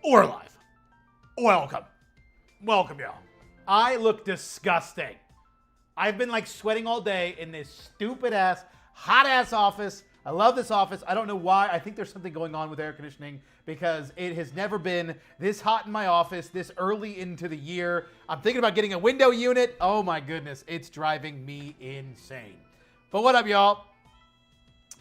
We're live. Welcome. Welcome, y'all. I look disgusting. I've been like sweating all day in this stupid ass, hot ass office. I love this office. I don't know why. I think there's something going on with air conditioning because it has never been this hot in my office this early into the year. I'm thinking about getting a window unit. Oh my goodness. It's driving me insane. But what up, y'all?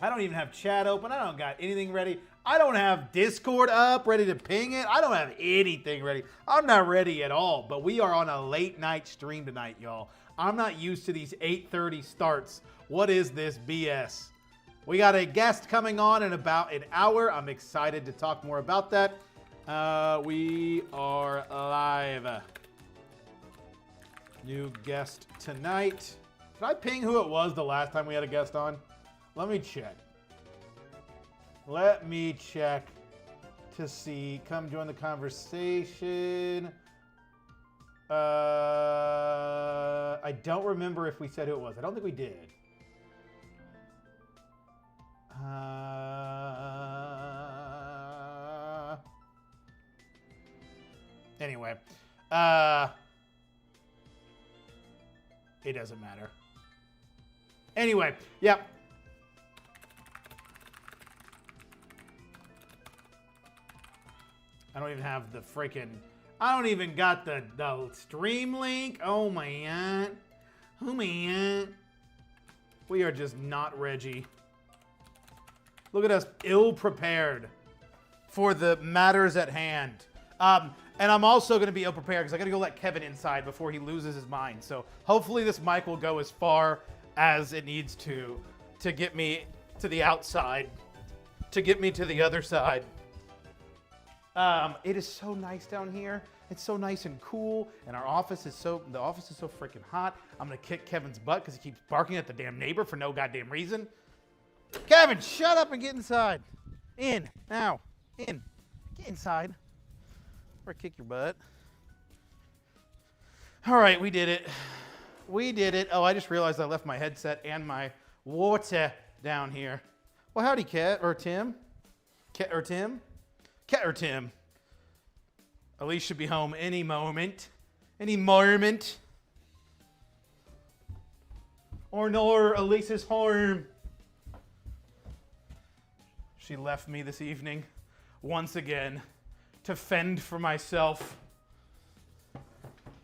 I don't even have chat open. I don't got anything ready. I don't have Discord up, ready to ping it. I don't have anything ready. I'm not ready at all. But we are on a late night stream tonight, y'all. I'm not used to these 8:30 starts. What is this BS? We got a guest coming on in about an hour. I'm excited to talk more about that. We are live. New guest tonight. Did I ping who it was the last time we had a guest on? Let me check. Let me check to see. Come join the conversation. I don't remember if we said who it was. I don't think we did. Anyway. It doesn't matter. Anyway, yep. I don't even have the freaking... I don't even got the stream link. Oh, man. Oh, man. We are just not Reggie. Look at us ill-prepared for the matters at hand. And I'm also going to be ill-prepared because I got to go let Kevin inside before he loses his mind. So hopefully this mic will go as far as it needs to get me to the outside, to get me to the other side. It is so nice down here. It's so nice and cool, and the office is so freaking hot. I'm gonna kick Kevin's butt because he keeps barking at the damn neighbor for no goddamn reason. Kevin, shut up and get inside. In now, in, get inside. Or kick your butt. All right, we did it. We did it. Oh, I just realized I left my headset and my water down here. Well, howdy, Kat or Tim. Kat or Tim. Elise should be home any moment. Any moment. Or no, Elise is home. She left me this evening, once again, to fend for myself.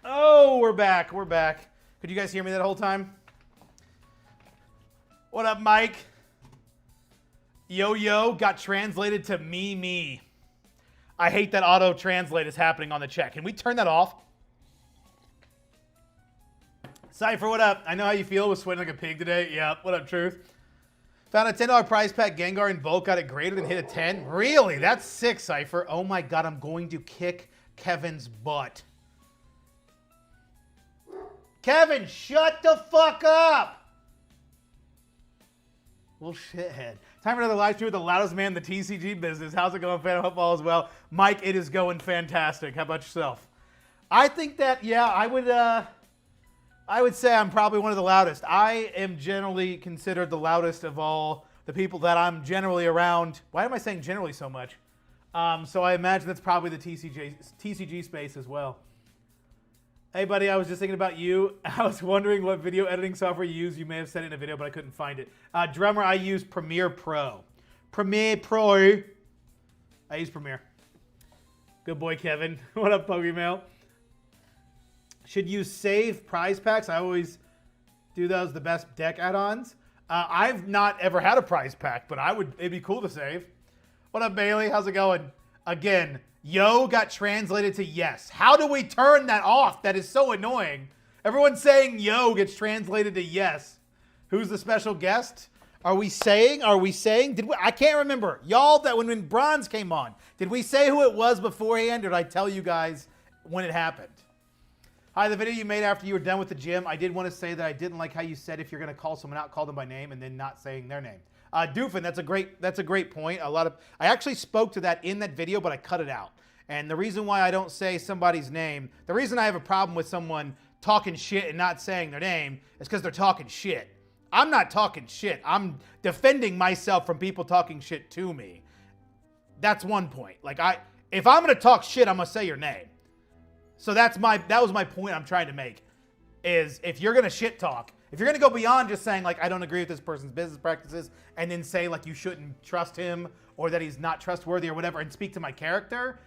Oh, we're back. We're back. Could you guys hear me that whole time? What up, Mike? Yo-yo got translated to me. I hate that auto-translate is happening on the chat. Can we turn that off? Cypher, what up? I know how you feel with sweating like a pig today. Yeah, what up, Truth? Found a $10 prize pack Gengar in bulk, got it graded and hit a 10. Really? That's sick, Cypher. Oh my god, I'm going to kick Kevin's butt. Kevin, shut the fuck up! Little shithead. Time for another live stream with the loudest man in the TCG business. How's it going, fan? I hope all is well. Mike, it is going fantastic. How about yourself? I think that, yeah, I would say I'm probably one of the loudest. I am generally considered the loudest of all the people that I'm generally around. Why am I saying generally so much? So I imagine that's probably the TCG space as well. Hey, buddy, I was just thinking about you. I was wondering what video editing software you use. You may have said it in a video, but I couldn't find it. Drummer, I use Premiere Pro. Premiere Pro. I use Premiere. Good boy, Kevin. What up, Pokemail? Should you save prize packs? I always do those, the best deck add-ons. I've not ever had a prize pack, but it'd be cool to save. What up, Bailey? How's it going? Again, yo got translated to yes. How do we turn that off? That is so annoying. Everyone's saying yo gets translated to yes. Who's the special guest? Are we saying? I can't remember. Y'all, that when Bronze came on, did we say who it was beforehand, or did I tell you guys when it happened? Hi, the video you made after you were done with the gym. I did want to say that I didn't like how you said if you're going to call someone out, call them by name and then not saying their name. Doofin, that's a great point. I actually spoke to that in that video, but I cut it out. And the reason why I don't say somebody's name, the reason I have a problem with someone talking shit and not saying their name is because they're talking shit. I'm not talking shit. I'm defending myself from people talking shit to me. That's one point. Like If I'm going to talk shit, I'm going to say your name. So that was my point I'm trying to make, is if you're going to shit talk, if you're going to go beyond just saying, like, I don't agree with this person's business practices, and then say, like, you shouldn't trust him, or that he's not trustworthy or whatever, and speak to my character,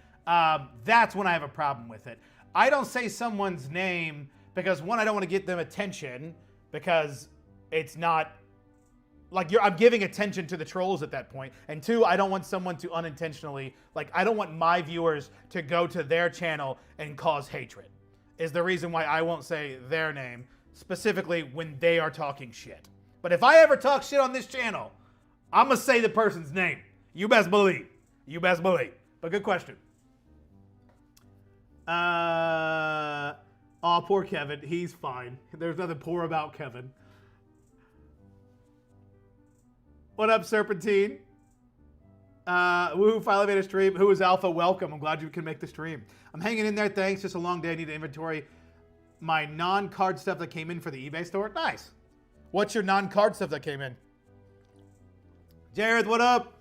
that's when I have a problem with it. I don't say someone's name because, one, I don't want to get them attention, because it's not, like, I'm giving attention to the trolls at that point. And two, I don't want someone to unintentionally, like, I don't want my viewers to go to their channel and cause hatred, is the reason why I won't say their name, specifically when they are talking shit. But if I ever talk shit on this channel, I'm going to say the person's name. You best believe. You best believe. But good question. Oh, poor Kevin. He's fine. There's nothing poor about Kevin. What up, Serpentine? Woohoo, finally made a stream. Who is Alpha? Welcome. I'm glad you can make the stream. I'm hanging in there. Thanks. Just a long day. I need to inventory my non-card stuff that came in for the eBay store. Nice. What's your non-card stuff that came in? Jared, what up?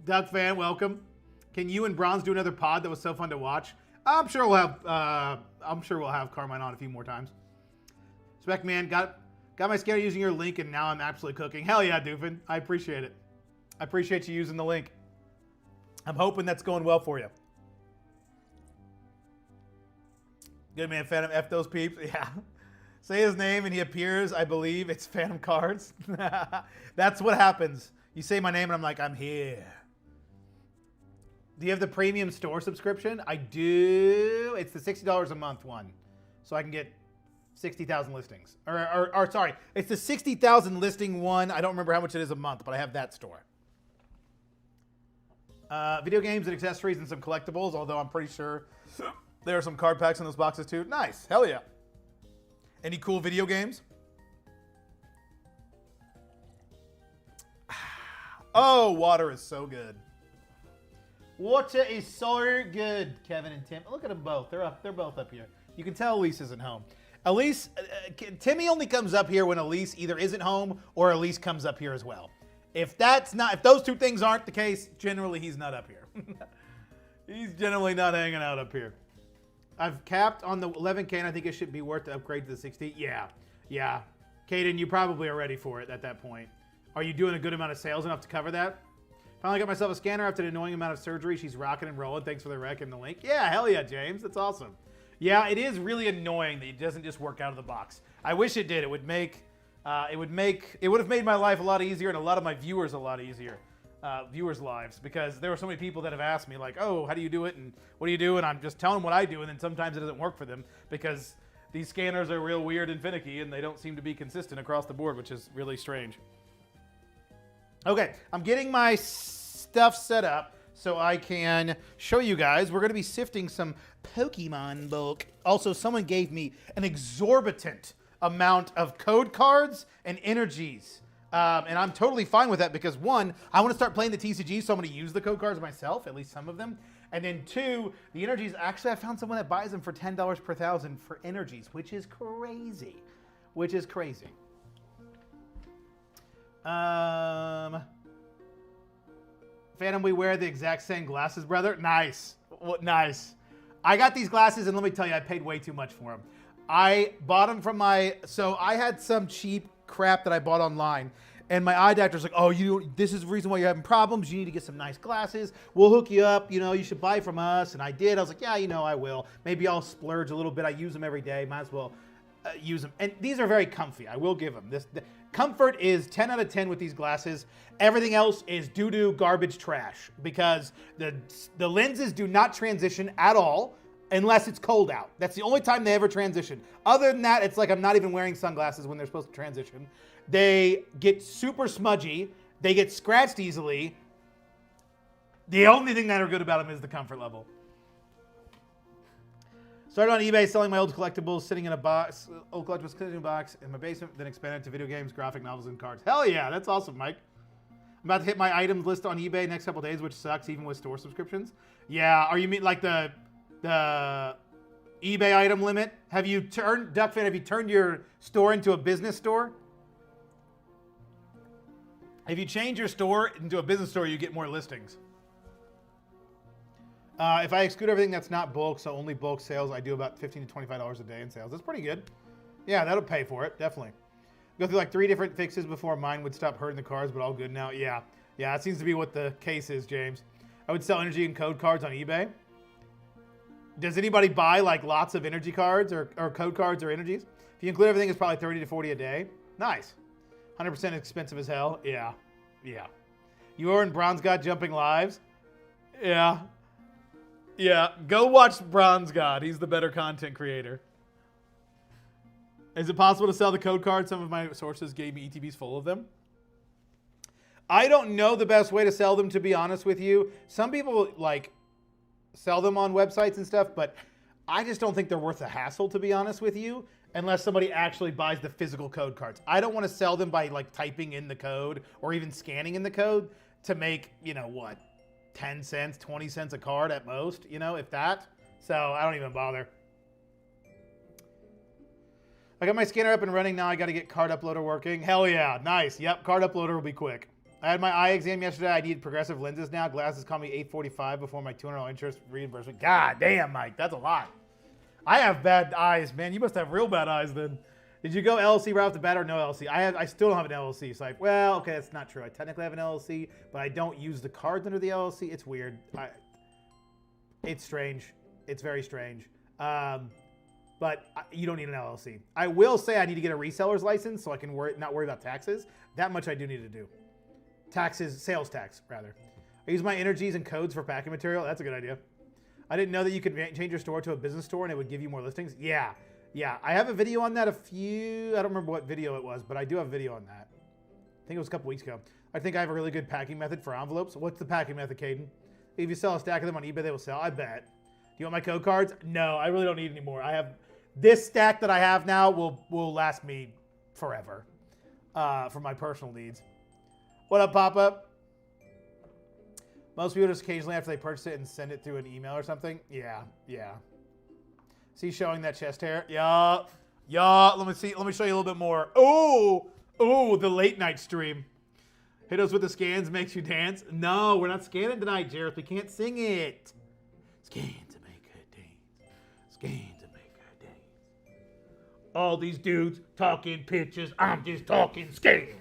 Duck fan, welcome. Can you and Bronze do another pod that was so fun to watch? I'm sure we'll have Carmine on a few more times. Spec man, got my scanner using your link, and now I'm absolutely cooking. Hell yeah, Doofin. I appreciate it. I appreciate you using the link. I'm hoping that's going well for you. Good man, Phantom. F those peeps. Yeah. Say his name and he appears. I believe it's Phantom Cards. That's what happens. You say my name and I'm like, I'm here. Do you have the premium store subscription? I do. It's the $60 a month one. So I can get 60,000 listings. Or sorry, it's the 60,000 listing one. I don't remember how much it is a month, but I have that store. Video games and accessories and some collectibles, although I'm pretty sure there are some card packs in those boxes too. Nice. Hell yeah. Any cool video games? Oh, water is so good. Water is so good, Kevin and Tim. Look at them both. They're both up here. You can tell Elise isn't home. Elise, Timmy only comes up here when Elise either isn't home or Elise comes up here as well. If those two things aren't the case, generally he's not up here. He's generally not hanging out up here. I've capped on the 11K, and I think it should be worth the upgrade to the 60. Yeah. Caden, you probably are ready for it at that point. Are you doing a good amount of sales enough to cover that? Finally got myself a scanner after an annoying amount of surgery. She's rocking and rolling. Thanks for the rec and the link. Yeah, hell yeah, James. That's awesome. Yeah, it is really annoying that it doesn't just work out of the box. I wish it did. It would have made my life a lot easier and a lot of my viewers a lot easier. Viewers' lives, because there were so many people that have asked me, like, oh, how do you do it, and what do you do, and I'm just telling them what I do, and then sometimes it doesn't work for them because these scanners are real weird and finicky, and they don't seem to be consistent across the board, which is really strange. Okay, I'm getting my stuff set up so I can show you guys. We're going to be sifting some Pokemon bulk. Also, someone gave me an exorbitant amount of code cards and energies. And I'm totally fine with that because, one, I want to start playing the TCG, so I'm going to use the code cards myself, at least some of them. And then, two, the energies, actually, I found someone that buys them for $10 per 1,000 for energies, which is crazy. Phantom, we wear the exact same glasses, brother. Nice. Nice. I got these glasses, and let me tell you, I paid way too much for them. I bought them from so I had some cheap crap that I bought online, and my eye doctor's like, oh, this is the reason why you're having problems. You need to get some nice glasses. We'll hook you up. You should buy from us. And I did. I was like, yeah, I will. Maybe I'll splurge a little bit. I use them every day. Might as well use them. And these are very comfy. I will give them this. Comfort is 10 out of 10 with these glasses. Everything else is doo-doo, garbage, trash, because the lenses do not transition at all unless it's cold out. That's the only time they ever transition. Other than that, it's like I'm not even wearing sunglasses when they're supposed to transition. They get super smudgy. They get scratched easily. The only thing that are good about them is the comfort level. Started on eBay selling my old collectibles, sitting in a box, in my basement, then expanded to video games, graphic novels, and cards. Hell yeah, that's awesome, Mike. I'm about to hit my items list on eBay next couple days, which sucks even with store subscriptions. Yeah, or you mean like the eBay item limit? Duckfan, have you turned your store into a business store? If you change your store into a business store, you get more listings. If I exclude everything that's not bulk, so only bulk sales, I do about $15 to $25 a day in sales. That's pretty good. Yeah, that'll pay for it, definitely. Go through like 3 different fixes before mine would stop hurting the cards, but all good now. Yeah, that seems to be what the case is, James. I would sell energy and code cards on eBay. Does anybody buy like lots of energy cards or code cards or energies? If you include everything, it's probably 30 to 40 a day. Nice. 100% expensive as hell. Yeah. You are in Bronze God Jumping Lives? Yeah. Go watch Bronze God. He's the better content creator. Is it possible to sell the code cards? Some of my sources gave me ETBs full of them. I don't know the best way to sell them, to be honest with you. Some people like sell them on websites and stuff, but I just don't think they're worth the hassle, to be honest with you, unless somebody actually buys the physical code cards. I don't want to sell them by like typing in the code or even scanning in the code to make, 10 cents, 20 cents a card at most, if that. So I don't even bother. I got my scanner up and running now. I got to get card uploader working. Hell yeah. Nice. Yep. Card uploader will be quick. I had my eye exam yesterday. I need progressive lenses now. Glasses cost me $845 before my $200 interest reimbursement. God damn, Mike. That's a lot. I have bad eyes, man. You must have real bad eyes then. Did you go LLC right off the bat or no LLC? I still don't have an LLC. So okay, that's not true. I technically have an LLC, but I don't use the cards under the LLC. It's weird. It's strange. It's very strange. But you don't need an LLC. I will say I need to get a reseller's license so I can not worry about taxes. That much I do need to do. Taxes, sales tax, rather. I use my energies and codes for packing material. That's a good idea. I didn't know that you could change your store to a business store and it would give you more listings. Yeah. I have a video on that I don't remember what video it was, but I do have a video on that. I think it was a couple weeks ago. I think I have a really good packing method for envelopes. What's the packing method, Caden? If you sell a stack of them on eBay, they will sell. I bet. Do you want my code cards? No, I really don't need any more. I have this stack that I have now will last me forever for my personal needs. What up, Pop-Up? Most people just occasionally after they purchase it and send it through an email or something. Yeah. See, showing that chest hair. Yeah. Let me see. Let me show you a little bit more. Oh, the late night stream. Hit us with the scans makes you dance. No, we're not scanning tonight, Jareth. We can't sing it. Scan to make her dance. Scan to make her dance. All these dudes talking pictures. I'm just talking scans.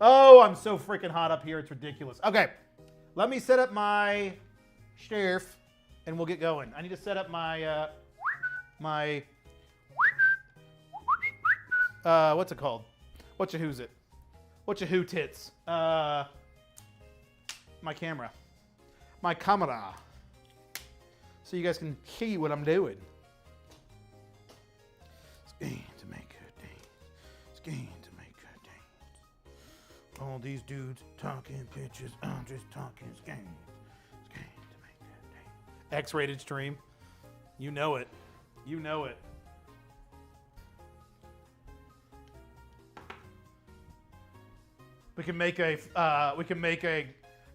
Oh, I'm so freaking hot up here. It's ridiculous. Okay, let me set up my sheriff, and we'll get going. I need to set up my what's it called? What's your who's it? What's your who tits? My camera. So you guys can see what I'm doing. Scan to make her dance. Scan. All these dudes talking pictures. I'm just talking scam to make that day. X-rated stream. You know it. We can make a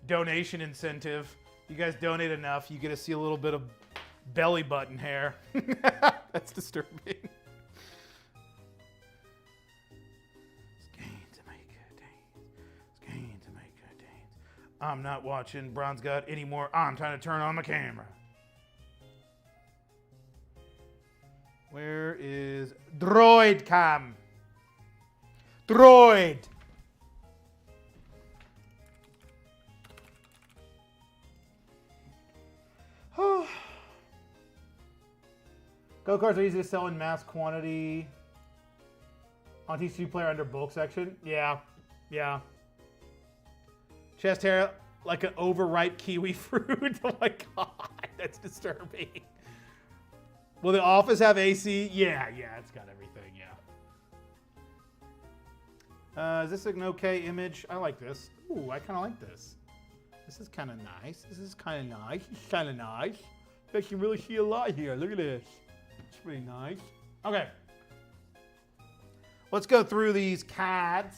donation incentive. You guys donate enough, you get to see a little bit of belly button hair. That's disturbing. I'm not watching Bronze God anymore. I'm trying to turn on my camera. Where is Droid Cam? Droid! Go cards are easy to sell in mass quantity on TCG player under bulk section. Yeah. Chest hair like an overripe kiwi fruit. Oh my god, that's disturbing. Will the office have AC? Yeah, it's got everything, yeah. Is this an okay image? I like this. Ooh, I kind of like this. This is kind of nice. It's kind of nice. You can really see a lot here. Look at this. It's pretty nice. Okay. Let's go through these cards.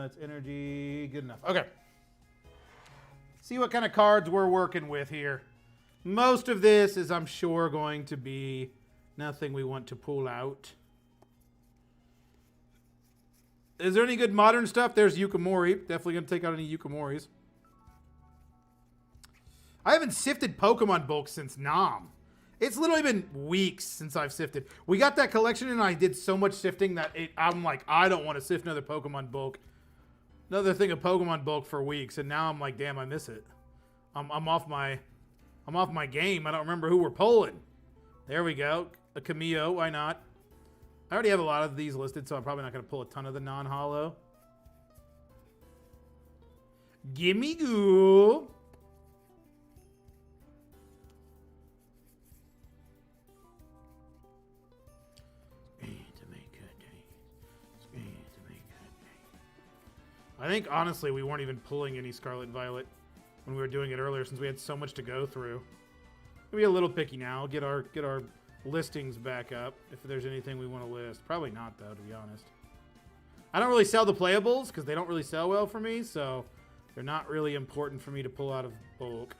It's energy. Good enough. Okay. See what kind of cards we're working with here. Most of this is, I'm sure, going to be nothing we want to pull out. Is there any good modern stuff? There's Yukimori. Definitely going to take out any Yukimoris. I haven't sifted Pokemon bulk since Nom. It's literally been weeks since I've sifted. We got that collection and I did so much sifting that I'm like, I don't want to sift another Pokemon bulk. Another thing of Pokemon bulk for weeks. And now I'm like, damn, I miss it. I'm off my game. I don't remember who we're pulling. There we go. A Cameo. Why not? I already have a lot of these listed, so I'm probably not going to pull a ton of the non-holo. Gimme goo. I think, honestly, we weren't even pulling any Scarlet Violet when we were doing it earlier since we had so much to go through. We'll be a little picky now. Get our listings back up if there's anything we want to list. Probably not, though, to be honest. I don't really sell the playables because they don't really sell well for me, so they're not really important for me to pull out of bulk.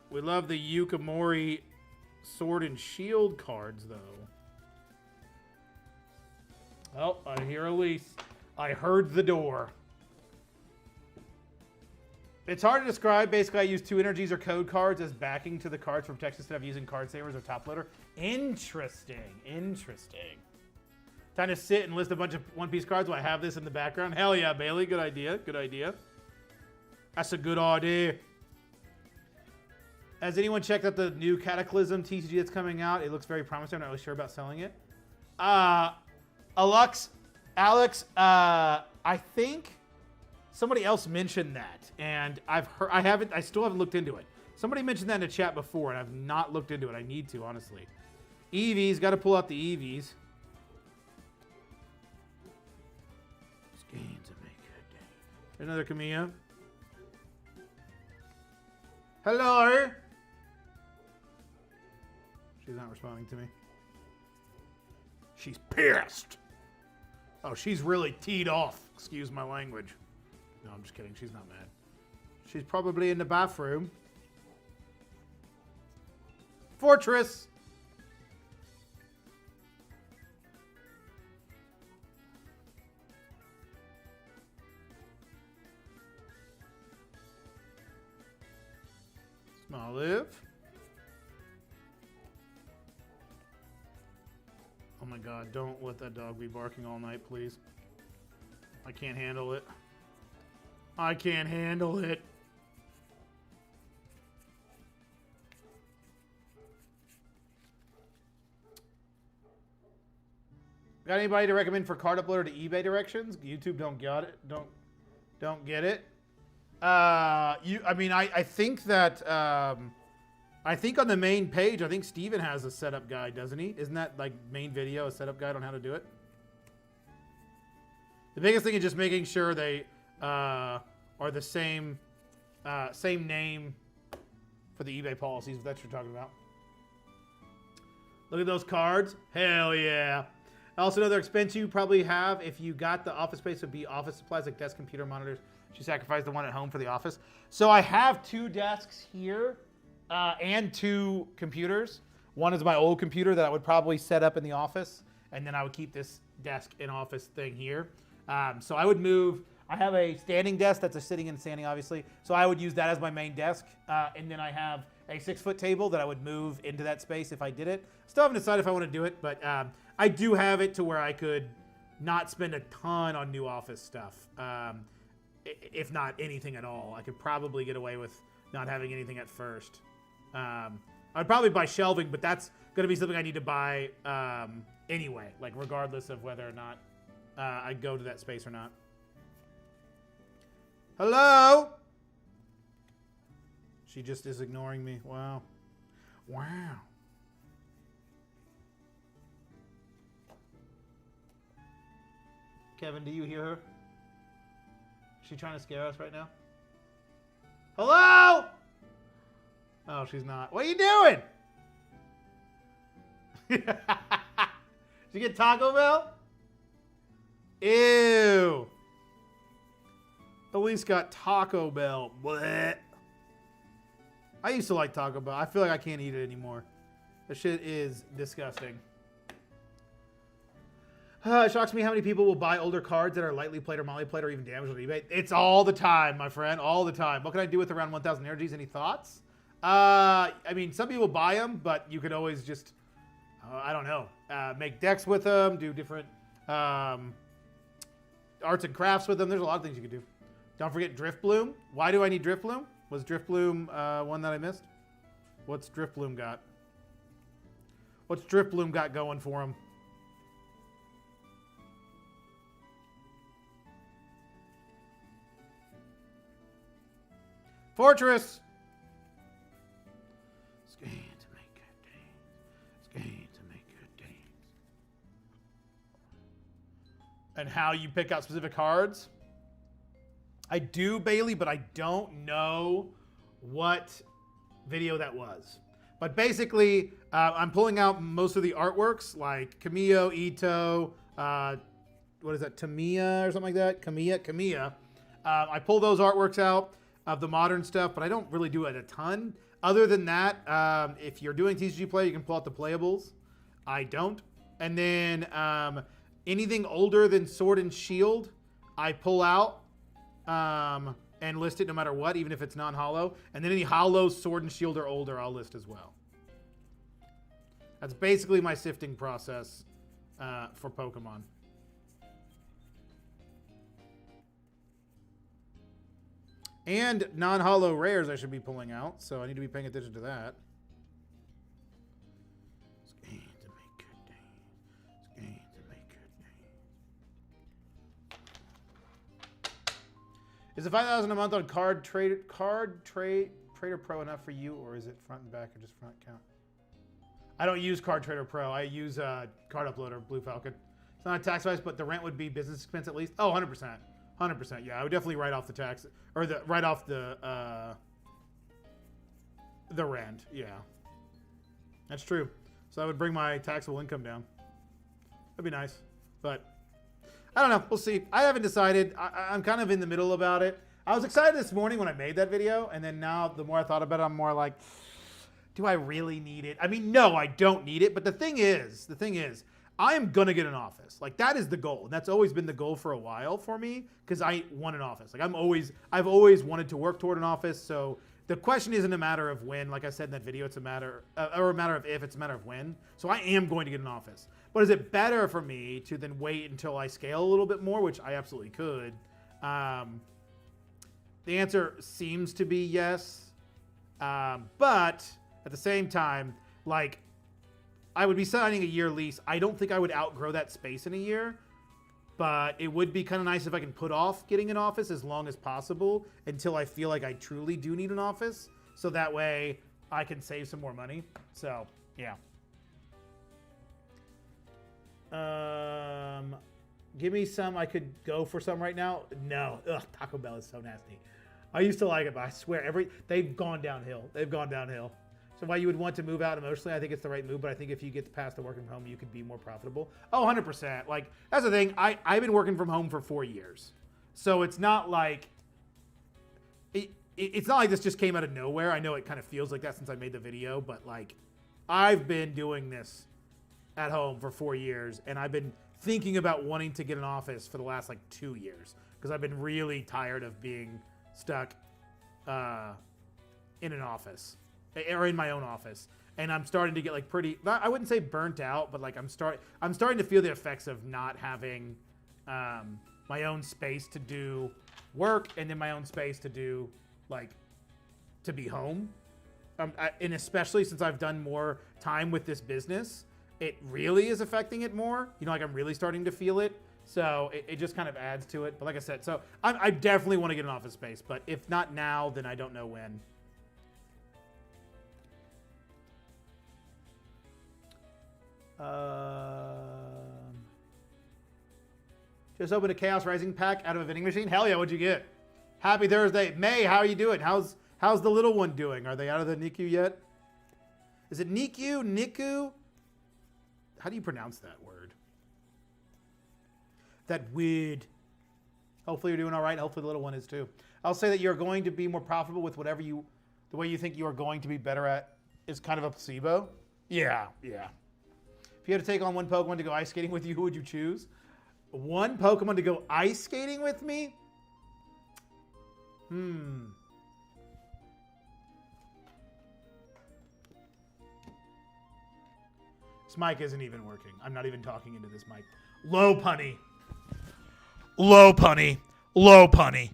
We love the Yukimori Sword and Shield cards, though. Oh, I hear Elise. I heard the door. It's hard to describe. Basically, I use 2 energies or code cards as backing to the cards for protection instead of using card savers or top loader. Interesting. Interesting. Time to sit and list a bunch of One Piece cards while I have this in the background. Hell yeah, Bailey. Good idea. Good idea. That's a good idea. Has anyone checked out the new Cataclysm TCG that's coming out? It looks very promising. I'm not really sure about selling it. Alex, I think somebody else mentioned that, and I still haven't looked into it. Somebody mentioned that in the chat before, and I've not looked into it. I need to, honestly. EVs, got to pull out the EVs. This game's a make good day. Another Camilla. Hello. She's not responding to me. She's pissed. Oh, she's really teed off. Excuse my language. No, I'm just kidding. She's not mad. She's probably in the bathroom. Fortress. Smoliv. Oh my god, don't let that dog be barking all night, please. I can't handle it. I can't handle it. Got anybody to recommend for card uploader to eBay directions? YouTube don't get it. Don't get it. I think that I think on the main page, I think Steven has a setup guide, doesn't he? Isn't that like main video, a setup guide on how to do it? The biggest thing is just making sure they are the same name for the eBay policies, if that's what you're talking about. Look at those cards. Hell yeah. Also, another expense you probably have if you got the office space would be office supplies like desk, computer, monitors. She sacrificed the one at home for the office. So I have 2 desks here. And 2 computers. One is my old computer that I would probably set up in the office, and then I would keep this desk and office thing here. So I would move. I have a standing desk that's a sitting and standing, obviously. So I would use that as my main desk, and then I have a 6-foot table that I would move into that space if I did it. Still haven't decided if I want to do it, but I do have it to where I could not spend a ton on new office stuff, if not anything at all. I could probably get away with not having anything at first. I'd probably buy shelving, but that's going to be something I need to buy anyway, like regardless of whether or not I go to that space or not. Hello? She just is ignoring me. Wow. Wow. Kevin, do you hear her? Is she trying to scare us right now? Hello? Oh, she's not. What are you doing? Did you get Taco Bell? Ew. Elise got Taco Bell. Blech. I used to like Taco Bell. I feel like I can't eat it anymore. That shit is disgusting. It shocks me how many people will buy older cards that are lightly played or molly played or even damaged on eBay. It's all the time, my friend, all the time. What can I do with around 1,000 energies? Any thoughts? I mean, some people buy them, but you could always just, I don't know, make decks with them, do different arts and crafts with them. There's a lot of things you could do. Don't forget Drift Bloom. Why do I need Drift Bloom? Was Drift Bloom one that I missed? What's Drift Bloom got? What's Drift Bloom got going for him? Fortress! It's going to make good days. It's going to make good days. And how you pick out specific cards? I do, Bailey, but I don't know what video that was. But basically, I'm pulling out most of the artworks, like Camillo, Ito, what is that, Tamiya or something like that? Kamiya. I pull those artworks out of the modern stuff, but I don't really do it a ton. Other than that, if you're doing TCG play, you can pull out the playables. I don't. And then anything older than Sword and Shield, I pull out and list it no matter what, even if it's non-hollow. And then any hollow, Sword and Shield or older, I'll list as well. That's basically my sifting process for Pokemon. And non-hollow rares I should be pulling out, so I need to be paying attention to that. It's going to make good days. It's going to make good days. Is the 5,000 a month on Card Trader Pro enough for you, or is it front and back or just front count? I don't use Card Trader Pro. I use Card Uploader, Blue Falcon. It's not a tax wise, but the rent would be business expense at least. Oh, 100%. 100%. Yeah, I would definitely write off the tax or write off the rent. Yeah, that's true. So that would bring my taxable income down. That'd be nice, but I don't know. We'll see. I haven't decided. I'm kind of in the middle about it. I was excited this morning when I made that video, and then now the more I thought about it, I'm more like, do I really need it? I mean, no, I don't need it. But the thing is, I am going to get an office. Like, that is the goal. And that's always been the goal for a while for me, because I want an office. Like, I've always wanted to work toward an office. So the question isn't a matter of when. Like I said in that video, it's a matter of if, it's a matter of when. So I am going to get an office. But is it better for me to then wait until I scale a little bit more, which I absolutely could? The answer seems to be yes. But at the same time, like, I would be signing a year lease. I don't think I would outgrow that space in a year, but it would be kind of nice if I can put off getting an office as long as possible until I feel like I truly do need an office. So that way I can save some more money. So, yeah. Give me some. I could go for some right now. No. Ugh, Taco Bell is so nasty. I used to like it, but I swear they've gone downhill. They've gone downhill. So while you would want to move out emotionally, I think it's the right move. But I think if you get past the working from home, you could be more profitable. Oh, 100%. Like, that's the thing. I've been working from home for 4 years. So it's not like it's not like this just came out of nowhere. I know it kind of feels like that since I made the video. But, like, I've been doing this at home for 4 years. And I've been thinking about wanting to get an office for the last, like, 2 years. Because I've been really tired of being stuck in an office. Or in my own office, and I'm starting to get like pretty. I wouldn't say burnt out, but like I'm starting to feel the effects of not having my own space to do work, and then my own space to do like to be home. And especially since I've done more time with this business, it really is affecting it more. You know, like I'm really starting to feel it. So it just kind of adds to it. But like I said, so I definitely want to get an office space, but if not now, then I don't know when. Just opened a Chaos Rising pack out of a vending machine. Hell yeah, what'd you get? Happy Thursday. May, how are you doing? How's the little one doing? Are they out of the NICU yet? Is it NICU? NICU? How do you pronounce that word? That weird. Hopefully you're doing all right. Hopefully the little one is too. I'll say that you're going to be more profitable with whatever the way you think you are going to be better at is kind of a placebo. Yeah. If If you had to take on one Pokemon to go ice skating with you, who would you choose? One Pokemon to go ice skating with me? This mic isn't even working. I'm not even talking into this mic. Low punny. Low punny. Low punny.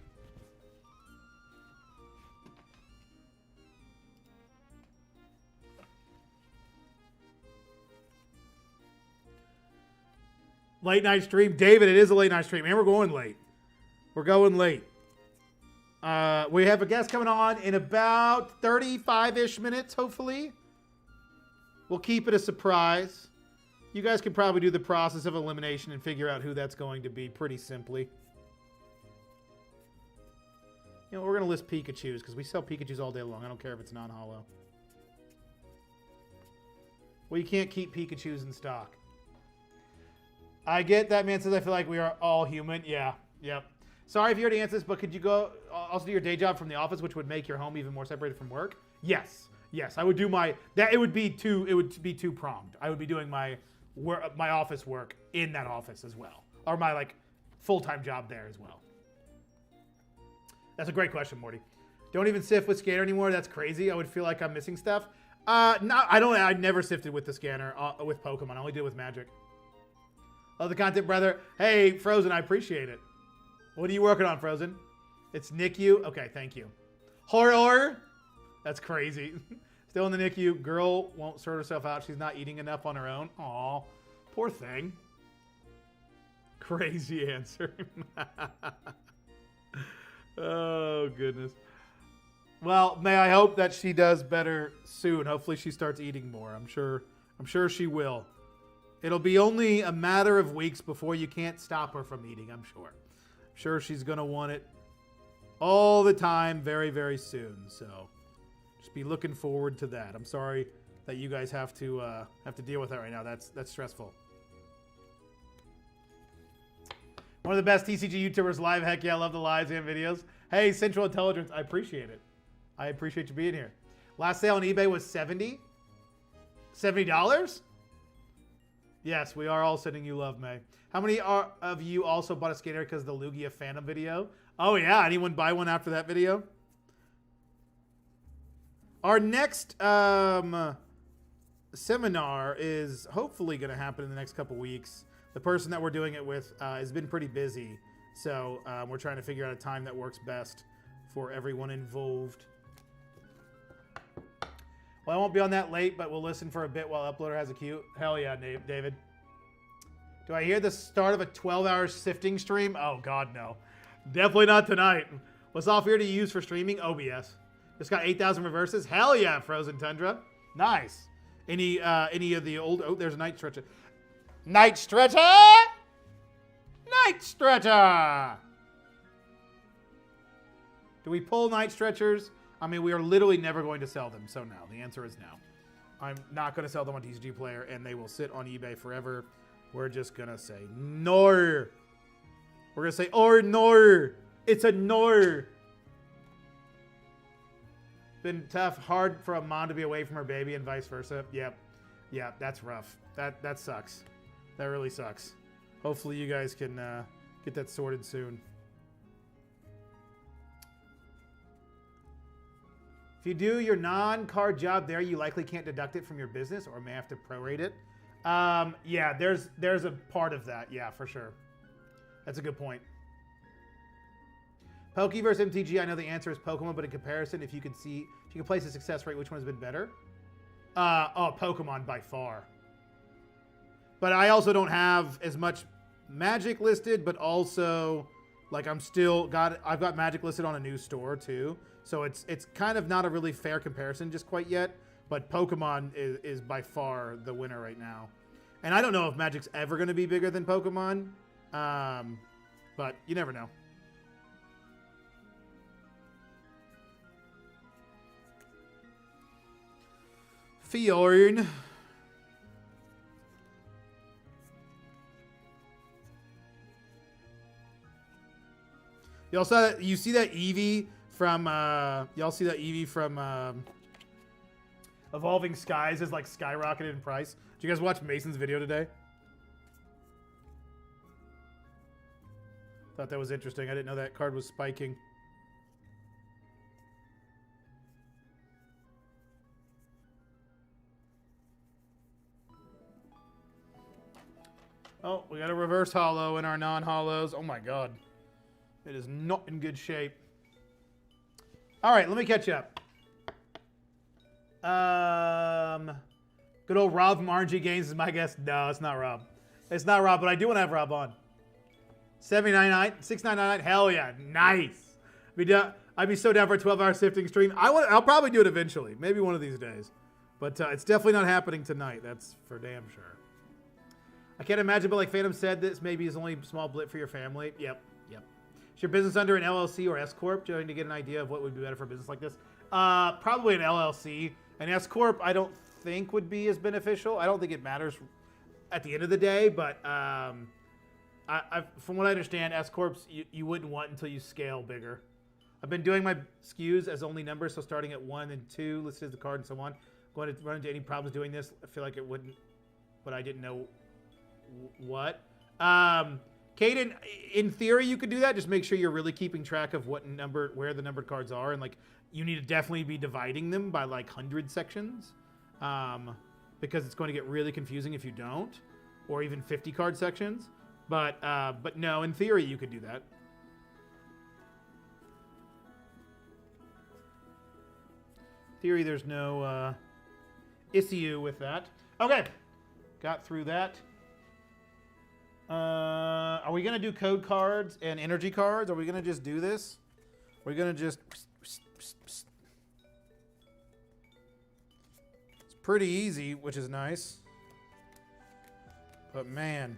Late night stream. David, it is a late night stream. And we're going late. We're going late. We have a guest coming on in about 35-ish minutes, hopefully. We'll keep it a surprise. You guys can probably do the process of elimination and figure out who that's going to be pretty simply. You know, we're going to list Pikachus because we sell Pikachus all day long. I don't care if it's non-holo. Well, you can't keep Pikachus in stock. I get that, man says I feel like we are all human. Yeah, yep. Sorry if you already answered this, but could you go also do your day job from the office, which would make your home even more separated from work? Yes. Yes, I would do it would be too pronged. I would be doing my office work in that office as well. Or my like full-time job there as well. That's a great question, Morty. Don't even sift with Scanner anymore. That's crazy. I would feel like I'm missing stuff. No, I don't. I never sifted with the Scanner with Pokemon. I only did it with Magic. Love the content, brother. Hey, Frozen, I appreciate it. What are you working on, Frozen? It's NICU. Okay, thank you. Horror. That's crazy. Still in the NICU. Girl won't sort herself out. She's not eating enough on her own. Aw, poor thing. Crazy answer. Oh, goodness. Well, may I hope that she does better soon. Hopefully she starts eating more. I'm sure she will. It'll be only a matter of weeks before you can't stop her from eating, I'm sure. I'm sure she's going to want it all the time very, very soon. So just be looking forward to that. I'm sorry that you guys have to deal with that right now. That's stressful. One of the best TCG YouTubers live. Heck yeah, I love the lives and videos. Hey, Central Intelligence, I appreciate it. I appreciate you being here. Last sale on eBay was $70. $70? Yes, we are all sending you love, May. How many of you also bought a skater because of the Lugia Phantom video? Oh, yeah. Anyone buy one after that video? Our next seminar is hopefully going to happen in the next couple weeks. The person that we're doing it with has been pretty busy, so we're trying to figure out a time that works best for everyone involved. Well, I won't be on that late, but we'll listen for a bit while Uploader has a queue. Hell yeah, David. Do I hear the start of a 12-hour sifting stream? Oh, God, no. Definitely not tonight. What software do you use for streaming? OBS. Just got 8,000 reverses? Hell yeah, Frozen Tundra. Nice. Any of the old... Oh, there's a Night Stretcher. Night Stretcher! Night Stretcher! Do we pull Night Stretchers? I mean, we are literally never going to sell them, so no. The answer is no. I'm not going to sell them on TCG Player, and they will sit on eBay forever. We're just going to say no. We're going to say, or no. It's a no. Been tough, hard for a mom to be away from her baby and vice versa. Yep. Yeah, that's rough. That sucks. That really sucks. Hopefully you guys can get that sorted soon. If you do your non-card job there, you likely can't deduct it from your business or may have to prorate it. Yeah, there's a part of that. Yeah, for sure. That's a good point. Poke versus MTG, I know the answer is Pokemon, but in comparison, if you can place a success rate, which one has been better? Pokemon by far. But I also don't have as much Magic listed, but also like I've got Magic listed on a new store too. So it's kind of not a really fair comparison just quite yet, but Pokemon is by far the winner right now. And I don't know if Magic's ever going to be bigger than Pokemon, but you never know. Fjorn. Y'all saw that? You see that Eevee from? Y'all see that Eevee from Evolving Skies has like skyrocketed in price. Did you guys watch Mason's video today? Thought that was interesting. I didn't know that card was spiking. Oh, we got a reverse holo in our non-holos. Oh my god. It is not in good shape. All right, let me catch up. Good old Rob from RNG Games is my guess. No, it's not Rob. It's not Rob, but I do want to have Rob on. 799, 6999. Hell yeah, nice. I'd be so down for a 12-hour sifting stream. I'll probably do it eventually, maybe one of these days, but it's definitely not happening tonight. That's for damn sure. I can't imagine, but like Phantom said, this maybe is only a small blip for your family. Yep. Is your business under an LLC or S corp? Trying to get an idea of what would be better for a business like this. Probably an LLC. An S corp, I don't think would be as beneficial. I don't think it matters at the end of the day, but from what I understand, S corps you wouldn't want until you scale bigger. I've been doing my SKUs as only numbers, so starting at 1 and 2, listed as the card and so on. Going to run into any problems doing this? I feel like it wouldn't, but I didn't know what. Caden, in theory, you could do that. Just make sure you're really keeping track of where the numbered cards are, and like you need to definitely be dividing them by like 100 sections, because it's going to get really confusing if you don't, or even 50 card sections. But no, in theory, you could do that. In theory, there's no issue with that. Okay, got through that. Are we going to do code cards and energy cards? Are we going to just do this? We're going to just... It's pretty easy, which is nice. But man...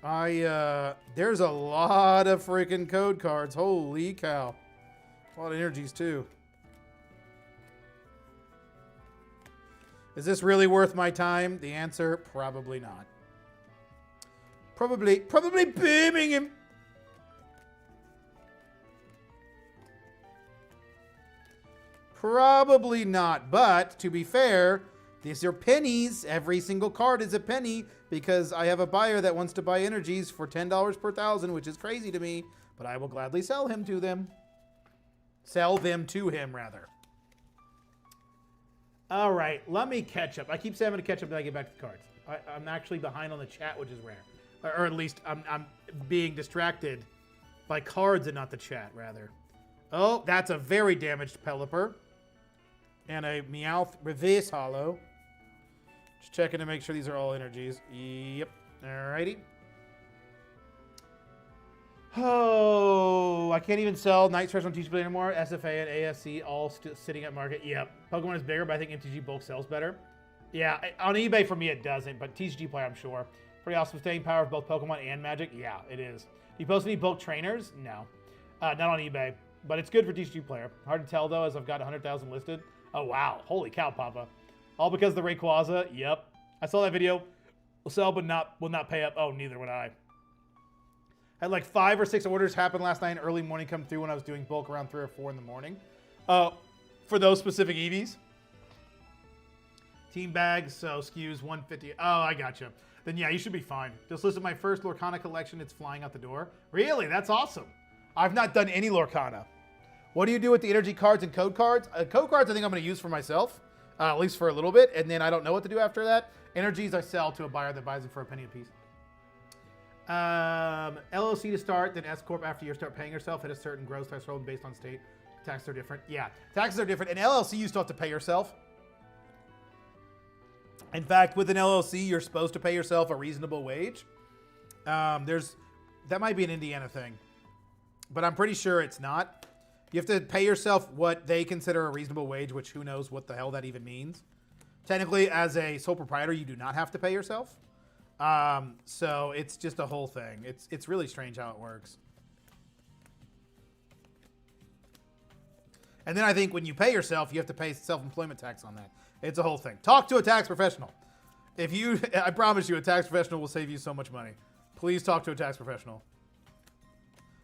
there's a lot of freaking code cards. Holy cow. A lot of energies, too. Is this really worth my time? The answer, probably not. Probably Birmingham. Probably not, but to be fair, these are pennies. Every single card is a penny because I have a buyer that wants to buy energies for $10 per thousand, which is crazy to me, but I will gladly sell them to them. Sell them to him, rather. All right, let me catch up. I keep saying I'm going to catch up until I get back to the cards. I'm actually behind on the chat, which is rare. Or at least I'm being distracted by cards and not the chat, rather. Oh, that's a very damaged Pelipper. And a Meowth reverse holo. Just checking to make sure these are all energies. Yep. Alrighty. Oh, I can't even sell Night Stretch on TCG anymore. SFA and ASC all sitting at market. Yep. Pokemon is bigger, but I think MTG bulk sells better. Yeah, on eBay for me it doesn't, but TCG Player I'm sure. Pretty awesome staying power of both Pokemon and Magic. Yeah, it is. Do you post any bulk trainers? No. Not on eBay, but it's good for TCG Player. Hard to tell, though, as I've got 100,000 listed. Oh, wow. Holy cow, Papa. All because of the Rayquaza. Yep. I saw that video. Will sell, but will not pay up. Oh, neither would I. Had like 5 or 6 orders happen last night. Early morning come through when I was doing bulk around 3 or 4 in the morning. For those specific EVs. Team bags, so SKUs 150. Oh, I gotcha. Then yeah, you should be fine. Just listed my first Lorcana collection. It's flying out the door. Really? That's awesome. I've not done any Lorcana. What do you do with the energy cards and code cards? Code cards I think I'm going to use for myself, at least for a little bit, and then I don't know what to do after that. Energies I sell to a buyer that buys them for a penny a piece. LLC to start, then S Corp after you start paying yourself at a certain gross threshold based on state. Taxes are different. Yeah, taxes are different. And LLC you still have to pay yourself. In fact, with an LLC, you're supposed to pay yourself a reasonable wage. That might be an Indiana thing, but I'm pretty sure it's not. You have to pay yourself what they consider a reasonable wage, which who knows what the hell that even means. Technically, as a sole proprietor, you do not have to pay yourself. So it's just a whole thing. It's really strange how it works. And then I think when you pay yourself, you have to pay self-employment tax on that. It's a whole thing. Talk to a tax professional. I promise you, a tax professional will save you so much money. Please talk to a tax professional.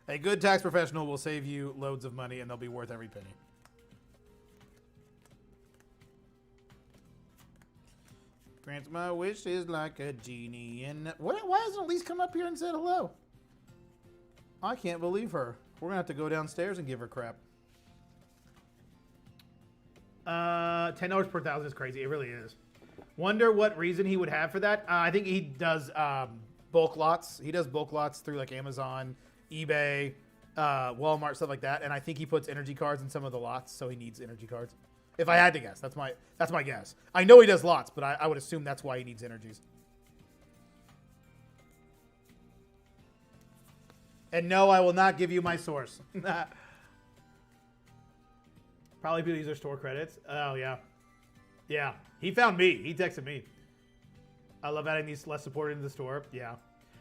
A good tax professional will save you loads of money, and they'll be worth every penny. grants my wishes like a genie. And why hasn't Elise come up here and said hello? I can't believe her. We're going to have to go downstairs and give her crap. $10 per 1,000 is crazy. It really is. Wonder what reason he would have for that. I think he does bulk lots. He does bulk lots through like Amazon, eBay, Walmart, stuff like that. And I think he puts energy cards in some of the lots, so he needs energy cards. If I had to guess, that's my guess. I know he does lots, but I would assume that's why he needs energies. And no, I will not give you my source. Probably people use their store credits. Oh, yeah. Yeah. He found me. He texted me. I love adding these less supported into the store. Yeah.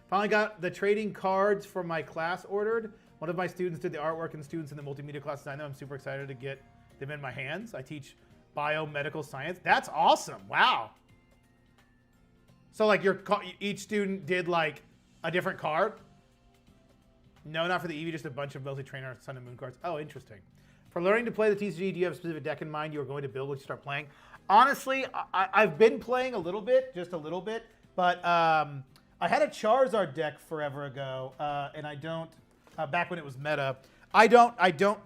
Finally got the trading cards for my class ordered. One of my students did the artwork and students in the multimedia class design. I'm super excited to get them in my hands. I teach biomedical science. That's awesome. Wow. So like each student did like a different card? No, not for the EV, just a bunch of mostly trainer Sun and Moon cards. Oh, interesting. For learning to play the TCG, do you have a specific deck in mind you are going to build when you start playing? Honestly, I've been playing a little bit, just a little bit, but I had a Charizard deck forever ago, and I don't, back when it was meta. I don't,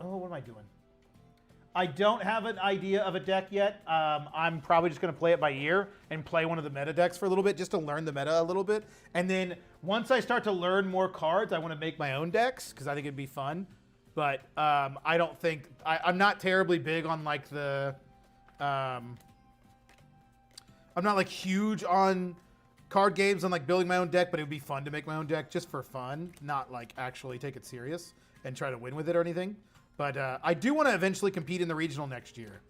oh, what am I doing? I don't have an idea of a deck yet. I'm probably just going to play it by ear and play one of the meta decks for a little bit just to learn the meta a little bit. And then once I start to learn more cards, I want to make my own decks because I think it'd be fun. But I don't think I'm not terribly big on like the. I'm not like huge on card games and like building my own deck, but it would be fun to make my own deck just for fun, not like actually take it serious and try to win with it or anything. But I do want to eventually compete in the regional next year.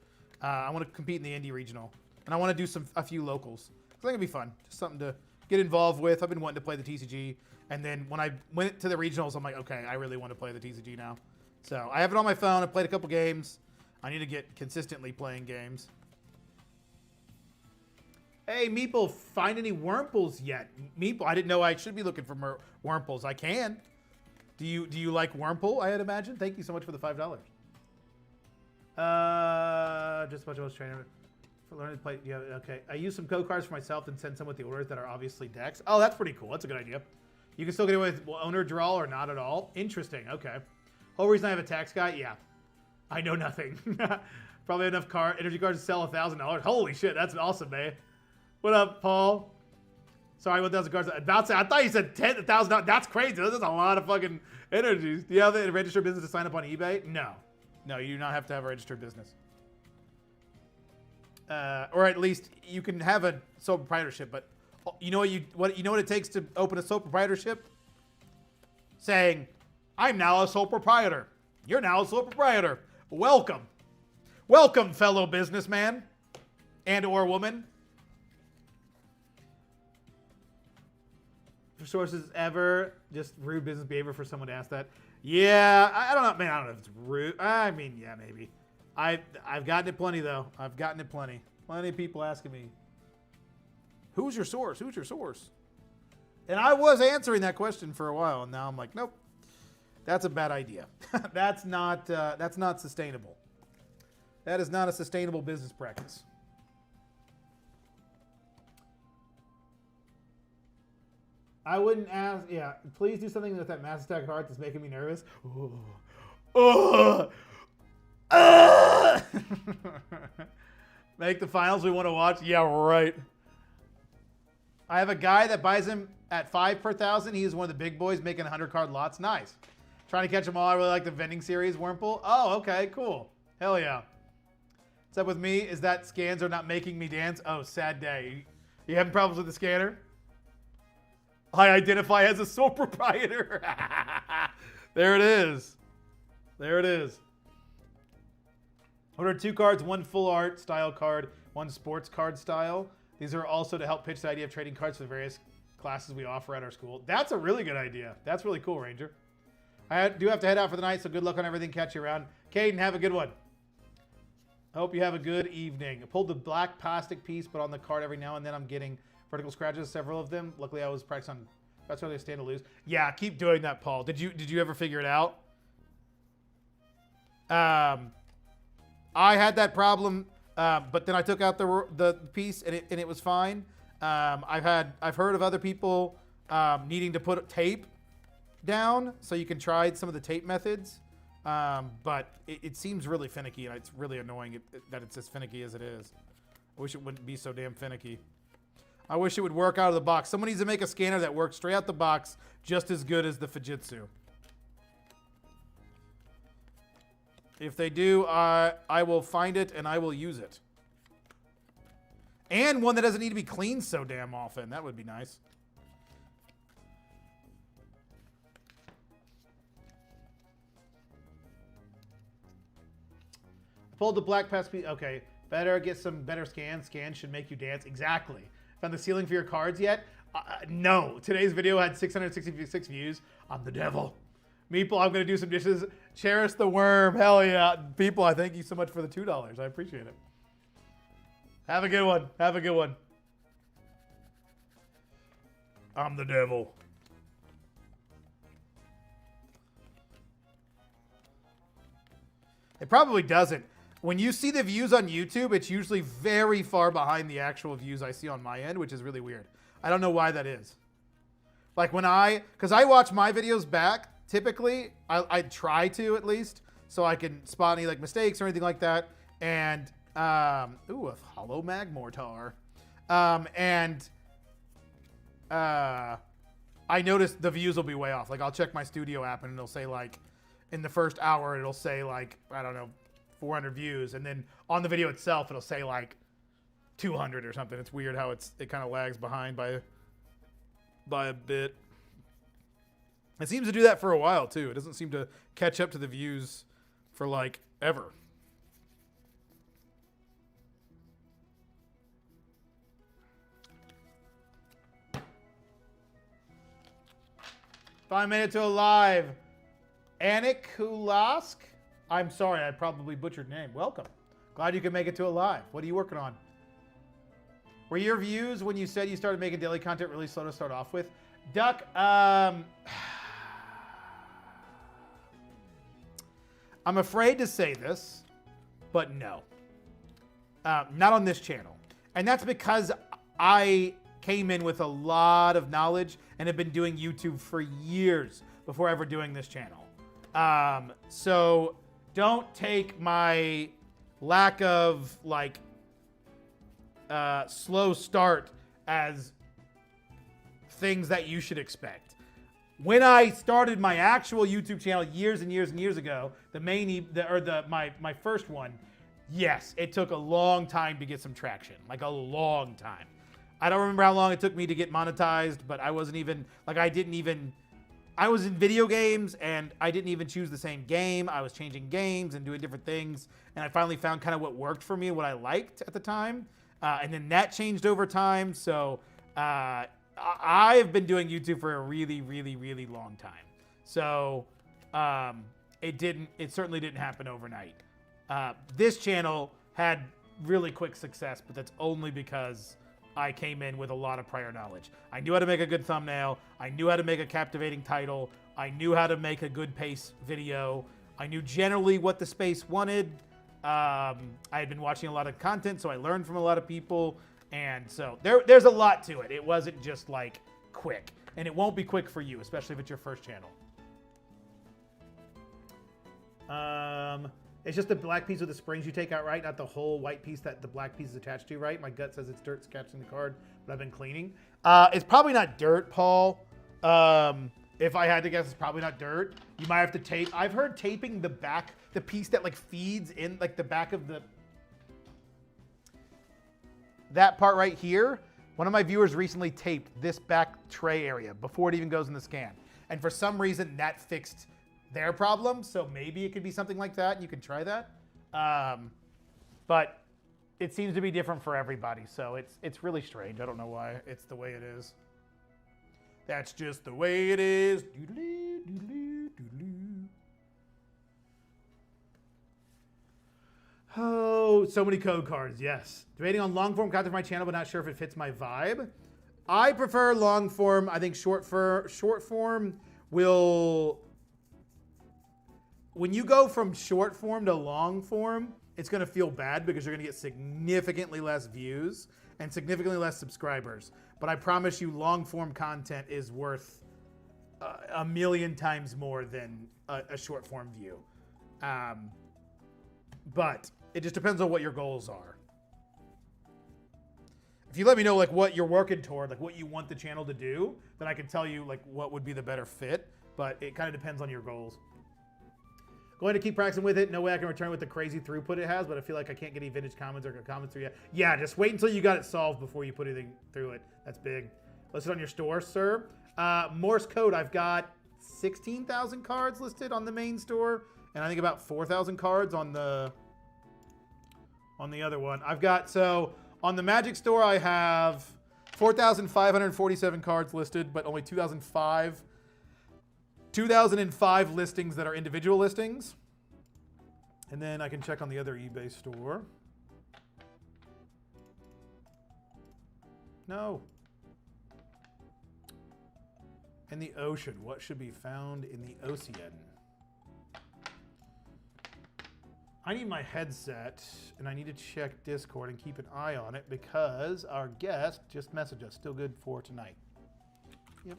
I want to compete in the Indy regional, and I want to do a few locals. I think it'd be fun, just something to get involved with. I've been wanting to play the TCG, and then when I went to the regionals, I'm like, okay, I really want to play the TCG now. So I have it on my phone. I played a couple games. I need to get consistently playing games. Hey, Meeple, find any Wurmples yet? Meeple, I didn't know I should be looking for Wurmples. I can. Do you like Wurmple, I'd imagine? Thank you so much for the $5. Just a bunch of us training for learning to play. Yeah, okay. I use some code cards for myself and send some with the orders that are obviously decks. Oh, that's pretty cool. That's a good idea. You can still get away with owner draw or not at all. Interesting. Okay. Whole reason I have a tax guy? Yeah. I know nothing. Probably enough energy cards to sell $1,000. Holy shit, that's awesome, man. What up, Paul? Sorry, 1,000 cards. I thought you said $10,000. That's crazy. That's a lot of fucking energies. Do you have a registered business to sign up on eBay? No. No, you do not have to have a registered business. Or at least you can have a sole proprietorship, but you know what it takes to open a sole proprietorship? Saying, I'm now a sole proprietor. You're now a sole proprietor. Welcome. Welcome, fellow businessman and or woman. Sources ever, just rude business behavior for someone to ask that. Yeah, I don't know, man. I don't know if it's rude. I mean, yeah, maybe. I've gotten it plenty though. I've gotten it plenty. Plenty of people asking me, "Who's your source? Who's your source?" And I was answering that question for a while, and now I'm like, nope, that's a bad idea. That's not sustainable. That is not a sustainable business practice. I wouldn't ask. Yeah, please do something with that Mass Attack heart that's making me nervous. Make the finals we want to watch. Yeah, right. I have a guy that buys him at 5 per 1,000. He's one of the big boys making 100 card lots. Nice. Trying to catch them all. I really like the vending series, Wurmple. Oh, okay, cool. Hell yeah. What's up with me is that scans are not making me dance. Oh, sad day. You having problems with the scanner? I identify as a sole proprietor. There it is. There it is. Ordered 2 cards, 1 full art style card, 1 sports card style. These are also to help pitch the idea of trading cards for the various classes we offer at our school. That's a really good idea. That's really cool, Ranger. I do have to head out for the night, so good luck on everything. Catch you around. Caden, have a good one. I hope you have a good evening. I pulled the black plastic piece, but on the card every now and then I'm getting vertical scratches, several of them. Luckily, I was practicing on. That's really a stand to lose. Yeah, keep doing that, Paul. Did you ever figure it out? I had that problem, but then I took out the piece and it was fine. I've heard of other people needing to put tape down so you can try some of the tape methods. But it seems really finicky, and it's really annoying that it's as finicky as it is. I wish it wouldn't be so damn finicky. I wish it would work out of the box. Someone needs to make a scanner that works straight out the box just as good as the Fujitsu. If they do, I will find it and I will use it. And one that doesn't need to be cleaned so damn often. That would be nice. Pulled the black pass. Okay, better get some better scans. Scans should make you dance. Exactly. Found the ceiling for your cards yet? No. Today's video had 666 views. I'm the devil. Meeple, I'm going to do some dishes. Cherish the worm. Hell yeah. People, I thank you so much for the $2. I appreciate it. Have a good one. Have a good one. I'm the devil. It probably doesn't. When you see the views on YouTube, it's usually very far behind the actual views I see on my end, which is really weird. I don't know why that is. Like because I watch my videos back, typically, I try to at least, so I can spot any like mistakes or anything like that. And, ooh, a hollow mag mortar. I notice the views will be way off. Like I'll check my studio app and it'll say like, in the first hour, it'll say like, I don't know, 400 views, and then on the video itself it'll say like 200 or something. It's weird how it kind of lags behind by a bit. It seems to do that for a while too. It doesn't seem to catch up to the views for like ever. If I made it to a live, Anik Kulask. I'm sorry, I probably butchered your name. Welcome. Glad you could make it to a live. What are you working on? Were your views when you said you started making daily content really slow to start off with? Duck, I'm afraid to say this, but no. Not on this channel. And that's because I came in with a lot of knowledge and have been doing YouTube for years before ever doing this channel. So don't take my lack of like slow start as things that you should expect. When I started my actual YouTube channel years and years and years ago, my first one, yes, it took a long time to get some traction, like a long time. I don't remember how long it took me to get monetized, but I wasn't even like I was in video games and I didn't even choose the same game. I was changing games and doing different things. And I finally found kind of what worked for me and what I liked at the time. And then that changed over time. So I have been doing YouTube for a really, really, really long time. So it certainly didn't happen overnight. This channel had really quick success, but that's only because I came in with a lot of prior knowledge. I knew how to make a good thumbnail. I knew how to make a captivating title. I knew how to make a good pace video. I knew generally what the space wanted. I had been watching a lot of content, so I learned from a lot of people. And so there's a lot to it. It wasn't just like quick. And it won't be quick for you, especially if it's your first channel. It's just the black piece with the springs you take out, right? Not the whole white piece that the black piece is attached to, right? My gut says it's dirt's catching the card, but I've been cleaning. It's probably not dirt, Paul. If I had to guess, it's probably not dirt. You might have to tape. I've heard taping the back, the piece that like feeds in, like the back of that part right here. One of my viewers recently taped this back tray area before it even goes in the scan. And for some reason that fixed their problem, so maybe it could be something like that, and you could try that. But it seems to be different for everybody, so it's really strange. I don't know why it's the way it is. That's just the way it is. Doodaloo, doodaloo, doodaloo. Oh, so many code cards, yes. Debating on long form content for my channel, but not sure if it fits my vibe. I prefer long form. I think short form will... When you go from short form to long form, it's going to feel bad because you're going to get significantly less views. and significantly less subscribers. But I promise you, long-form content is worth a million times more than a short-form view. But it just depends on what your goals are. If you let me know like what you're working toward, like what you want the channel to do, then I can tell you like what would be the better fit. But it kind of depends on your goals. Going to keep practicing with it. No way I can return with the crazy throughput it has, but I feel like I can't get any vintage comments or comments through yet. Yeah, just wait until you got it solved before you put anything through it. That's big. Listed on your store, sir. Morse code, I've got 16,000 cards listed on the main store, and I think about 4,000 cards on the other one. I've got, so on the Magic store, I have 4,547 cards listed, but only 2005 listings that are individual listings. And then I can check on the other eBay store. No. In the ocean. What should be found in the ocean? I need my headset, and I need to check Discord and keep an eye on it because our guest just messaged us. Still good for tonight. Yep.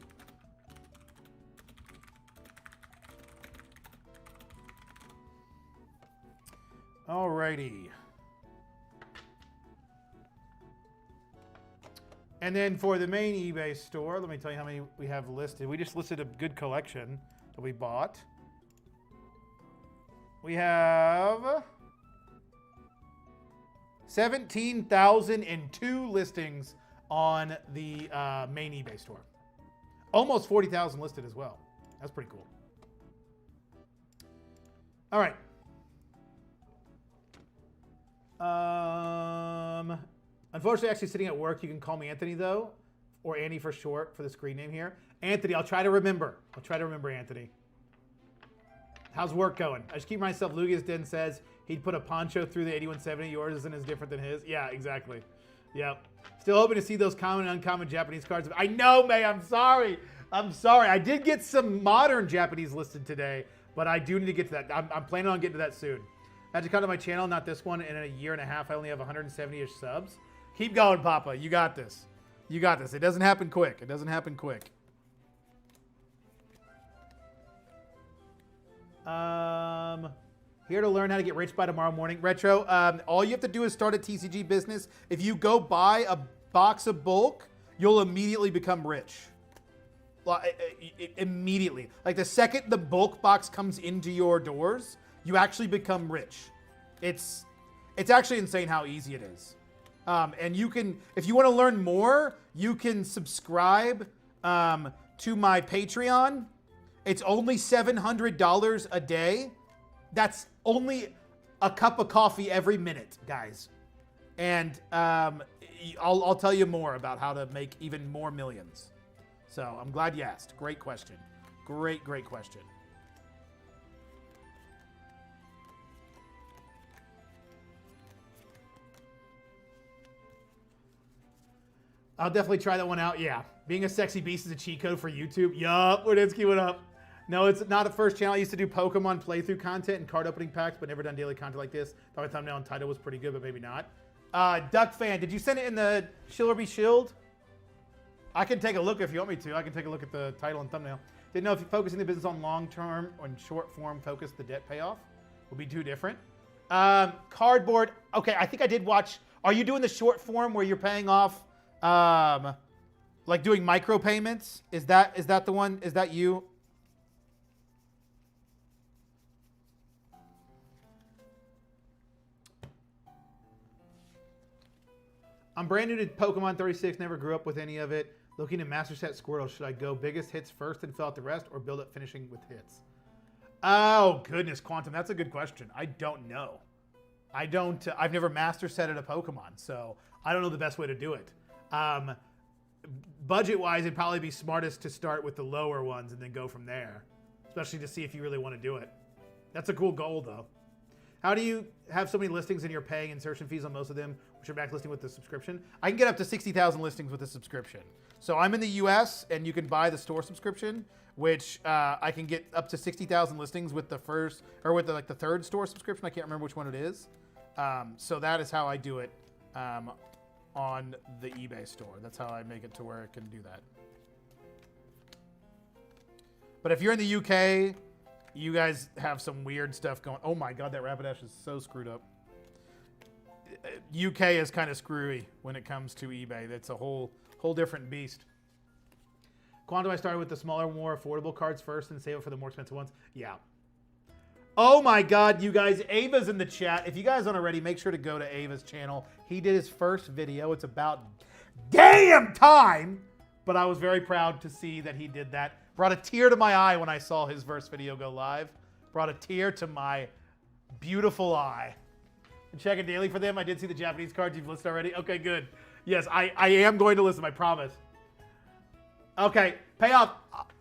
Alrighty. And then for the main eBay store, let me tell you how many we have listed. We just listed a good collection that we bought. We have 17,002 listings on the main eBay store. Almost 40,000 listed as well. That's pretty cool. All right. Unfortunately, actually sitting at work, you can call me Anthony though, or Annie for short for the screen name here. Anthony, I'll try to remember. Anthony. How's work going? I just keep myself. Lugas Den says he'd put a poncho through the 8170. Yours isn't as different than his. Yeah, exactly. Yep. Still hoping to see those common and uncommon Japanese cards. I know, May. I'm sorry. I did get some modern Japanese listed today, but I do need to get to that. I'm planning on getting to that soon. I had to come to my channel, not this one. In a year and a half, I only have 170-ish subs. Keep going, Papa. You got this. You got this. It doesn't happen quick. Here to learn how to get rich by tomorrow morning. Retro, all you have to do is start a TCG business. If you go buy a box of bulk, you'll immediately become rich. Immediately. Like the second the bulk box comes into your doors, you actually become rich. It's actually insane how easy it is. And you can, if you want to learn more, you can subscribe to my Patreon. It's only $700 a day. That's only a cup of coffee every minute, guys. And I'll tell you more about how to make even more millions. So I'm glad you asked. Great question. Great question. I'll definitely try that one out. Yeah. Being a sexy beast is a cheat code for YouTube. Yup. Wardensky, what up? No, it's not a first channel. I used to do Pokemon playthrough content and card opening packs, but never done daily content like this. Thought my thumbnail and title was pretty good, but maybe not. Duck fan, did you send it in the Shillerby Shield? I can take a look if you want me to. I can take a look at the title and thumbnail. Didn't know if you're focusing the business on long-term or in short-form focus, the debt payoff will be too different. Cardboard. Okay, I think I did watch. Are you doing the short form where you're paying off, like doing micro payments? Is that the one? Is that you? I'm brand new to Pokemon 36, never grew up with any of it. Looking to master set Squirtle. Should I go biggest hits first and fill out the rest, or build up finishing with hits? Oh, goodness, Quantum. That's a good question. I don't know. I've never master setted a Pokemon, so I don't know the best way to do it. Budget-wise, it'd probably be smartest to start with the lower ones and then go from there, especially to see if you really want to do it. That's a cool goal, though. How do you have so many listings and you're paying insertion fees on most of them, which are backlisting with the subscription? I can get up to 60,000 listings with the subscription. So I'm in the US, and you can buy the store subscription, which I can get up to 60,000 listings with the first, or with the third store subscription. I can't remember which one it is. So that is how I do it on the eBay store. That's how I make it to where it can do that. But if you're in the UK, you guys have some weird stuff going. Oh my God, that Rapidash is so screwed up. UK is kind of screwy when it comes to eBay. That's a whole different beast. Quantum, I started with the smaller, more affordable cards first and save it for the more expensive ones. Yeah. Oh my God, you guys. Ava's in the chat. If you guys aren't already, make sure to go to Ava's channel. He did his first video. It's about damn time. But I was very proud to see that he did that. Brought a tear to my eye when I saw his first video go live. Brought a tear to my beautiful eye. And checking daily for them. I did see the Japanese cards you've listed already. Okay, good. Yes, I am going to listen, I promise. Okay, payoff.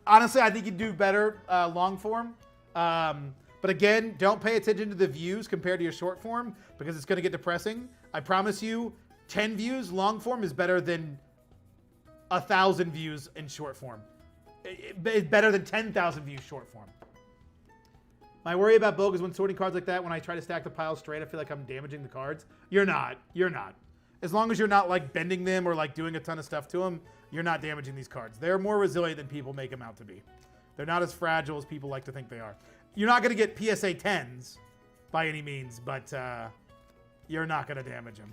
Honestly, I think you'd do better long form. But again, don't pay attention to the views compared to your short form because it's going to get depressing. I promise you, 10 views long form is better than 1,000 views in short form. It's better than 10,000 views short form. My worry about bulk is when sorting cards like that, when I try to stack the pile straight, I feel like I'm damaging the cards. You're not. You're not. As long as you're not like bending them or like doing a ton of stuff to them, you're not damaging these cards. They're more resilient than people make them out to be. They're not as fragile as people like to think they are. You're not going to get PSA 10s by any means, but you're not going to damage them.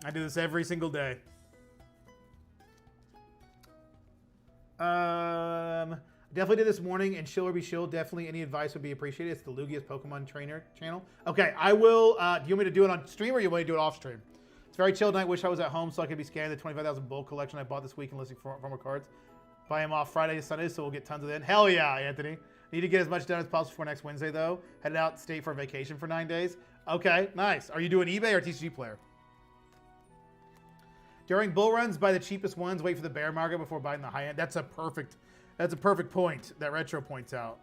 I do this every single day. Definitely did this morning, and Shill or be Shill. Definitely any advice would be appreciated. It's the Lugia's Pokemon Trainer channel. Okay, I will. Do you want me to do it on stream or you want me to do it off stream? It's very chill night. Wish I was at home so I could be scanning the 25,000 bulk collection I bought this week and listing former cards. Buy them off Friday to Sunday, so we'll get tons of them. Hell yeah, Anthony. Need to get as much done as possible before next Wednesday, though. Headed out state for a vacation for 9 days. Okay, nice. Are you doing eBay or TCG player? During bull runs, buy the cheapest ones. Wait for the bear market before buying the high end. That's a perfect point that Retro points out.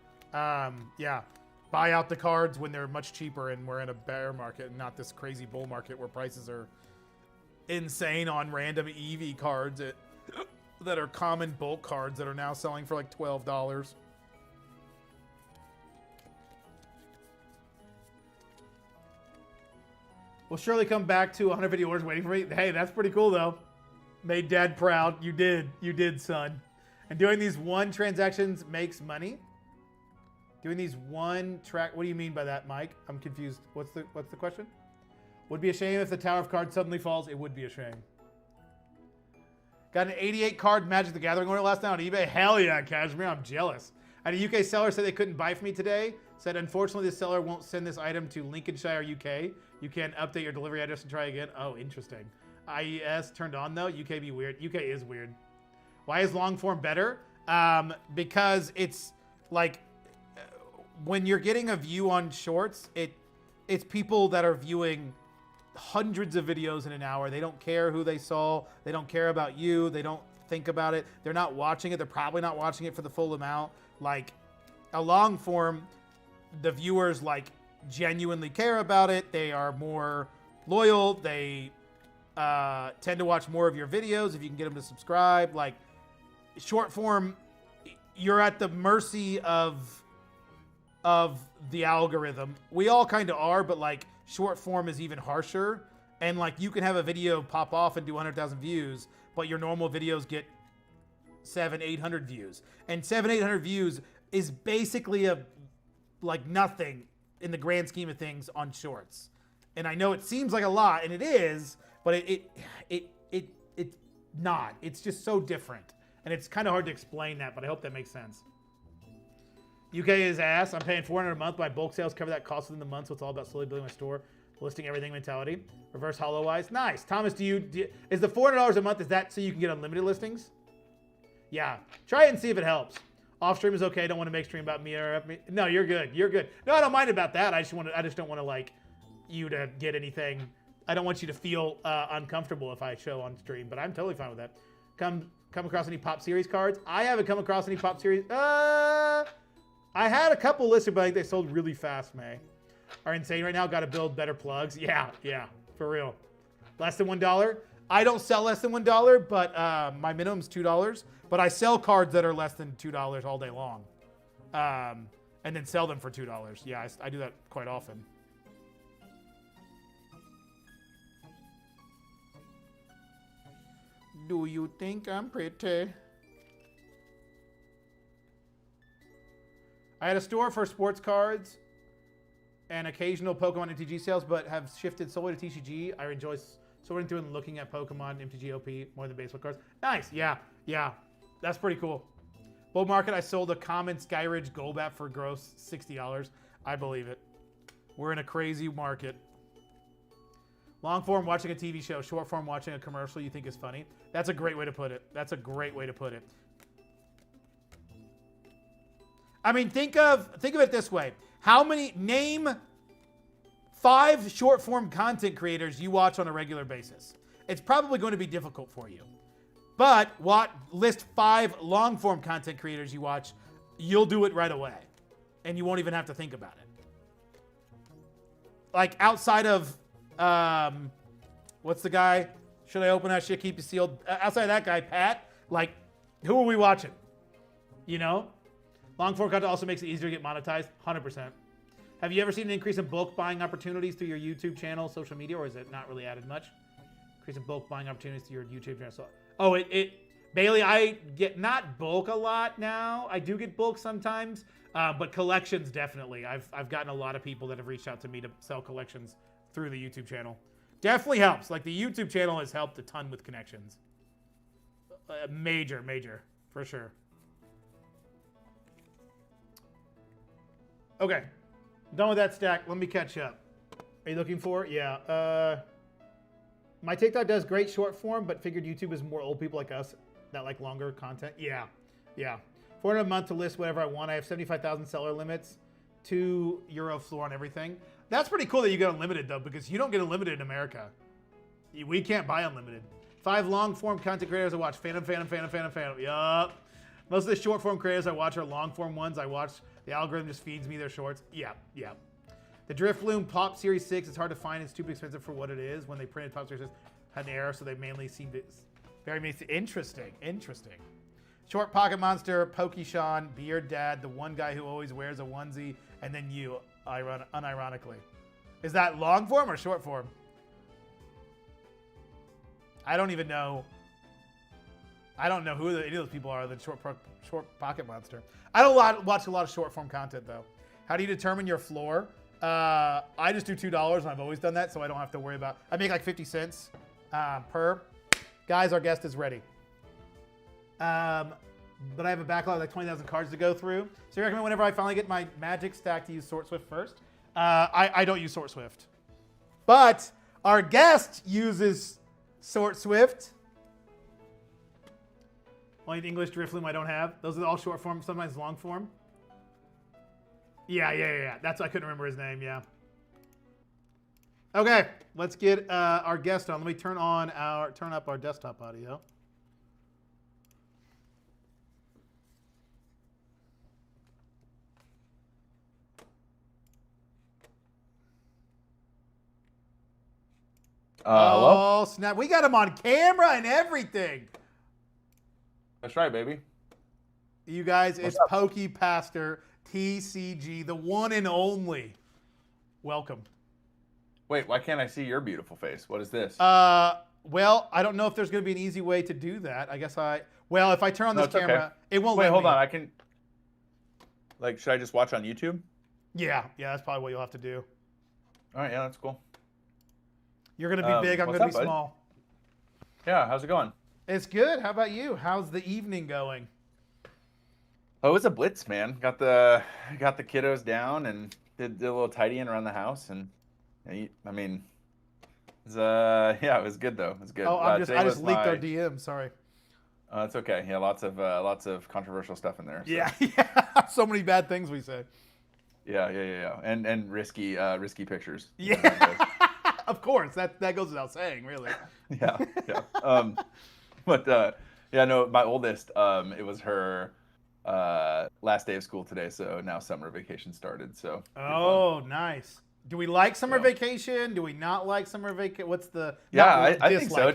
Yeah, buy out the cards when they're much cheaper and we're in a bear market and not this crazy bull market where prices are insane on random EV cards that are common bulk cards that are now selling for like $12. We'll surely come back to 150 orders waiting for me. Hey, that's pretty cool, though. Made Dad proud. You did. You did, son. And doing these one transactions makes money? Doing these one track... What do you mean by that, Mike? I'm confused. What's the question? Would be a shame if the Tower of Cards suddenly falls. It would be a shame. Got an 88 card Magic the Gathering order last night on eBay. Hell yeah, Kashmir. I'm jealous. I had a UK seller said they couldn't buy from me today. Said, unfortunately, the seller won't send this item to Lincolnshire, UK. You can update your delivery address and try again. Oh, interesting. IES turned on, though. UK be weird. UK is weird. Why is long form better? Because it's like when you're getting a view on shorts, it's people that are viewing hundreds of videos in an hour. They don't care who they saw. They don't care about you. They don't think about it. They're not watching it. They're probably not watching it for the full amount. Like a long form, the viewers like genuinely care about it. They are more loyal. They tend to watch more of your videos if you can get them to subscribe. Like short form, you're at the mercy of the algorithm. We all kind of are, but like short form is even harsher. And like you can have a video pop off and do 100,000 views, but your normal videos get 700-800 views. And 700-800 views is basically like nothing in the grand scheme of things on shorts. And I know it seems like a lot, and it is, but it's not. It's just so different. And it's kind of hard to explain that, but I hope that makes sense. UK is ass. I'm paying $400 a month. My bulk sales cover that cost within the month, so it's all about slowly building my store, listing everything mentality. Reverse hollow eyes. Nice. Thomas, is the $400 a month, is that so you can get unlimited listings? Yeah. Try it and see if it helps. Off stream is okay. Don't want to make stream about me or me. No, you're good. You're good. No, I don't mind about that. I just don't want to like you to get anything. I don't want you to feel uncomfortable if I show on stream, but I'm totally fine with that. Come across any Pop Series cards? I haven't come across any Pop Series. I had a couple listed, but I think they sold really fast, May. Are insane right now. Got to build better plugs. Yeah, for real. Less than $1. I don't sell less than $1, but my minimum's $2. But I sell cards that are less than $2 all day long, and then sell them for $2. Yeah, I do that quite often. Do you think I'm pretty? I had a store for sports cards and occasional Pokemon MTG sales, but have shifted solely to TCG. I enjoy sorting through and looking at Pokemon MTG OP more than baseball cards. Nice. Yeah. That's pretty cool. Bull market, I sold a common Skyridge Golbat for gross $60. I believe it. We're in a crazy market. Long form, watching a TV show. Short form, watching a commercial you think is funny. That's a great way to put it. I mean, think of it this way. Name 5 short form content creators you watch on a regular basis. It's probably going to be difficult for you. But list 5 long form content creators you watch, you'll do it right away. And you won't even have to think about it. Like outside of, what's the guy? Should I open that shit, keep it sealed? Outside of that guy, Pat, like, who are we watching? You know? Long form content also makes it easier to get monetized, 100%. Have you ever seen an increase in bulk buying opportunities through your YouTube channel, social media, or is it not really added much? Increase in bulk buying opportunities to your YouTube channel. So, Bailey, I get not bulk a lot now. I do get bulk sometimes, but collections definitely. I've gotten a lot of people that have reached out to me to sell collections through the YouTube channel. Definitely helps. Like the YouTube channel has helped a ton with connections. Major, for sure. Okay, done with that stack. Let me catch up. Are you looking for it? Yeah. My TikTok does great short form, but figured YouTube is more old people like us that like longer content. Yeah. $400 a month to list whatever I want. I have 75,000 seller limits, €2 floor on everything. That's pretty cool that you get unlimited though, because you don't get unlimited in America. We can't buy unlimited. 5 long form content creators I watch. Phantom. Yup. Most of the short form creators I watch are long form ones. The algorithm just feeds me their shorts. Yeah. The Drifloon Pop Series 6, it's hard to find and stupid expensive for what it is. When they printed Pop Series 6, had an error, so they mainly seemed very interesting. Short Pocket Monster, Pokeshawn, Beard Dad, the one guy who always wears a onesie, and then you, unironically. Is that long form or short form? I don't even know. I don't know who any of those people are, the short Pocket Monster. I don't watch a lot of short form content, though. How do you determine your floor? I just do $2, and I've always done that, so I don't have to worry about. I make like 50 cents per. Guys, our guest is ready. But I have a backlog of like 20,000 cards to go through. So you recommend whenever I finally get my Magic stack to use Sort Swift first? I don't use Sort Swift. But our guest uses Sort Swift. Only English Drifloom I don't have. Those are all short form, sometimes long form. Yeah. That's I couldn't remember his name. Yeah. Okay, let's get our guest on. Let me turn up our desktop audio. Hello? Oh snap! We got him on camera and everything. That's right, baby. You guys, it's Poke Pastor TCG, the one and only. Welcome. Wait, why can't I see your beautiful face? What is this? Well, I don't know if there's going to be an easy way to do that. I guess if I turn on this camera, it won't let me. Wait, hold on. I can, should I just watch on YouTube? Yeah, that's probably what you'll have to do. All right, yeah, that's cool. You're going to be big, I'm going to be small. Yeah, how's it going? It's good. How about you? How's the evening going? Oh, it was a blitz, man. Got the kiddos down and did a little tidying around the house, and it was good though. It was good. Oh, I just leaked our DM. Sorry. It's okay. Yeah, lots of controversial stuff in there. So. Yeah. So many bad things we say. Yeah. And risky pictures. Yeah. Of course, that goes without saying, really. Yeah. But my oldest, it was her last day of school today, so now summer vacation started. So. Oh, nice. Do we like summer vacation? Do we not like summer vacation? What's the? Yeah, I think so.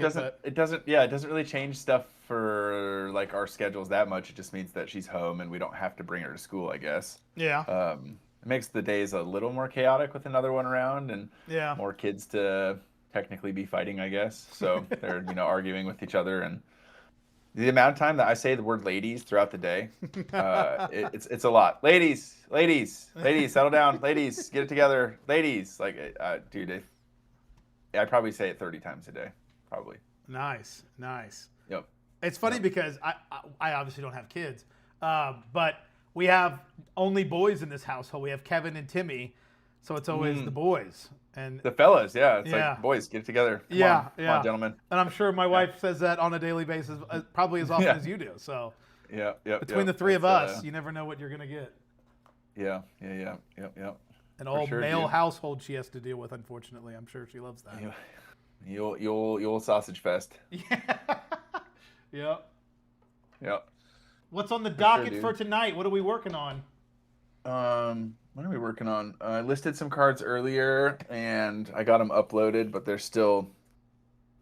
It doesn't really change stuff for like our schedules that much. It just means that she's home and we don't have to bring her to school, I guess. Yeah. It makes the days a little more chaotic with another one around and yeah, more kids to technically be fighting, I guess. So they're arguing with each other and The amount of time that I say the word ladies throughout the day, it's a lot. Ladies, ladies, ladies, settle down. Ladies, get it together. Ladies, like, dude, I probably say it 30 times a day, probably. Nice, nice. Yep. It's funny because I obviously don't have kids, but we have only boys in this household. We have Kevin and Timmy, so it's always the boys. And the fellas, yeah. It's like, boys, get it together. Come on, gentlemen. And I'm sure my wife says that on a daily basis, probably as often as you do. So yeah. Between the three of us, you never know what you're going to get. Yeah. An all male household she has to deal with, unfortunately. I'm sure she loves that. You'll sausage fest. Yeah. Yep. What's on the docket for tonight? What are we working on? What are we working on? I listed some cards earlier, and I got them uploaded, but they're still,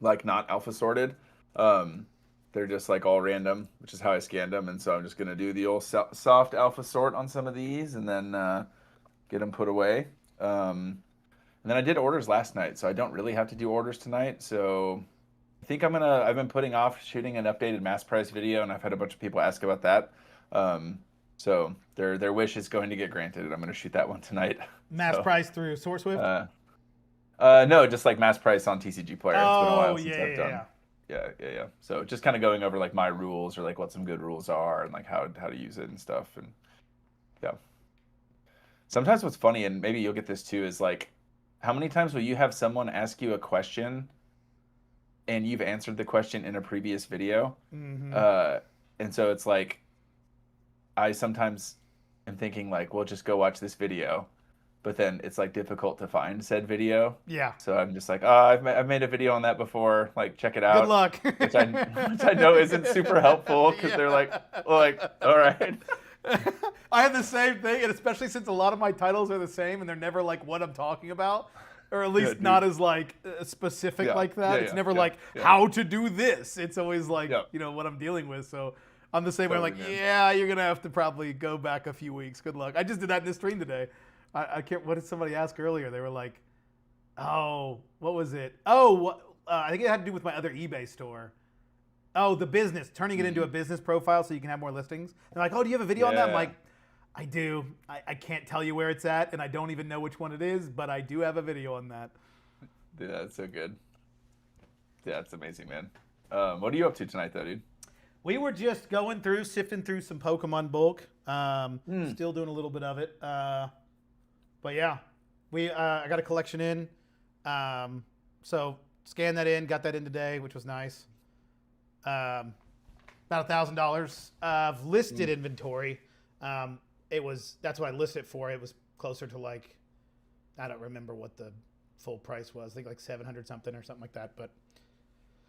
like, not alpha sorted. They're just, like, all random, which is how I scanned them, and so I'm just going to do the old soft alpha sort on some of these, and then get them put away. And then I did orders last night, so I don't really have to do orders tonight, so I think I've been putting off shooting an updated mass price video, and I've had a bunch of people ask about that. So their wish is going to get granted, and I'm going to shoot that one tonight. Mass price through SourceSwift? No, just like mass price on TCG Player. It's been a while since I've done. Yeah. So just kind of going over like my rules or like what some good rules are and like how to use it and stuff. And yeah. Sometimes what's funny, and maybe you'll get this too, is like, how many times will you have someone ask you a question and you've answered the question in a previous video? Mm-hmm. And so it's like, I sometimes am thinking like, well, just go watch this video, but then it's like difficult to find said video. Yeah. So I'm just like, I've made a video on that before. Like, check it out. Good luck. which I know isn't super helpful because they're like, all right. I have the same thing, and especially since a lot of my titles are the same, and they're never like what I'm talking about, or at least not as like specific like that. It's never like how to do this. It's always like what I'm dealing with. So I'm the same way. I'm like, you're gonna have to probably go back a few weeks. Good luck. I just did that in this stream today. I can't. What did somebody ask earlier? They were like, "Oh, what was it? Oh, I think it had to do with my other eBay store. Oh, the business, turning it into a business profile so you can have more listings." They're like, "Oh, do you have a video on that?" I'm like, "I do. I can't tell you where it's at, and I don't even know which one it is, but I do have a video on that." Dude, that's so good. Yeah, it's amazing, man. What are you up to tonight, though, dude? We were just going through, sifting through some Pokemon bulk. Still doing a little bit of it. But yeah, I got a collection in. So scanned that in, got that in today, which was nice. About $1,000 of listed inventory. That's what I listed it for. It was closer to like, I don't remember what the full price was. I think like 700 something or something like that. But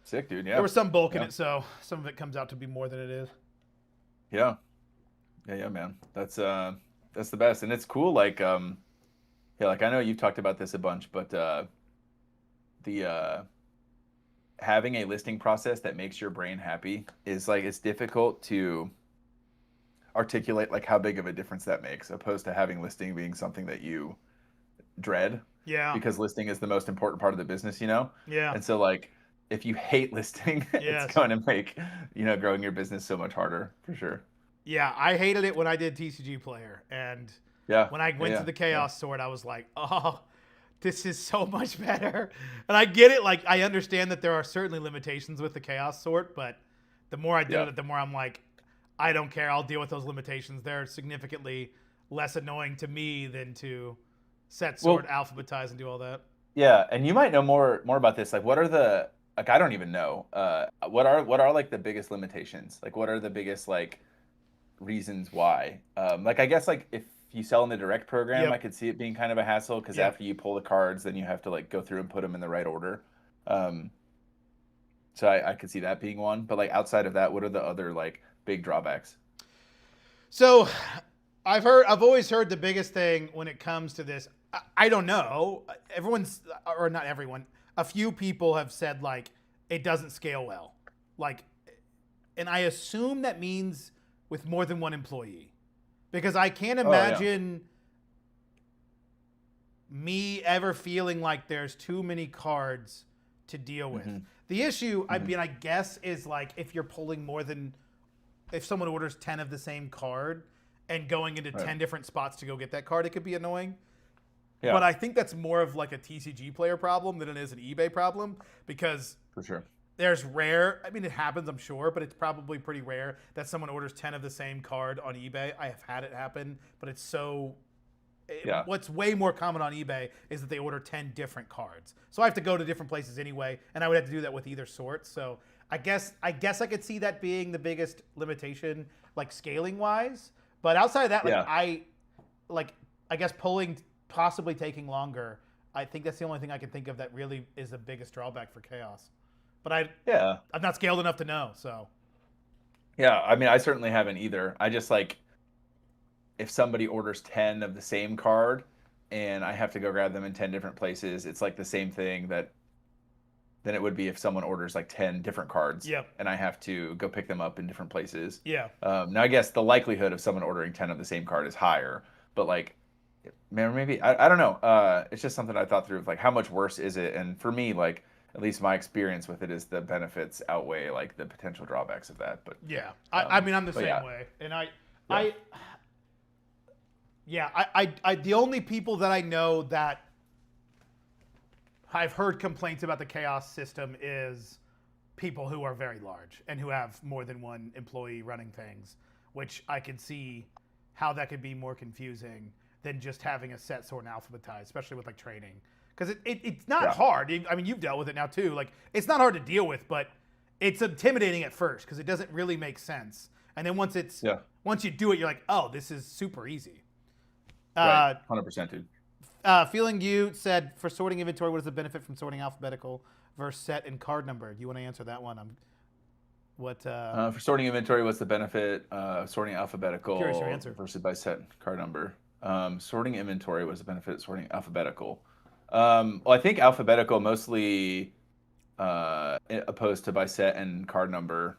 sick, dude. Yeah. There was some bulk in it, so some of it comes out to be more than it is. Yeah, man. That's the best, and it's cool. Like, like I know you've talked about this a bunch, but the having a listing process that makes your brain happy is like, it's difficult to articulate like how big of a difference that makes, opposed to having listing being something that you dread. Yeah. Because listing is the most important part of the business, Yeah. And so like, if you hate listing, it's going to make, growing your business so much harder, for sure. Yeah, I hated it when I did TCG Player. And when I went to the Chaos Sword, I was like, oh, this is so much better. And I get it. Like, I understand that there are certainly limitations with the Chaos Sword, but the more I did it, the more I'm like, I don't care. I'll deal with those limitations. They're significantly less annoying to me than to set sword, alphabetize, and do all that. Yeah, and you might know more about this. Like, what are the... Like, I don't even know. What are like the biggest limitations? Like, what are the biggest like reasons why? Like, I guess like if you sell in the direct program, I could see it being kind of a hassle because after you pull the cards, then you have to like go through and put them in the right order. So I could see that being one. But like outside of that, what are the other like big drawbacks? So I've always heard the biggest thing when it comes to this. I don't know. Or not everyone. A few people have said like it doesn't scale well, like, and I assume that means with more than one employee, because I can't imagine me ever feeling like there's too many cards to deal with. The issue, I mean, I guess, is like if you're pulling more than if someone orders 10 of the same card and going into Right. 10 different spots to go get that card, it could be annoying. Yeah, But I think that's more of like a TCG player problem than it is an eBay problem because for sure. there's rare. I mean, it happens, I'm sure, but it's probably pretty rare that someone orders 10 of the same card on eBay. I have had it happen, but it's so. Yeah. What's way more common on eBay is that they order 10 different cards. So I have to go to different places anyway, and I would have to do that with either sort. So I guess I could see that being the biggest limitation, like scaling wise. But outside of that, like Yeah. I guess pulling possibly taking longer. I think that's the only thing I can think of that really is the biggest drawback for Chaos. But Yeah. I'm not scaled enough to know. So Yeah. I mean, I certainly haven't either. I just like if somebody orders 10 of the same card and I have to go grab them in 10 different places, it's like the same thing that than it would be if someone orders like 10 different cards. Yep. And I have to go pick them up in different places. yeah, Now, I guess the likelihood of someone ordering 10 of the same card is higher, but like, man, maybe, I don't know. It's just something I thought through of like, how much worse is it? And for me, like, at least my experience with it is the benefits outweigh like the potential drawbacks of that. But yeah. I mean, I'm the but same yeah. way, and I the only people that I know that I've heard complaints about the Chaos system is people who are very large and who have more than one employee running things, which I can see how that could be more confusing than just having a set sort and alphabetized, especially with like training. Because it's not Yeah. hard. I mean, you've dealt with it now too. Like, it's not hard to deal with, but it's intimidating at first because it doesn't really make sense. And then once you do it, you're like, oh, this is super easy. Right. 100%, dude. Feeling you said for sorting inventory, what is the benefit from sorting alphabetical versus set and card number? Do you want to answer that one? For sorting inventory, what's the benefit of sorting alphabetical Curious your answer. versus by set card number? Sorting inventory, what's the benefit of sorting alphabetical? Well, I think alphabetical mostly opposed to by set and card number,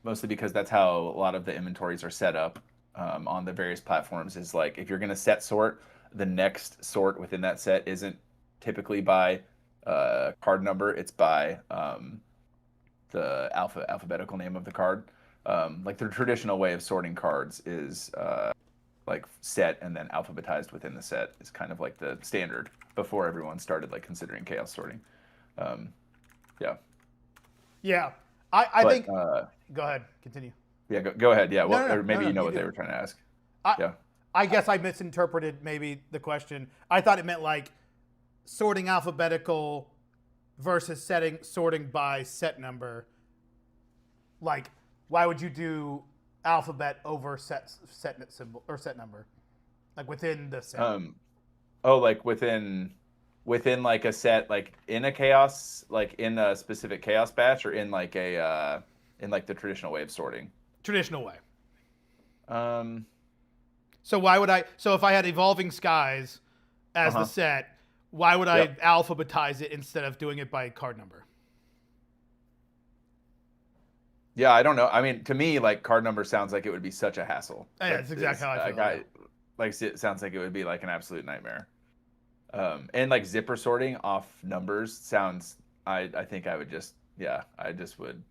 mostly because that's how a lot of the inventories are set up on the various platforms. Is like if you're going to set sort, the next sort within that set isn't typically by card number; it's by the alphabetical name of the card. Like the traditional way of sorting cards is like set and then alphabetized within the set is kind of like the standard before everyone started like considering chaos sorting. Yeah. Yeah, I But, think. Go ahead, continue. Yeah, go ahead. Yeah, well, no, or maybe no, you know you what do. they were trying to ask. I, I guess I misinterpreted maybe the question. I thought it meant like sorting alphabetical versus sorting by set number. Like, why would you do alphabet over set symbol or set number? Like within the set. Like within like a set, like in a chaos, like in a specific chaos batch, or in like a in like the traditional way of sorting. Traditional way. Um, So why would I? So if I had Evolving Skies as the set, why would I alphabetize it instead of doing it by card number? Yeah, I don't know. I mean, to me, like card number sounds like it would be such a hassle. Yeah, Like, that's exactly how I feel. Like it sounds like it would be like an absolute nightmare. And like zipper sorting off numbers sounds. I think I would just I just would.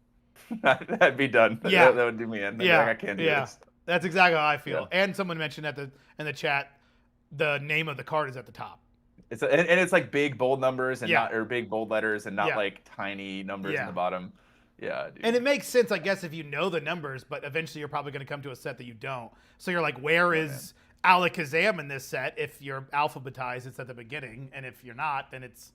I'd be done. Yeah. That would do me in. I'd be Yeah, like, I can't do this. That's exactly how I feel. Yeah. And someone mentioned in the chat, the name of the card is at the top. It's and it's like big bold numbers and Yeah. not or big bold letters and not Yeah. like tiny numbers Yeah. in the bottom. Yeah, dude. And it makes sense, I guess, if you know the numbers, but eventually you're probably going to come to a set that you don't. So you're like, where is Alakazam in this set? If you're alphabetized, it's at the beginning. And if you're not, then it's,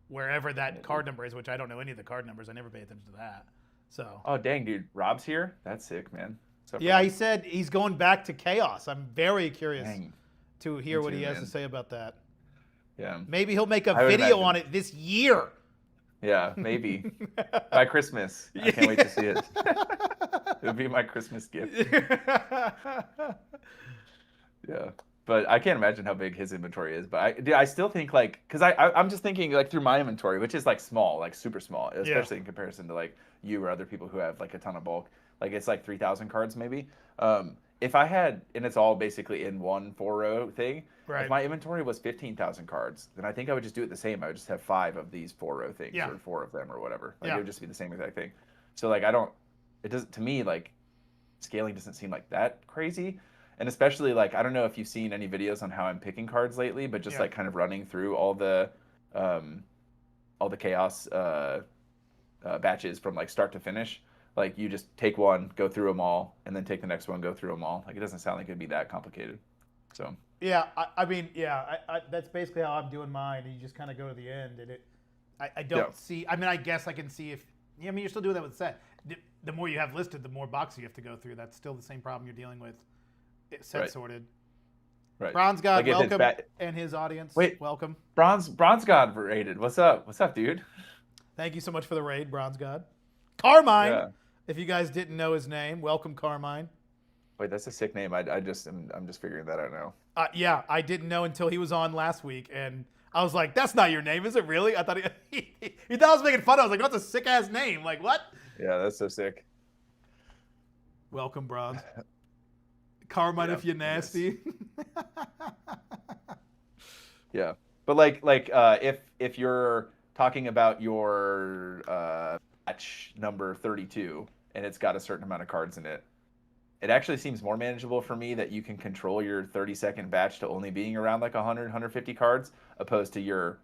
wherever that card number is, which I don't know any of the card numbers. I never pay attention to that. So. Oh dang, dude, Rob's here. That's sick, man. Yeah, he said he's going back to Chaos. I'm very curious Dang. to hear Me what too, he has man. to say about that. Yeah. Maybe he'll make a I would video imagine. on it this year. Yeah, maybe by Christmas. I can't wait to see it. It would be my Christmas gift. Yeah, but I can't imagine how big his inventory is. But I still think like, because I'm just thinking like through my inventory, which is like small, like super small, especially in comparison to like you or other people who have like a ton of bulk. Like it's like 3,000 cards maybe. If I had, and it's all basically in one 4-row thing. Right. If my inventory was 15,000 cards, then I think I would just do it the same. I would just have 5 of these 4-row things Yeah. or 4 of them or whatever. Like Yeah. it would just be the same exact thing. So like I don't. It doesn't to me like scaling doesn't seem like that crazy. And especially like I don't know if you've seen any videos on how I'm picking cards lately, but just Yeah. like kind of running through um, all the chaos batches from like start to finish. Like you just take one, go through them all, and then take the next one, go through them all. Like it doesn't sound like it'd be that complicated. So Yeah, I mean, yeah, that's basically how I'm doing mine. You just kind of go to the end, and I don't Yeah. see. I mean, I guess I can see if. Yeah, I mean, you're still doing that with set. The more you have listed, the more boxes you have to go through. That's still the same problem you're dealing with. Set Right. sorted. right. Bronze God, Like if it's welcome, and his audience, Wait. welcome. Bronze God rated. What's up? What's up, dude? Thank you so much for the raid, Bronze God. Carmine, Yeah. if you guys didn't know his name, welcome, Carmine. Wait, that's a sick name. I'm just figuring that out now. Yeah, I didn't know until he was on last week, and I was like, "That's not your name, is it really?" I thought he thought I was making fun. I was like, "That's a sick ass name." Like, what? Yeah, that's so sick. Welcome, Bronze. Carmine, Yeah, if you're nasty. Yeah, but if you're talking about your batch number 32 and it's got a certain amount of cards in it, it actually seems more manageable for me that you can control your 30-second batch to only being around like 100, 150 cards, opposed to your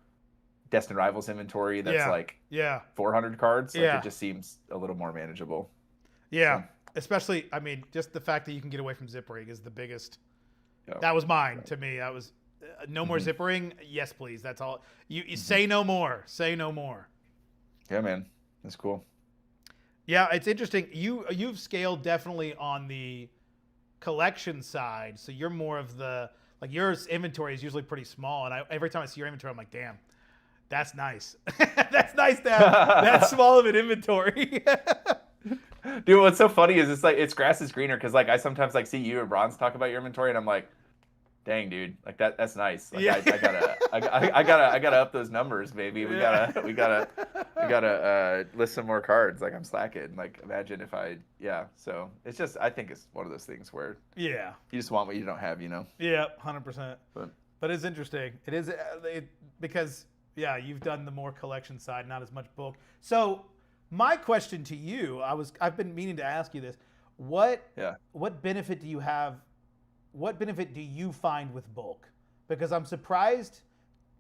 Destined Rivals inventory that's yeah, 400 cards. Like Yeah. it just seems a little more manageable. yeah. Especially, I mean, just the fact that you can get away from zippering is the biggest. Yeah. That was mine to me. That was no more zippering. Yes, please. That's all. You say no more. Say no more. Yeah, man, that's cool. Yeah, it's interesting. You've scaled definitely on the collection side, so you're more of the like your inventory is usually pretty small, and every time I see your inventory, I'm like, damn, that's nice. That's nice to have that small of an inventory. Dude, what's so funny is it's grass is greener because like I sometimes like see you or Bronze talk about your inventory and I'm like, dang, dude, like that's nice. Like Yeah. I gotta up those numbers, baby. We gotta list some more cards. Like I'm slacking. Like imagine if So it's just I think it's one of those things where Yeah. you just want what you don't have, you know. Yeah, 100%. But But it's interesting. It is because you've done the more collection side, not as much bulk. So my question to you, I've been meaning to ask you this. What benefit do you have? What benefit do you find with bulk? Because I'm surprised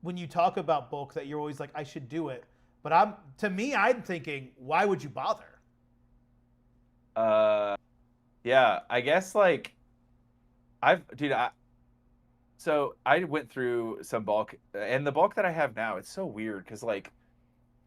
when you talk about bulk that you're always like, I should do it. But I'm thinking, why would you bother? Yeah, I guess like so I went through some bulk, and the bulk that I have now, it's so weird because like,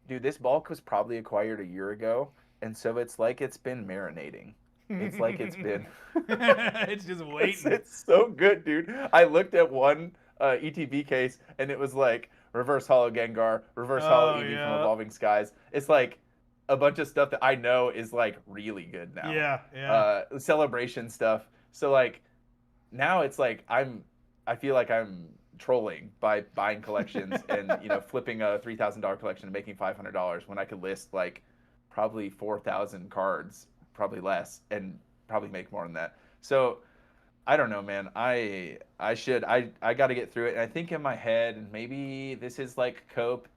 dude, this bulk was probably acquired a year ago, and so it's like it's been marinating. It's like it's been. It's just waiting. It's so good, dude. I looked at one ETB case, and it was like reverse holo Gengar, reverse holo Eevee from Evolving Skies. It's like a bunch of stuff that I know is like really good now. Yeah. Celebration stuff. So like now it's like I feel like I'm trolling by buying collections and flipping a $3,000 collection and making $500 when I could list like probably 4,000 cards, probably less, and probably make more than that. So I don't know, man. I got to get through it. And I think in my head, and maybe this is like cope,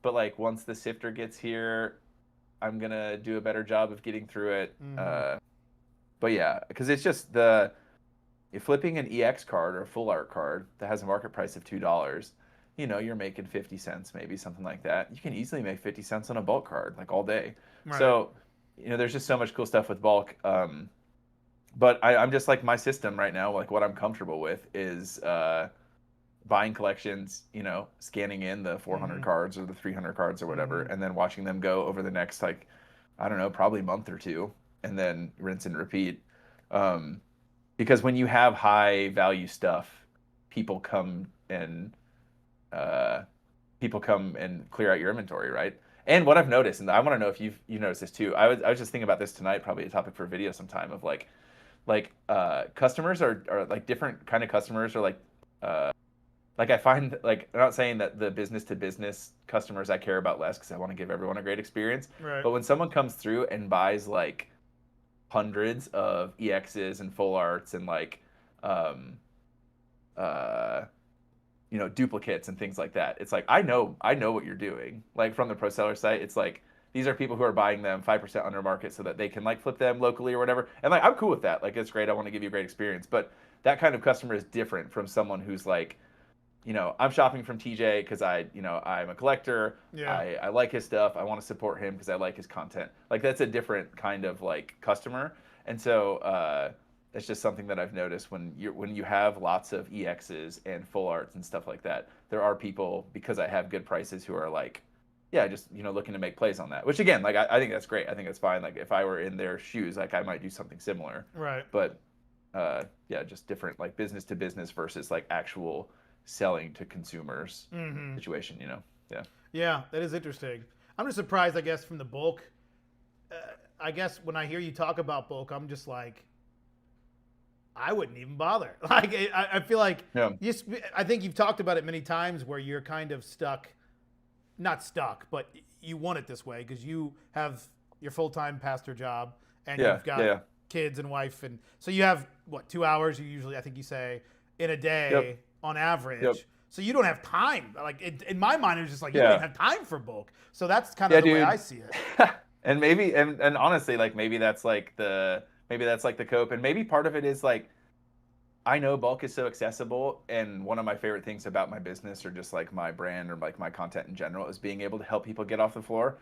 but like once the sifter gets here, I'm gonna do a better job of getting through it. But yeah, because it's just if flipping an EX card or a full art card that has a market price of $2, you're making 50 cents, maybe something like that. You can easily make 50 cents on a bulk card, like all day. Right. So, there's just so much cool stuff with bulk. But I'm just like my system right now, like what I'm comfortable with is buying collections, scanning in the 400 cards or the 300 cards or whatever, and then watching them go over the next, like, I don't know, probably month or two, and then rinse and repeat. Because when you have high value stuff, people come and clear out your inventory, right? And what I've noticed, and I want to know if you noticed this too. I was just thinking about this tonight, probably a topic for a video sometime, of like customers are like different kind of customers are like I find, like, I'm not saying that the business to business customers I care about less because I want to give everyone a great experience. Right. But when someone comes through and buys like hundreds of EXs and full arts and like duplicates and things like that. It's like I know what you're doing. Like from the pro seller site, it's like these are people who are buying them 5% under market so that they can like flip them locally or whatever. And like I'm cool with that. Like it's great. I want to give you a great experience. But that kind of customer is different from someone who's like, I'm shopping from TJ because I'm a collector. Yeah. I like his stuff. I want to support him because I like his content. Like that's a different kind of like customer. And so it's just something that I've noticed when you have lots of EXs and full arts and stuff like that. There are people because I have good prices who are like, yeah, just looking to make plays on that. Which again, like I think that's great. I think that's fine. Like if I were in their shoes, like I might do something similar. Right. But yeah, just different like business to business versus like actual selling to consumers situation. Yeah. Yeah, that is interesting. I'm just surprised, I guess, from the bulk. I guess when I hear you talk about bulk, I'm just like, I wouldn't even bother. Like, I feel like, Yeah. I think you've talked about it many times where you're kind of stuck, not stuck, but you want it this way because you have your full-time pastor job and you've got kids and wife. And so you have, 2 hours you usually, I think you say, in a day on average. Yep. So you don't have time. Like in my mind, it was just like, you don't even have time for bulk. So that's kind of the way I see it. And maybe, and honestly, like maybe that's like the cope, and maybe part of it is like, I know bulk is so accessible, and one of my favorite things about my business or just like my brand or like my content in general is being able to help people get off the floor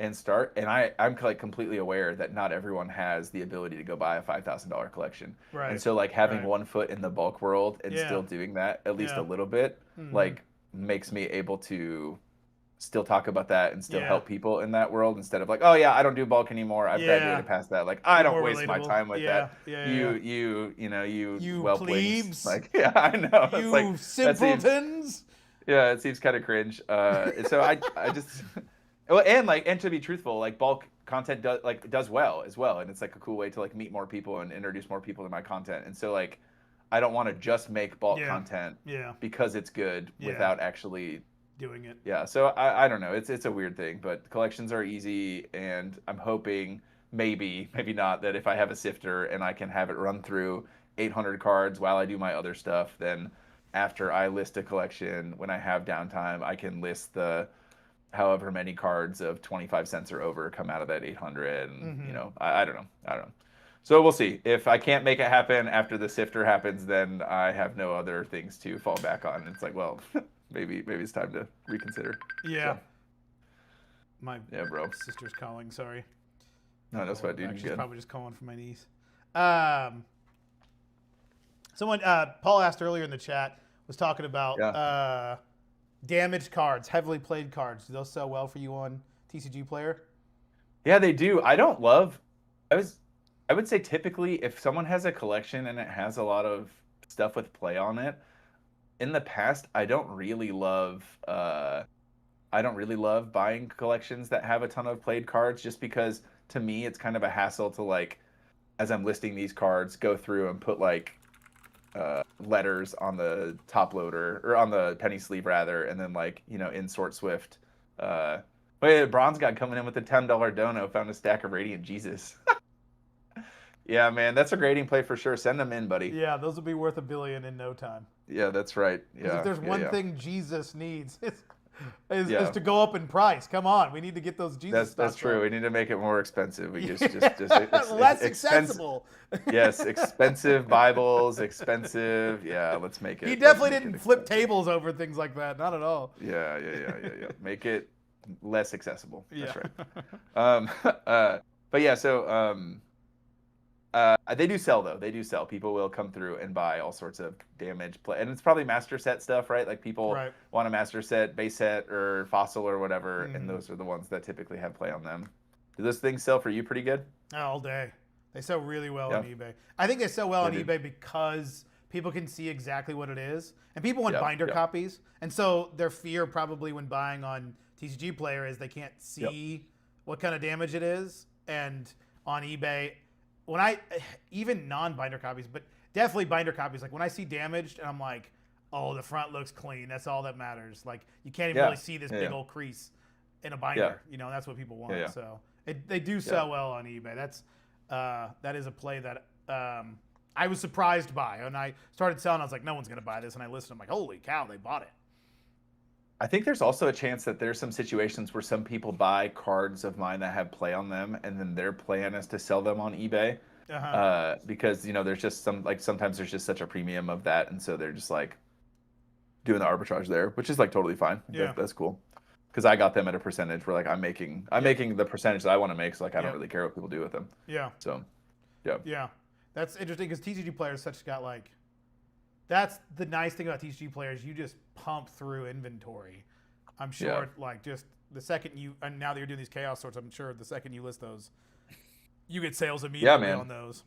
and start. And I'm like completely aware that not everyone has the ability to go buy a $5,000 collection. Right. And so like having one foot in the bulk world and still doing that at least a little bit, like makes me able to still talk about that and still help people in that world instead of like, oh yeah, I don't do bulk anymore. I've graduated past that. Like I don't waste my time with that. You whelplings. plebes. Like yeah, I know. You like, simpletons. It seems kind of cringe. So I just well, and to be truthful, like bulk content does well as well, and it's like a cool way to like meet more people and introduce more people to my content. And so like I don't want to just make bulk content because it's good without actually doing it. Yeah, so I don't know. It's a weird thing, but collections are easy, and I'm hoping maybe not that if I have a sifter and I can have it run through 800 cards while I do my other stuff, then after I list a collection, when I have downtime, I can list the however many cards of 25 cents or over come out of that 800, and I don't know. So we'll see. If I can't make it happen after the sifter happens, then I have no other things to fall back on. It's like, well, maybe it's time to reconsider. Yeah. So. My bro. sister's calling. Sorry. No, that's fine, dude. She's probably just calling for my niece. Someone, Paul asked earlier in the chat, was talking about damaged cards, heavily played cards. Do those sell well for you on TCG Player? Yeah, they do. I don't love. I would say typically if someone has a collection and it has a lot of stuff with play on it, in the past I don't really love buying collections that have a ton of played cards, just because to me it's kind of a hassle to like, as I'm listing these cards, go through and put like letters on the top loader or on the penny sleeve rather, and then like insort Swift. Wait, Bronze guy coming in with a $10 dono found a stack of Radiant Jesus. Yeah, man, that's a grading play for sure. Send them in, buddy. Yeah, those will be worth $1 billion in no time. Yeah, that's right. Yeah. If there's one thing Jesus needs, is to go up in price. Come on, we need to get those Jesus. That's true. We need to make it more expensive. We just less accessible. Yes, expensive Bibles, expensive. Yeah, let's make it. He definitely didn't flip tables over things like that. Not at all. Yeah. Make it less accessible. Yeah. That's right. But yeah, so they do sell though. They do sell. People will come through and buy all sorts of damage play, and it's probably master set stuff, right? Like people want a master set, base set, or fossil or whatever, and those are the ones that typically have play on them. Do those things sell for you pretty good? All day. They sell really well on eBay. I think they sell well on eBay because people can see exactly what it is, and people want binder copies, and so their fear probably when buying on TCG Player is they can't see what kind of damage it is, and on eBay. When even non-binder copies, but definitely binder copies, like when I see damaged and I'm like, oh, the front looks clean. That's all that matters. Like you can't even really see this big old crease in a binder. That's what people want. So they do sell well on eBay. That is a play that I I was surprised by. And I started selling. I was like, no one's gonna buy this. And I listened. I'm like, holy cow, they bought it. I think there's also a chance that there's some situations where some people buy cards of mine that have play on them, and then their plan is to sell them on eBay. Because there's just sometimes there's just such a premium of that, and so they're just like doing the arbitrage there, which is like totally fine. Yeah. That's cool. Because I got them at a percentage where like I'm making the percentage that I want to make, so like I don't really care what people do with them. Yeah. So, yeah. Yeah. That's interesting because TCG players that's the nice thing about TCG players. You just pump through inventory. I'm sure like just the second and now that you're doing these chaos sorts, I'm sure the second you list those, you get sales immediately on those.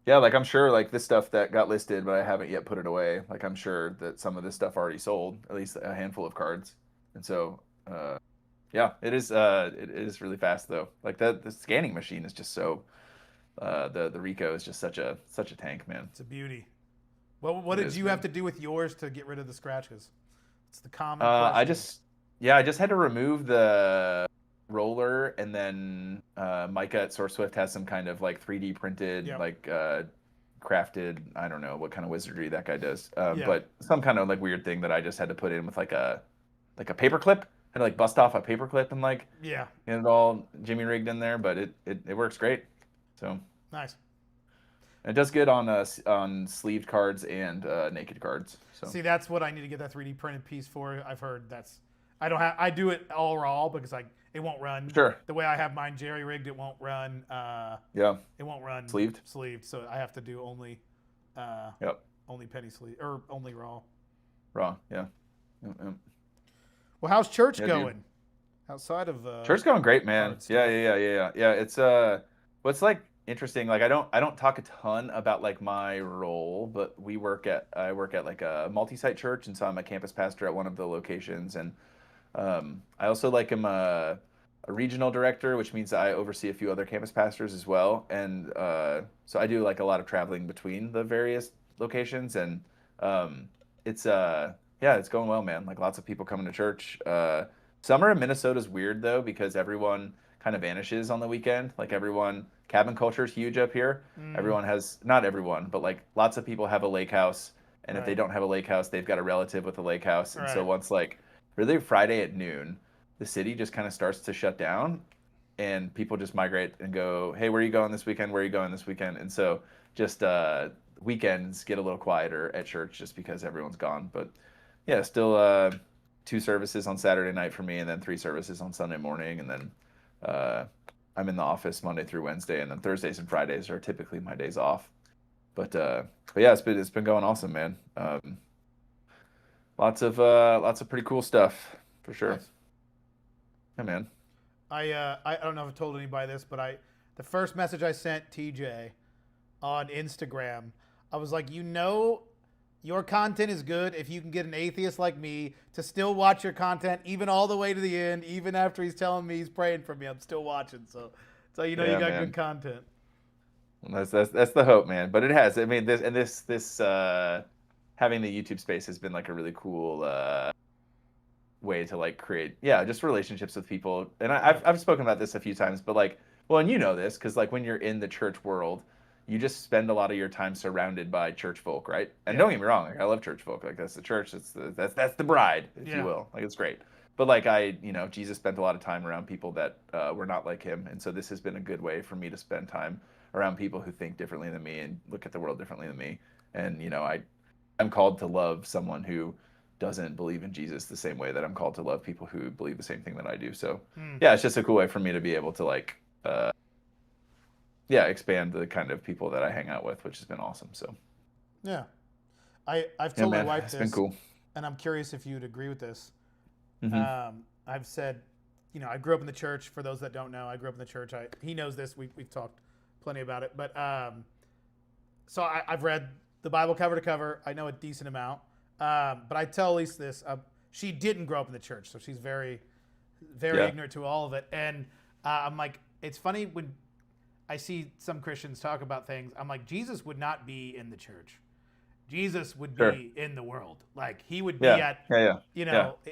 Yeah, like I'm sure like this stuff that got listed, but I haven't yet put it away. Like I'm sure that some of this stuff already sold, at least a handful of cards. And so, it is really fast though. Like the scanning machine is just so, the Rico is just such a tank, man. It's a beauty. Well, what did you have to do with yours to get rid of the scratches? It's the common question. I just had to remove the roller, and then Micah at Source Swift has some kind of like 3D printed, crafted, I don't know what kind of wizardry that guy does, but some kind of like weird thing that I just had to put in with like a paper clip. Had to like bust off a paper clip and like get it all Jimmy rigged in there, but it works great. So nice. It does good on sleeved cards and naked cards. So see, that's what I need to get that 3D printed piece for. I've heard I do it all raw because it won't run. Sure. The way I have mine jerry rigged, it won't run. It won't run sleeved. So I have to do only. Only penny sleeve or only raw. Raw, yeah. Yep. Well, how's church going? Dude. Outside of church going great, man. Yeah. It's what's like interesting. Like I don't talk a ton about like my role, but I work at like a multi-site church, and so I'm a campus pastor at one of the locations, and I also like am a regional director, which means I oversee a few other campus pastors as well, and so I do like a lot of traveling between the various locations, and it's going well, man. Like lots of people coming to church. Summer in Minnesota is weird though because everyone kind of vanishes on the weekend. Like cabin culture is huge up here. Everyone has, not everyone, but like lots of people have a lake house, and if they don't have a lake house, they've got a relative with a lake house. And so once like really Friday at noon, the city just kind of starts to shut down, and people just migrate and go, hey, where are you going this weekend? Where are you going this weekend? And so just weekends get a little quieter at church just because everyone's gone. But yeah, still 2 services on Saturday night for me, and then 3 services on Sunday morning, and then I'm in the office Monday through Wednesday, and then Thursdays and Fridays are typically my days off. But yeah, it's been going awesome, man. Lots of pretty cool stuff for sure. Nice. Yeah, man. I don't know if I've told anybody this, but the first message I sent TJ on Instagram, I was like, your content is good if you can get an atheist like me to still watch your content even all the way to the end, even after he's telling me he's praying for me. I'm still watching, so you got man. Good content. Well, that's the hope, man. But it has. I mean, this having the YouTube space has been like a really cool way to like create just relationships with people. And I've spoken about this a few times, but like, well, and you know this because like when you're in the church world, you just spend a lot of your time surrounded by church folk, right? And don't get me wrong, like I love church folk. Like that's the church. That's the bride, if you will. Like it's great. But like Jesus spent a lot of time around people that were not like him, and so this has been a good way for me to spend time around people who think differently than me and look at the world differently than me. And I'm called to love someone who doesn't believe in Jesus the same way that I'm called to love people who believe the same thing that I do. So it's just a cool way for me to be able to like. Expand the kind of people that I hang out with, which has been awesome. So, yeah, I've told my wife this, been cool. And I'm curious if you'd agree with this. Mm-hmm. I've said, I grew up in the church. For those that don't know, I grew up in the church. He knows this. We've talked plenty about it. But so I've read the Bible cover to cover. I know a decent amount. But I tell Elise this. She didn't grow up in the church, so she's very, very ignorant to all of it. And I'm like, it's funny when I see some Christians talk about things. I'm like, Jesus would not be in the church. Jesus would Sure. be in the world. Like he would be Yeah. at,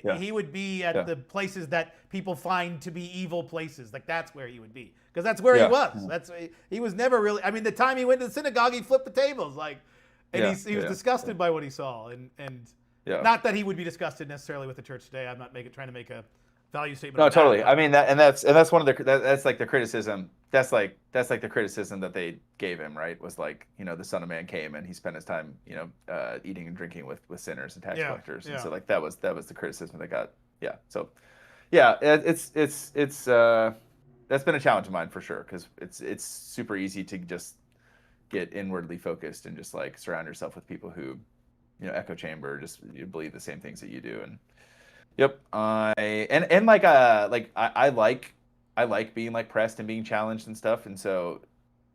Yeah. he would be at the places that people find to be evil places. Like that's where he would be, because that's where he was. He was never really. I mean, the time he went to the synagogue, he flipped the tables. Like, and he was disgusted by what he saw, and not that he would be disgusted necessarily with the church today. I'm not trying to make a value statement. No, totally. I mean that's one of that's like the criticism. That's like the criticism that they gave him, right? Was like, the Son of Man came and he spent his time, eating and drinking with sinners and tax collectors, and so like that was the criticism they got. Yeah. So, yeah, it's that's been a challenge of mine for sure, because it's super easy to just get inwardly focused and just like surround yourself with people who, echo chamber, just believe the same things that you do. And yep, I like being like pressed and being challenged and stuff, and so,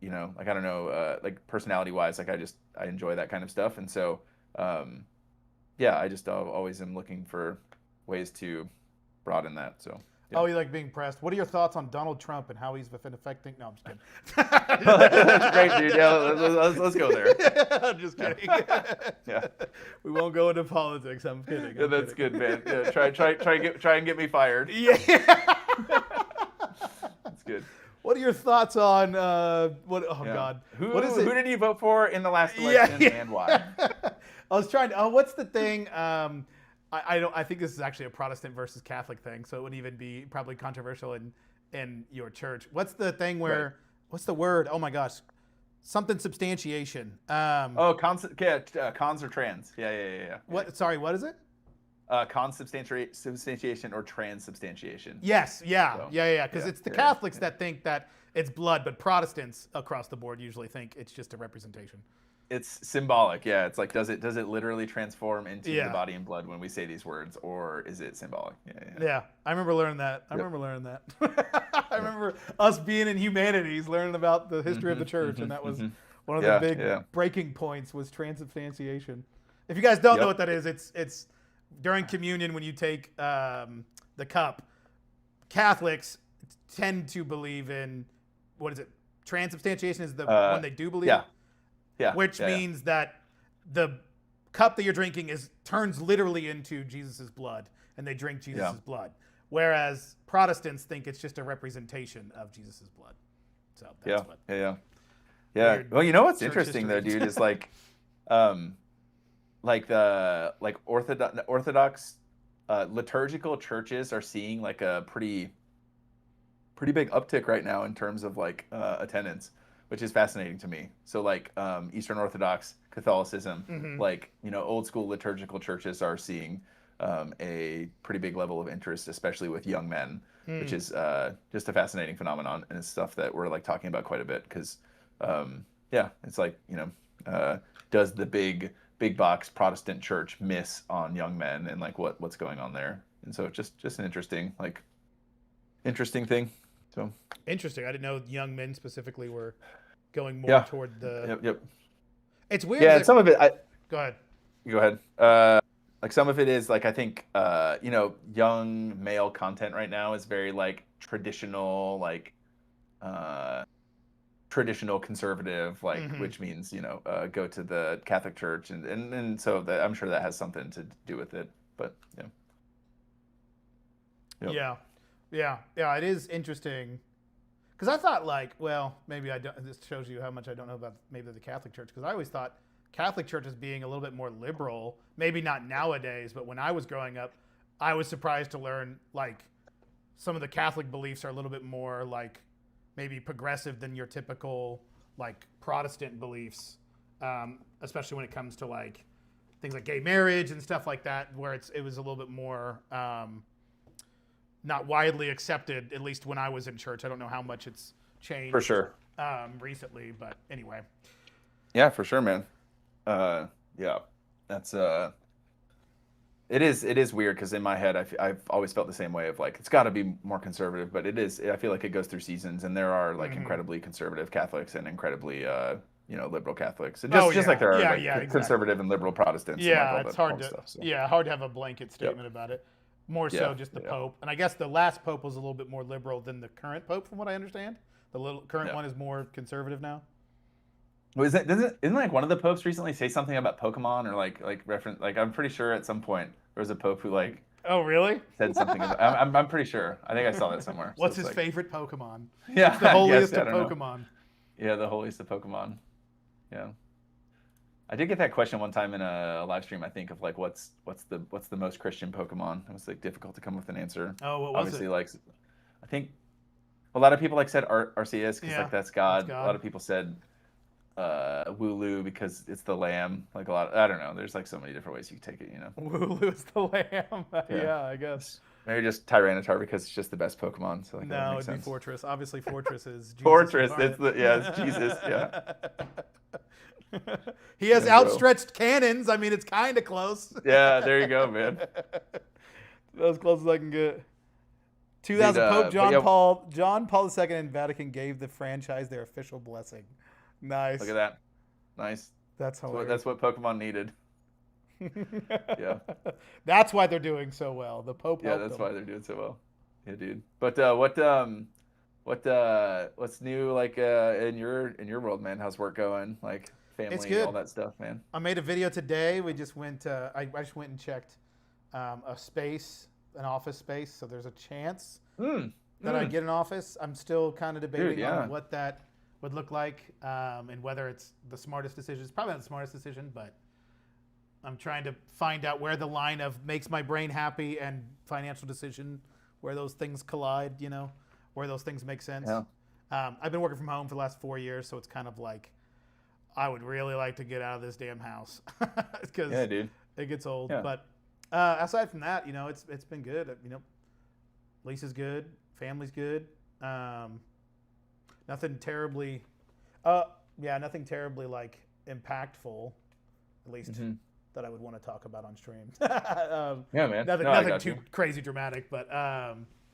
like I don't know, like personality wise, like I enjoy that kind of stuff, and so, yeah, I just always am looking for ways to broaden that. So. Yeah. Oh, you like being pressed. What are your thoughts on Donald Trump and how he's been affecting? No, I'm just kidding. That's great, dude. Yeah, let's go there. I'm just kidding. Yeah. We won't go into politics. I'm kidding. Yeah, that's good, man. Yeah, try and get me fired. Yeah. That's good. What are your thoughts on what? Oh God, what is it? Who did you vote for in the last election and why? I was trying to. Oh, what's the thing? I think this is actually a Protestant versus Catholic thing, so it wouldn't even be probably controversial in your church. What's the thing where? Right. What's the word? Oh my gosh, something substantiation. Cons or trans. Yeah. What? Sorry, what is it? Consubstantiation or transubstantiation. Yes, yeah. Because it's the Catholics that think that it's blood, but Protestants across the board usually think it's just a representation. It's symbolic, yeah. It's like, does it literally transform into the body and blood when we say these words, or is it symbolic? Yeah. I remember learning that. I remember us being in humanities, learning about the history of the church, and that was one of the big breaking points was transubstantiation. If you guys don't know what that is, it's during communion when you take the cup. Catholics tend to believe in, what is it? Transubstantiation is the one they do believe. Yeah, which means that the cup that you're drinking turns literally into Jesus' blood, and they drink Jesus' blood. Whereas Protestants think it's just a representation of Jesus' blood. So that's Yeah. Well, you know what's interesting though, dude, is like Orthodox liturgical churches are seeing like a pretty big uptick right now in terms of like attendance, which is fascinating to me. So like Eastern Orthodox Catholicism, like, old school liturgical churches are seeing a pretty big level of interest, especially with young men, which is just a fascinating phenomenon, and it's stuff that we're like talking about quite a bit because, it's like, does the big box Protestant church miss on young men, and like what's going on there? And so just an interesting thing. So interesting. I didn't know young men specifically were going more toward the. Yep. It's weird. Yeah, some of it. Go ahead. You go ahead. Like some of it is like, I think young male content right now is very like traditional, like traditional conservative, like which means go to the Catholic Church, and so that I'm sure that has something to do with it. But Yeah, it is interesting. Because I thought, like, well, maybe I don't. This shows you how much I don't know about maybe the Catholic Church. Because I always thought Catholic Church as being a little bit more liberal. Maybe not nowadays, but when I was growing up, I was surprised to learn like some of the Catholic beliefs are a little bit more like maybe progressive than your typical like Protestant beliefs, especially when it comes to like things like gay marriage and stuff like that, where it was a little bit more. Not widely accepted, at least when I was in church. I don't know how much it's changed for sure recently, but anyway. Yeah, for sure, man. That's it is weird because in my head I've always felt the same way of like it's got to be more conservative, but it is. I feel like it goes through seasons, and there are like incredibly conservative Catholics and incredibly liberal Catholics, and just like there are conservative and liberal Protestants. Yeah, and it's hard to hard to have a blanket statement about it. More so just the Pope. And I guess the last Pope was a little bit more liberal than the current Pope, from what I understand. The current one is more conservative now. Isn't like one of the popes recently say something about Pokemon or like reference like I'm pretty sure at some point there was a pope who like Oh, really? said something about I'm pretty sure. I think I saw that somewhere. So What's it's his like favorite Pokemon? yeah, It's the I guess holiest I of don't know. Pokemon. Yeah, the holiest of Pokemon. Yeah. I did get that question one time in a live stream, I think, of like what's the most Christian Pokemon? It was like difficult to come up with an answer. Oh, what was it? Obviously, like I think a lot of people like said Arceus because Yeah, like that's that's God. A lot God. of people said Wooloo because it's the lamb. Like a lot, I don't know. There's like so many different ways you can take it, you know. Wooloo's the lamb. Yeah. Yeah, I guess. Maybe just Tyranitar because it's just the best Pokemon. So like that would No, make it'd be sense. Fortress. Obviously, Fortress is Jesus Fortress. It's incarnate. it's Jesus. Yeah. He has Yeah, bro. outstretched cannons. I mean, it's kind of close. Yeah. There you go, man. As close as I can get. Dude, 2000 Pope but yeah, John Paul II in Vatican gave the franchise their official blessing. Nice. look at that. Nice. That's hilarious. That's what Pokemon needed. Yeah. That's why they're doing so well. The Pope Yeah, helped that's them. why they're doing so well. Yeah, dude. But what's new like in your world, man? How's work going? Like It's family, all good. that stuff, man. I made a video today. We just went. I just went and checked an office space. So there's a chance Mm. that I get an office. I'm still kind of debating yeah. on what that would look like and whether it's the smartest decision. It's probably not the smartest decision, but I'm trying to find out where the line of makes my brain happy and financial decision, where those things collide, where those things make sense. Yeah. I've been working from home for the last 4 years, so it's kind of like I would really like to get out of this damn house because Yeah, dude. it gets old. Yeah. But aside from that, it's been good. Lease is good, family's good. Nothing terribly, nothing terribly like impactful, at least that I would want to talk about on stream. Yeah, man. Nothing, No, I nothing got too you. crazy dramatic, but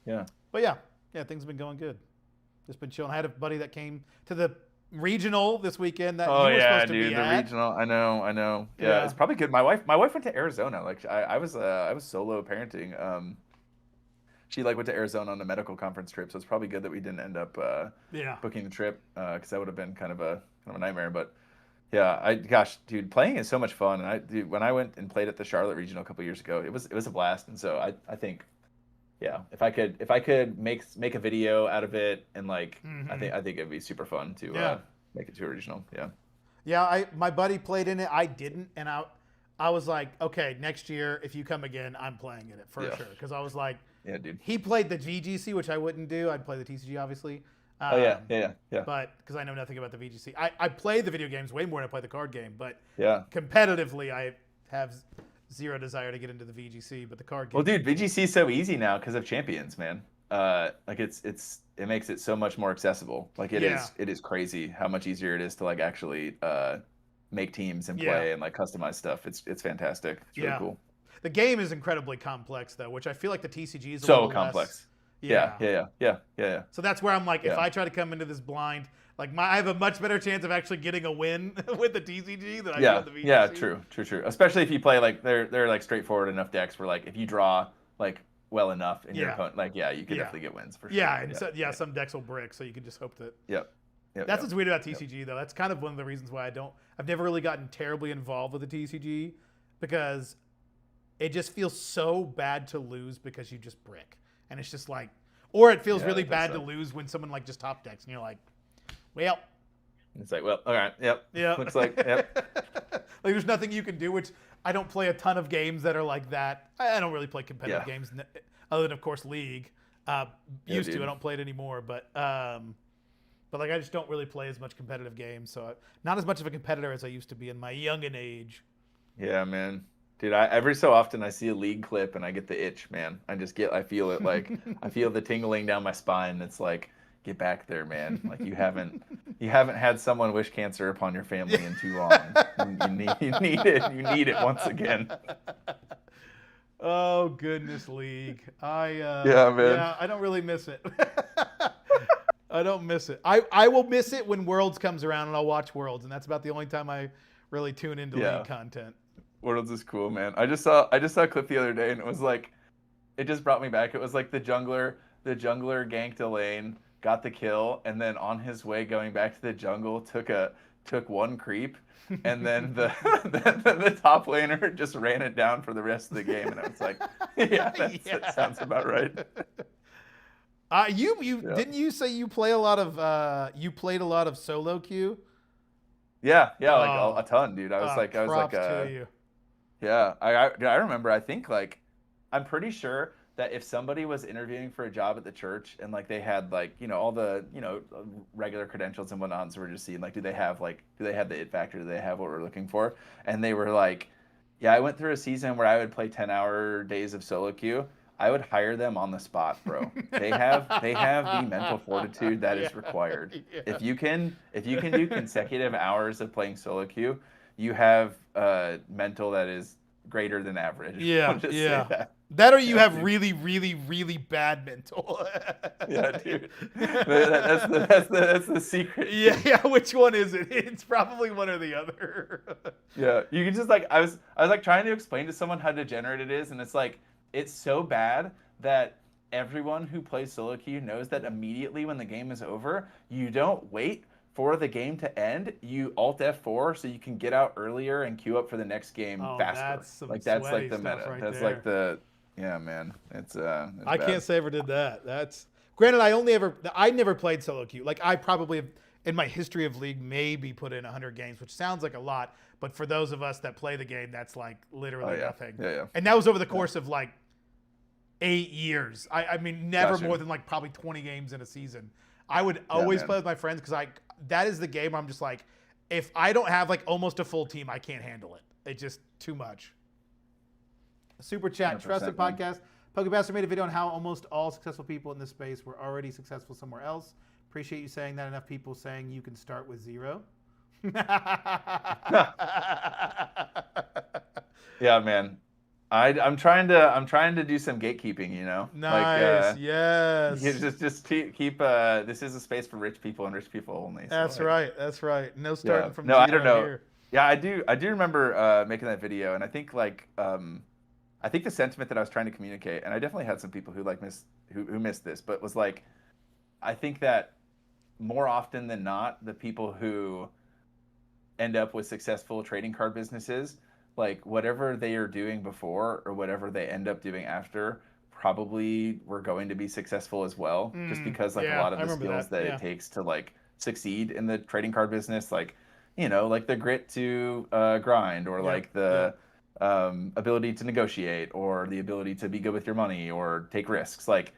Yeah. things have been going good. Just been chilling. I had a buddy that came to the regional this weekend that Oh you were yeah, supposed to dude, be the at. regional. I know. Yeah, Yeah. it's probably good. My wife went to Arizona. Like I was solo parenting. She like went to Arizona on a medical conference trip, so it's probably good that we didn't end up Yeah. booking the trip because that would have been kind of a nightmare. But yeah, gosh, dude, playing is so much fun. And dude, when I went and played at the Charlotte Regional a couple years ago, it was a blast. And so I think, yeah, if I could make a video out of it and like I think it'd be super fun to Yeah. make it to a regional. Yeah. Yeah, my buddy played in it. I didn't, and I was like, okay, next year if you come again, I'm playing in it for Yeah. sure. Because I was like, Yeah, dude. he played the VGC, which I wouldn't do. I'd play the TCG, obviously. Oh yeah. But because I know nothing about the VGC, I play the video games way more than I play the card game. But Yeah. competitively, I have zero desire to get into the VGC. But the card game. Well, dude, VGC is so easy now because of Champions, man. Like it makes it so much more accessible. Like it is crazy how much easier it is to like actually make teams and play and like customize stuff. It's fantastic. It's really cool. The game is incredibly complex though, which I feel like the TCG is a So little complex. Less, Yeah. So that's where I'm like, if Yeah. I try to come into this blind, like I have a much better chance of actually getting a win with the TCG than I do with the VGC. Yeah, true. Especially if you play like they're like straightforward enough decks where like if you draw like well enough in your opponent, like you could definitely get wins for sure. Yeah, and some decks will brick, so you can just hope that. Yep. That's what's weird about TCG though. That's kind of one of the reasons why I've never really gotten terribly involved with the TCG because it just feels so bad to lose because you just brick, and it's just like, or it feels really bad to lose when someone like just top decks, and you're like, well. It's like, well, all right, yep. Yeah. Looks like, yep. Like there's nothing you can do, which I don't play a ton of games that are like that. I don't really play competitive games other than of course League. Used to, I don't play it anymore, but like I just don't really play as much competitive games, so not as much of a competitor as I used to be in my youngin' age. Yeah, man. Dude, every so often I see a League clip and I get the itch, man. I feel it like I feel the tingling down my spine. It's like, get back there, man. Like you haven't had someone wish cancer upon your family in too long. You need it. You need it once again. Oh goodness, League. Yeah, man. Yeah, I don't really miss it. I don't miss it. I will miss it when Worlds comes around and I'll watch Worlds, and that's about the only time I really tune into League content. Worlds is cool, man. I just saw a clip the other day and it was like, it just brought me back. It was like the jungler ganked a lane, got the kill, and then on his way going back to the jungle took took one creep, and then the top laner just ran it down for the rest of the game, and I was like, yeah, that sounds about right. You Yeah. didn't you say you play a lot of you played a lot of solo queue? Yeah, like Oh, a ton, dude. props to you. Yeah, I remember. I think like I'm pretty sure that if somebody was interviewing for a job at the church and like they had like all the regular credentials and whatnot, so we're just seeing like do they have the it factor? Do they have what we're looking for? And they were like, yeah, I went through a season where I would play 10-hour days of solo queue. I would hire them on the spot, bro. They have the mental fortitude that is required. Yeah. If you can do consecutive hours of playing solo queue, you have mental that is greater than average. I'll Yeah, just say yeah. that. That or you Yeah, have dude. really, really, really bad mental. Yeah, dude. That's the secret, Yeah, dude. yeah. Which one is it? It's probably one or the other. Yeah, you can just like I was like trying to explain to someone how degenerate it is, and it's like it's so bad that everyone who plays solo queue knows that immediately when the game is over, you don't wait for the game to end. You Alt F4 so you can get out earlier and queue up for the next game Oh, faster. that's some Like that's sweaty like the stuff meta. right That's like there. the yeah, man. It's I bad. can't say I ever did that. That's granted. I never played solo queue. Like I probably have, in my history of League maybe put in 100 games, which sounds like a lot, but for those of us that play the game, that's like Oh literally yeah. nothing. Yeah. And that was over the Yeah. course of like 8 years. I mean, never Gotcha. more than like probably 20 games in a season. I would Yeah, always man. play with my friends because that is the game where I'm just like, if I don't have like almost a full team, I can't handle it. It's just too much. Super chat, 100%, trusted man. podcast. Pokebastard made a video on how almost all successful people in this space were already successful somewhere else. Appreciate you saying that. Enough people saying you can start with zero. Yeah, man. I'm trying to do some gatekeeping, like Nice. you Yes. just keep this is a space for rich people and rich people only. So That's like, right. That's right. No yeah, starting from no, I don't zero know. here. Yeah, I do remember making that video, and I think like I think the sentiment that I was trying to communicate, and I definitely had some people who like who missed this, but was like I think that more often than not, the people who end up with successful trading card businesses, like whatever they are doing before or whatever they end up doing after, probably were going to be successful as well. Just because like a Yeah, lot of I the remember skills that. that it Yeah. takes to like succeed in the trading card business, like like the grit to grind, or Yep. like the Yep. ability to negotiate, or the ability to be good with your money or take risks, like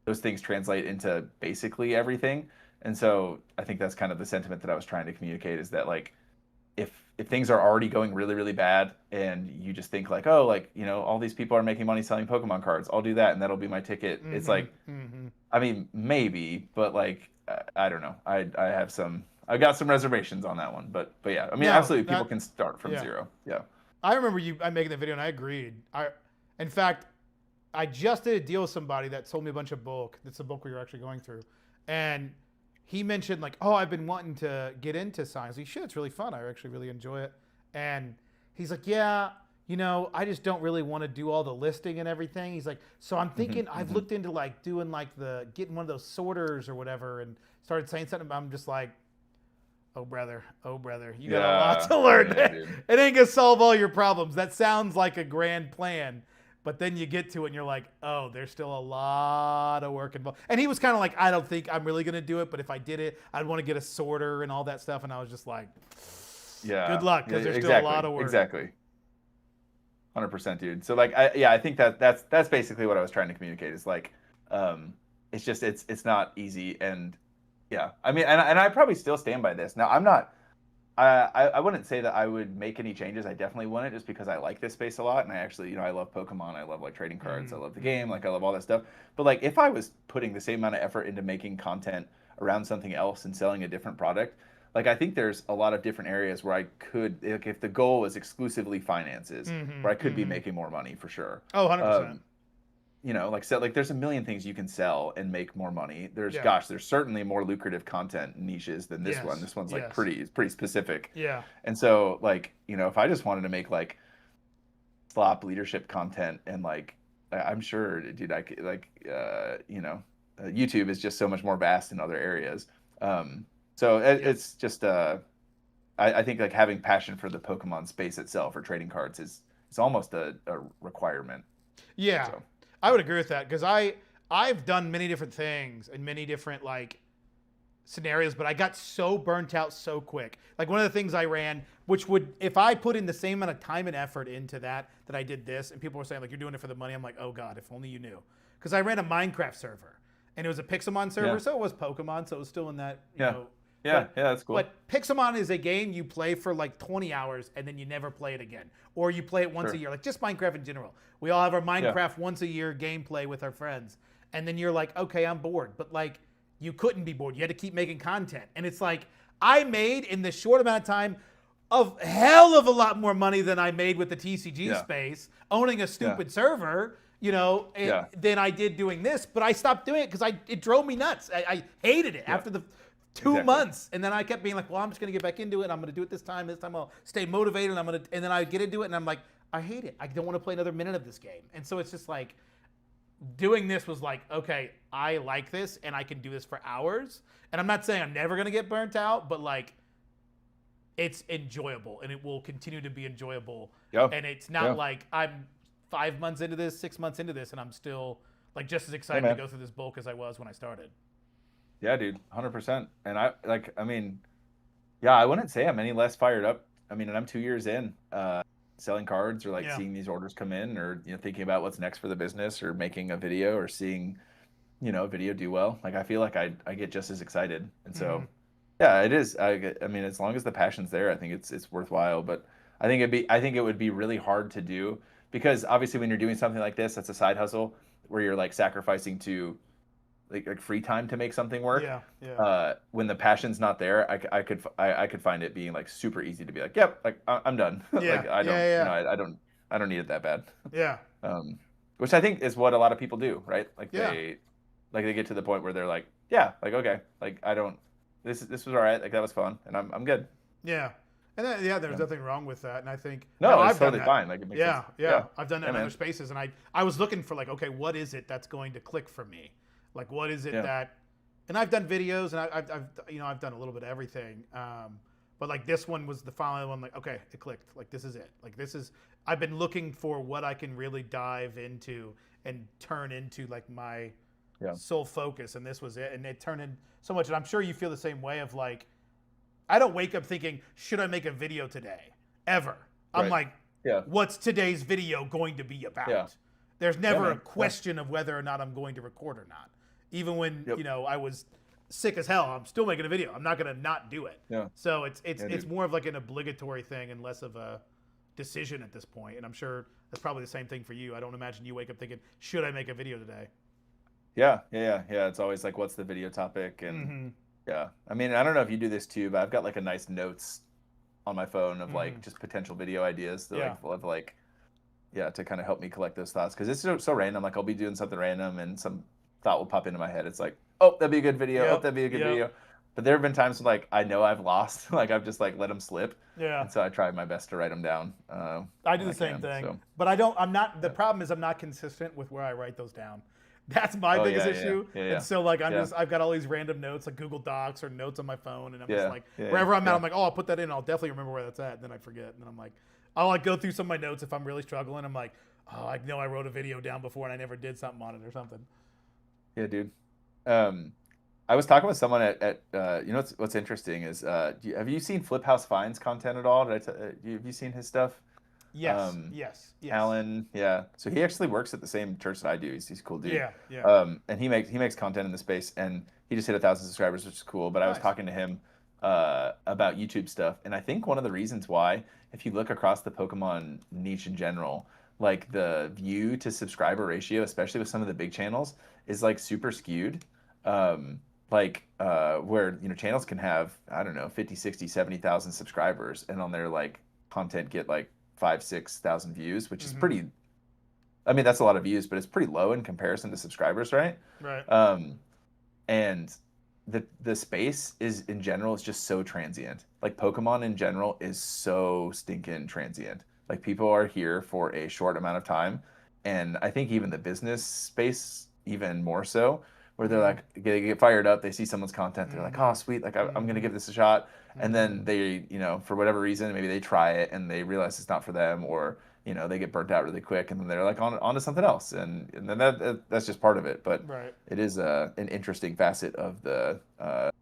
those things translate into basically everything. And so I think that's kind of the sentiment that I was trying to communicate, is that like if things are already going really really bad and you just think like, oh, like all these people are making money selling Pokemon cards, I'll do that and that'll be my ticket. It's Mm-hmm. like, Mm-hmm. I mean, maybe, but like I don't know. I got some reservations on that one, but yeah, I mean, No, absolutely, people that can start from yeah. zero. Yeah. I remember I making the video and I agreed. In fact, I just did a deal with somebody that sold me a bunch of bulk. That's the bulk we were actually going through, and he mentioned like, oh, I've been wanting to get into science. You should. It's really fun. I actually really enjoy it. And he's like, yeah, I just don't really want to do all the listing and everything. He's like, so I'm Hmm. thinking I've Hmm. looked into like doing like getting one of those sorters or whatever, and started saying something. I'm just like, oh brother, you got a lot Yeah. to learn. Yeah, dude. It ain't gonna solve all your problems. That sounds like a grand plan, but then you get to it and you're like, oh, there's still a lot of work involved. And he was kind of like, I don't think I'm really gonna do it, but if I did it, I'd want to get a sorter and all that stuff. And I was just like, Yeah. good luck, Yeah, because there's still a exactly. lot of work. Exactly. 100%, dude. So like I think that's basically what I was trying to communicate, is like it's just it's not easy. And yeah, I mean, and I probably still stand by this. Now, I'm not I wouldn't say that I would make any changes. I definitely wouldn't, just because I like this space a lot, and I actually, I love Pokemon, I love like trading cards, I love the game, like I love all that stuff. But like if I was putting the same amount of effort into making content around something else and selling a different product, like I think there's a lot of different areas where I could, like if the goal was exclusively finances, where I could be making more money for sure. Oh, 100%. Like so, like there's a million things you can sell and make more money. Yeah. There's certainly more lucrative content niches than this one. Yes, This one's like yes. pretty specific. Yeah. And so like, if I just wanted to make like slop leadership content, and like I'm sure, dude, I could like YouTube is just so much more vast in other areas. So Yep. it's just I think like having passion for the Pokemon space itself or trading cards is almost a requirement. Yeah, So I would agree with that because I've done many different things and many different like scenarios, but I got so burnt out so quick. Like one of the things I ran, which would if I put in the same amount of time and effort into that I did this, and people were saying like you're doing it for the money. I'm like, oh god, if only you knew, because I ran a Minecraft server and it was a Pixelmon server, yeah, so it was Pokemon, so it was still in that yeah, yeah, But yeah. That's cool. Pixelmon is a game you play for like 20 hours and then you never play it again, or you play it once a Sure. year, like just Minecraft in general. We all have our Yeah, Minecraft once a year gameplay with our friends, and then you're like, okay, I'm bored, but like you couldn't be bored. You had to keep making content, and it's like I made in this short amount of time of hell of a lot more money than I made with the TCG yeah, space, owning a yeah, stupid server, yeah. than I did doing this. But I stopped doing it because it drove me nuts. I hated it Yeah. after the 2 Exactly. months, and then I kept being like, well, I'm just gonna get back into it. I'm gonna do it this time. This time I'll stay motivated. And then I get into it, and I'm like, I hate it. I don't want to play another minute of this game. And so it's just like doing this was like, okay, I like this, and I can do this for hours. And I'm not saying I'm never gonna get burnt out, but like it's enjoyable and it will continue to be enjoyable. Yeah. And it's not Yeah. like I'm 5 months into this, 6 months into this, and I'm still like just as Hey, excited to man. go through this bulk as I was when I started. Yeah, dude, 100%. And I mean, yeah, I wouldn't say I'm any less fired up. I mean, and I'm 2 years in, selling cards or like Yeah. seeing these orders come in, or thinking about what's next for the business, or making a video, or seeing a video do well. Like I feel like I get just as excited. And Mm-hmm. so, yeah, it is. I mean, as long as the passion's there, I think it's worthwhile. But I think it would be really hard to do because obviously when you're doing something like this, that's a side hustle where you're like sacrificing to like free time to make something work. Yeah. Yeah. When the passion's not there, I could find it being like super easy to be like, yep, like I'm done. Yeah. Like I don't, Yeah. I don't need it that bad. Yeah. Um, which I think is what a lot of people do, right? Like Yeah. they get to the point where they're like, yeah, like okay, like I don't, this was all right, like that was fun, and I'm good. Yeah. And then, yeah, there's Yeah. nothing wrong with that. And I think No, it's I've done totally that. fine. Like it makes Yeah, sense. yeah, Yeah, I've done that yeah, in other man. spaces, and I was looking for like, okay, what is it that's going to click for me? Like, what is it Yeah, that? And I've done videos, and I've done a little bit of everything. But like this one was the final one. Like, okay, it clicked. Like this is it. Like this is. I've been looking for what I can really dive into and turn into like my yeah, sole focus, and this was it. And it turned in so much. And I'm sure you feel the same way. Of like, I don't wake up thinking, should I make a video today? Ever. I'm right. like, Yeah, what's today's video going to be about? yeah, There's yeah, never a man. Yeah, question of whether or not I'm going to record or not. Even when, yep, I was sick as hell, I'm still making a video. I'm not going to not do it. yeah, So it's yeah, dude. more of like an obligatory thing and less of a decision at this point. And I'm sure that's probably the same thing for you. I don't imagine you wake up thinking, should I make a video today? Yeah, yeah, yeah, yeah. It's always like, what's the video topic? And Mm-hmm. yeah, I mean, I don't know if you do this too, but I've got like a nice notes on my phone of Mm-hmm. like just potential video ideas that Yeah. like yeah, to kind of help me collect those thoughts because it's so random. Like I'll be doing something random and some thought will pop into my head. It's like, oh, that'd be a good video. Oh, Yep. that'd be a good Yep. video. But there have been times when, like I know I've lost, like I've just like let them slip, Yeah. and so I try my best to write them down. I do When the same can. thing, So but I'm not. The yeah. problem is I'm not consistent with where I write those down. That's my Oh biggest yeah, yeah, issue. yeah, And yeah, so like yeah, I've got all these random notes like Google Docs or notes on my phone, and I'm just yeah, like yeah, wherever I'm at, yeah, I'm like, oh, I'll put that in. I'll definitely remember where that's at. And then I forget, and then I'm like, I'll like go through some of my notes if I'm really struggling. I'm like, oh, I know I wrote a video down before and I never did something on it or something. yeah, dude. Um, I was talking with someone at what's interesting is have you seen Flip House Finds content at all? Have you seen his stuff? Yes, Um, yes, yes. Alan, yeah. So he actually works at the same church that I do. He's a cool dude. Yeah, yeah. And he makes content in the space, and he just hit 1,000 subscribers, which is cool. But I was Nice. talking to him about YouTube stuff, and I think one of the reasons why, if you look across the Pokemon niche in general, like the view to subscriber ratio, especially with some of the big channels, is like super skewed. Where channels can have, I don't know, 50, 60, 70,000 subscribers, and on their like content get like 5,000-6,000 views, which is Mm-hmm. pretty. I mean, that's a lot of views, but it's pretty low in comparison to subscribers, right? Right. And the space is in general is just so transient. Like Pokemon in general is so stinking transient. Like people are here for a short amount of time, and I think even the business space even more so. where they're like they get fired up, they see someone's content, they're like, oh sweet, like I'm gonna give this a shot, and then they, for whatever reason, maybe they try it and they realize it's not for them, or they get burnt out really quick, and then they're like on to something else, and then that's just part of it. But Right. it is an interesting facet of the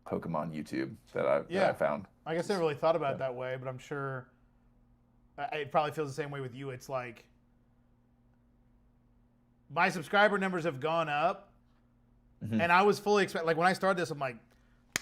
Pokemon YouTube that I found. I guess I never really thought about it that way, but I'm sure it probably feels the same way with you. It's like my subscriber numbers have gone up, and I was fully expecting, like when I started this, I'm like,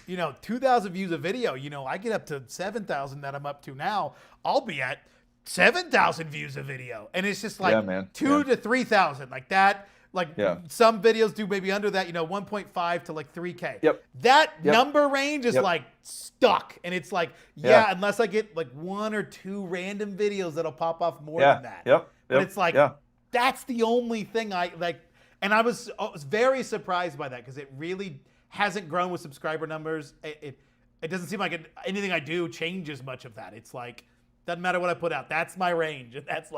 2,000 views a video, I get up to 7,000 that I'm up to now. I'll be at 7,000 views a video. And it's just like 2 to 3,000 like that. Like some videos do maybe under that, 1.5 to like 3K. Yep. That number range is like stuck. And it's like, unless I get like 1 or 2 random videos that'll pop off more than that. But it's like, that's the only thing I like. And I was very surprised by that, because it really hasn't grown with subscriber numbers. It doesn't seem like anything I do changes much of that. It's like, doesn't matter what I put out. That's my range. And that's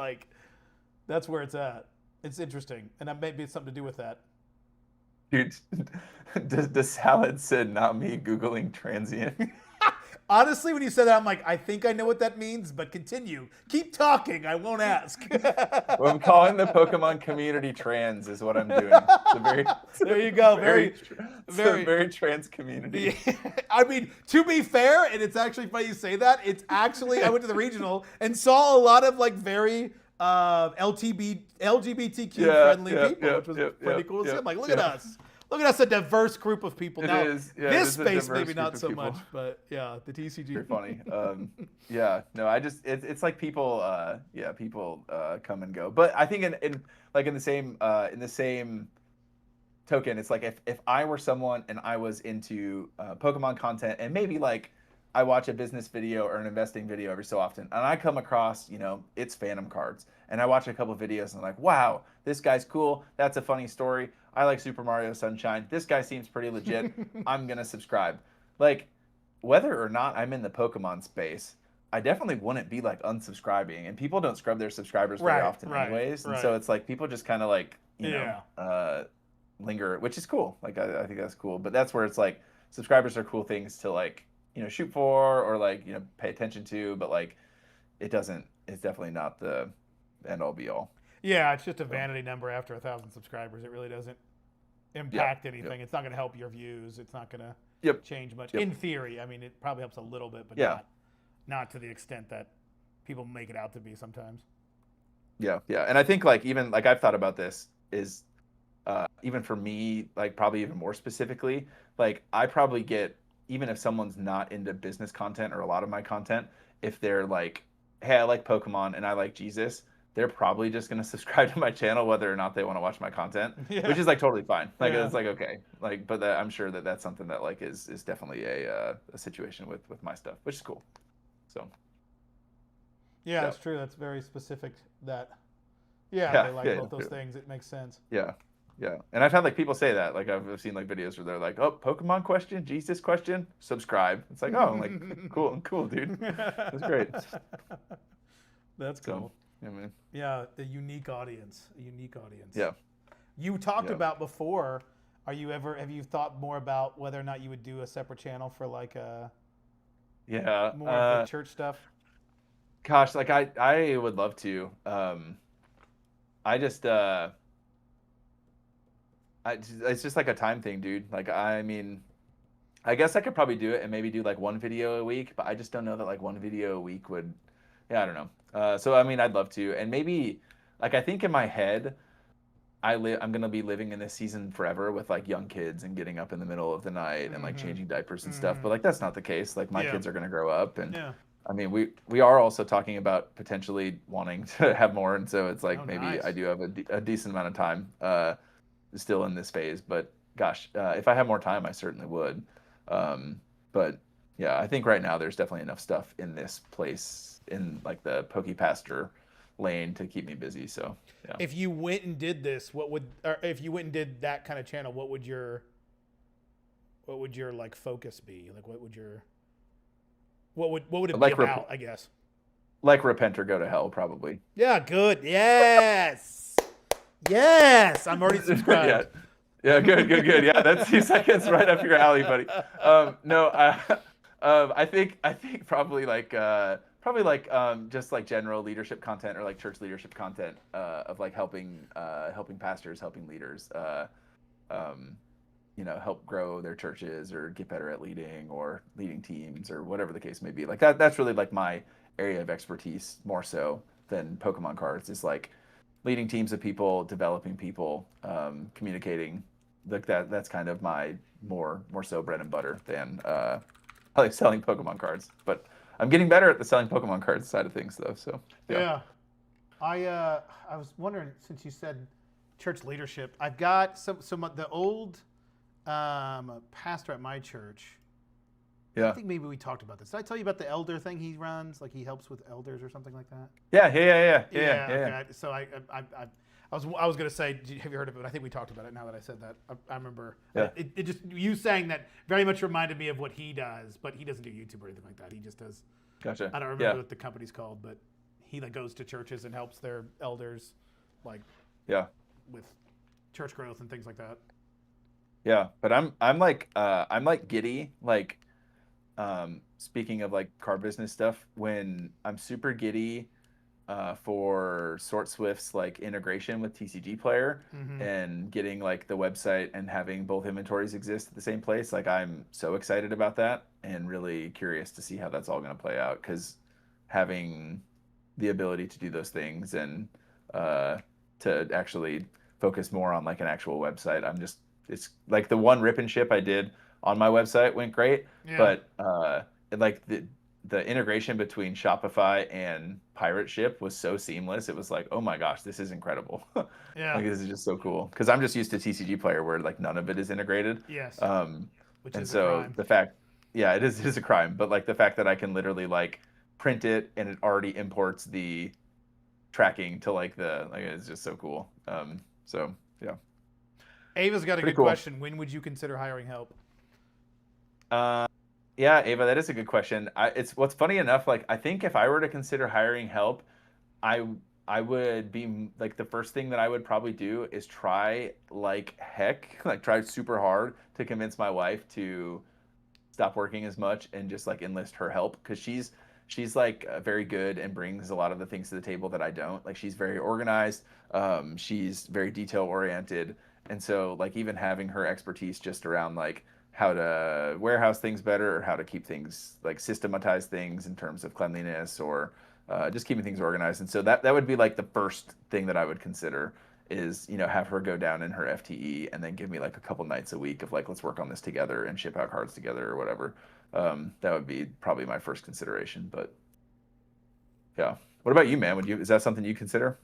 where it's at. It's interesting. And that maybe it's something to do with that. Dude, the salad said, not me Googling transient. Honestly, when you said that, I'm like, I think I know what that means, but continue. Keep talking. I won't ask. Well, I'm calling the Pokemon community trans is what I'm doing. It's a very, there you go. very trans community. I mean, to be fair, and it's actually funny you say that, it's actually, I went to the regional and saw a lot of like very LGBTQ friendly people, which was pretty cool to see. I'm like, look at us. Look at us, a diverse group of people. Now, this space maybe not so much, but the TCG. Very funny. It's like people, people come and go. But I think in the same token, it's like if I were someone and I was into Pokemon content, and maybe like I watch a business video or an investing video every so often, and I come across, it's Phantom cards, and I watch a couple of videos and I'm like, wow, this guy's cool. That's a funny story. I like Super Mario Sunshine. This guy seems pretty legit. I'm going to subscribe. Like, whether or not I'm in the Pokemon space, I definitely wouldn't be like unsubscribing. And people don't scrub their subscribers very often anyways. And so it's like people just kind of like, linger, which is cool. Like, I think that's cool. But that's where it's like subscribers are cool things to like, shoot for, or like, pay attention to. But like, it's definitely not the end all be all. Yeah, it's just a vanity number after 1,000 subscribers. It really doesn't impact anything. It's not going to help your views. It's not going to change much. In theory, I mean, it probably helps a little bit, but not to the extent that people make it out to be sometimes. Yeah. And I think like even like I've thought about this is even for me, like probably even more specifically, like I probably get, even if someone's not into business content or a lot of my content, if they're like, hey, I like Pokemon and I like Jesus, they're probably just going to subscribe to my channel whether or not they want to watch my content, which is like totally fine. Like it's like, okay, like, but I'm sure that's something that like is definitely a situation with my stuff, which is cool. So. Yeah, that's true. That's very specific that, they like both those things. It makes sense. Yeah. And I've had like people say that, like I've seen like videos where they're like, oh, Pokemon question, Jesus question, subscribe. It's like, oh, I'm like, cool, dude. That's great. That's cool. Yeah, man. Yeah, a unique audience. Yeah. You talked about before, have you thought more about whether or not you would do a separate channel for like more of the church stuff? Gosh, like I would love to. It's just like a time thing, dude. Like, I mean, I guess I could probably do it and maybe do like one video a week, but I just don't know that like one video a week would, I don't know. So, I mean, I'd love to. And maybe, like, I think in my head, I'm going to be living in this season forever with like young kids and getting up in the middle of the night and like changing diapers and stuff. But like, that's not the case. Like my kids are going to grow up. And I mean, we are also talking about potentially wanting to have more. And so it's like, maybe I do have a decent amount of time still in this phase. But gosh, if I had more time, I certainly would. But yeah, I think right now there's definitely enough stuff in this place in like the Pokepasture lane to keep me busy. So yeah. If you went and did this, if you went and did that kind of channel, what would your like focus be? Like what would it be about, I guess? Like repent or go to hell, probably. Yeah, good. Yes. I'm already subscribed. Yeah, good, good, good. Yeah, that's 2 seconds right up your alley, buddy. No, I think probably like just like general leadership content or like church leadership content of like helping pastors, helping leaders, um, help grow their churches or get better at leading or leading teams or whatever the case may be. Like that's really like my area of expertise more so than Pokemon cards. Is like leading teams of people, developing people, communicating. Like that's kind of my more so bread and butter than like selling Pokemon cards. But I'm getting better at the selling Pokemon cards side of things though. So yeah. Yeah. I was wondering, since you said church leadership, I've got some of the old pastor at my church. I Yeah. think maybe we talked about this. Did I tell you about the elder thing he runs? Like he helps with elders or something like that. Yeah, yeah, yeah, yeah, yeah, Yeah. yeah, yeah. Okay. So I was gonna say, have you heard of it? I think we talked about it. Now that I said that, I remember. Yeah. It just you saying that very much reminded me of what he does, but he doesn't do YouTube or anything like that. He just does. Gotcha. I don't remember Yeah. what the company's called, but he like goes to churches and helps their elders, like Yeah. with church growth and things like that. Yeah. But I'm like giddy, like speaking of like car business stuff, when I'm super giddy for Sort Swift's like integration with TCG Player Mm-hmm. and getting like the website and having both inventories exist at the same place. Like I'm so excited about that and really curious to see how that's all going to play out, because having the ability to do those things and to actually focus more on like an actual website, it's like the one rip and ship I did on my website went great, Yeah. but like the integration between Shopify and Pirate Ship was so seamless. It was like, oh my gosh, this is incredible. Yeah. Like this is just so cool. Because I'm just used to TCG Player where like none of it is integrated. Yes. Which And is a so crime. the fact, yeah, it is a crime. But like the fact that I can literally like print it and it already imports the tracking to like it's just so cool. So yeah, Ava's got a pretty good cool. question. When would you consider hiring help? Uh, yeah, Ava, that is a good question. It's what's funny enough. Like I think if I were to consider hiring help, I I would be like the first thing that I would probably do is try like heck, like try super hard to convince my wife to stop working as much and just like enlist her help, because she's like very good and brings a lot of the things to the table that I don't. Like she's very organized, she's very detail oriented, and so like even having her expertise just around like how to warehouse things better or how to keep things like systematize things in terms of cleanliness or just keeping things organized. And so that would be like the first thing that I would consider is, have her go down in her FTE and then give me like a couple nights a week of like, let's work on this together and ship out cards together or whatever. That would be probably my first consideration. But yeah. What about you, man? Is that something you consider?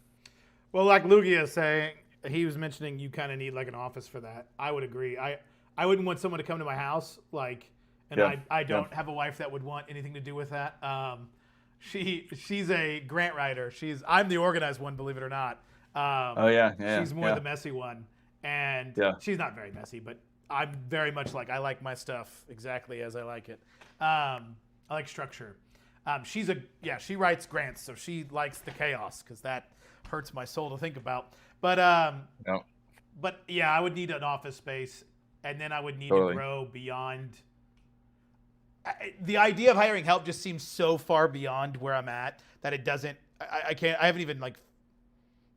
Well, like Lugia is saying, he was mentioning you kind of need like an office for that. I would agree. I wouldn't want someone to come to my house, like, and Yeah. I Yeah. don't have a wife that would want anything to do with that. She's a grant writer. I'm the organized one, believe it or not. Oh yeah. Yeah. She's more Yeah. the messy one, and Yeah. she's not very messy, but I'm very much like I like my stuff exactly as I like it. I like structure. She writes grants, so she likes the chaos because that hurts my soul to think about. But No, yeah, I would need an office space, and then I would need totally. to grow beyond. The idea of hiring help just seems so far beyond where I'm at that it doesn't. I can't. I haven't even like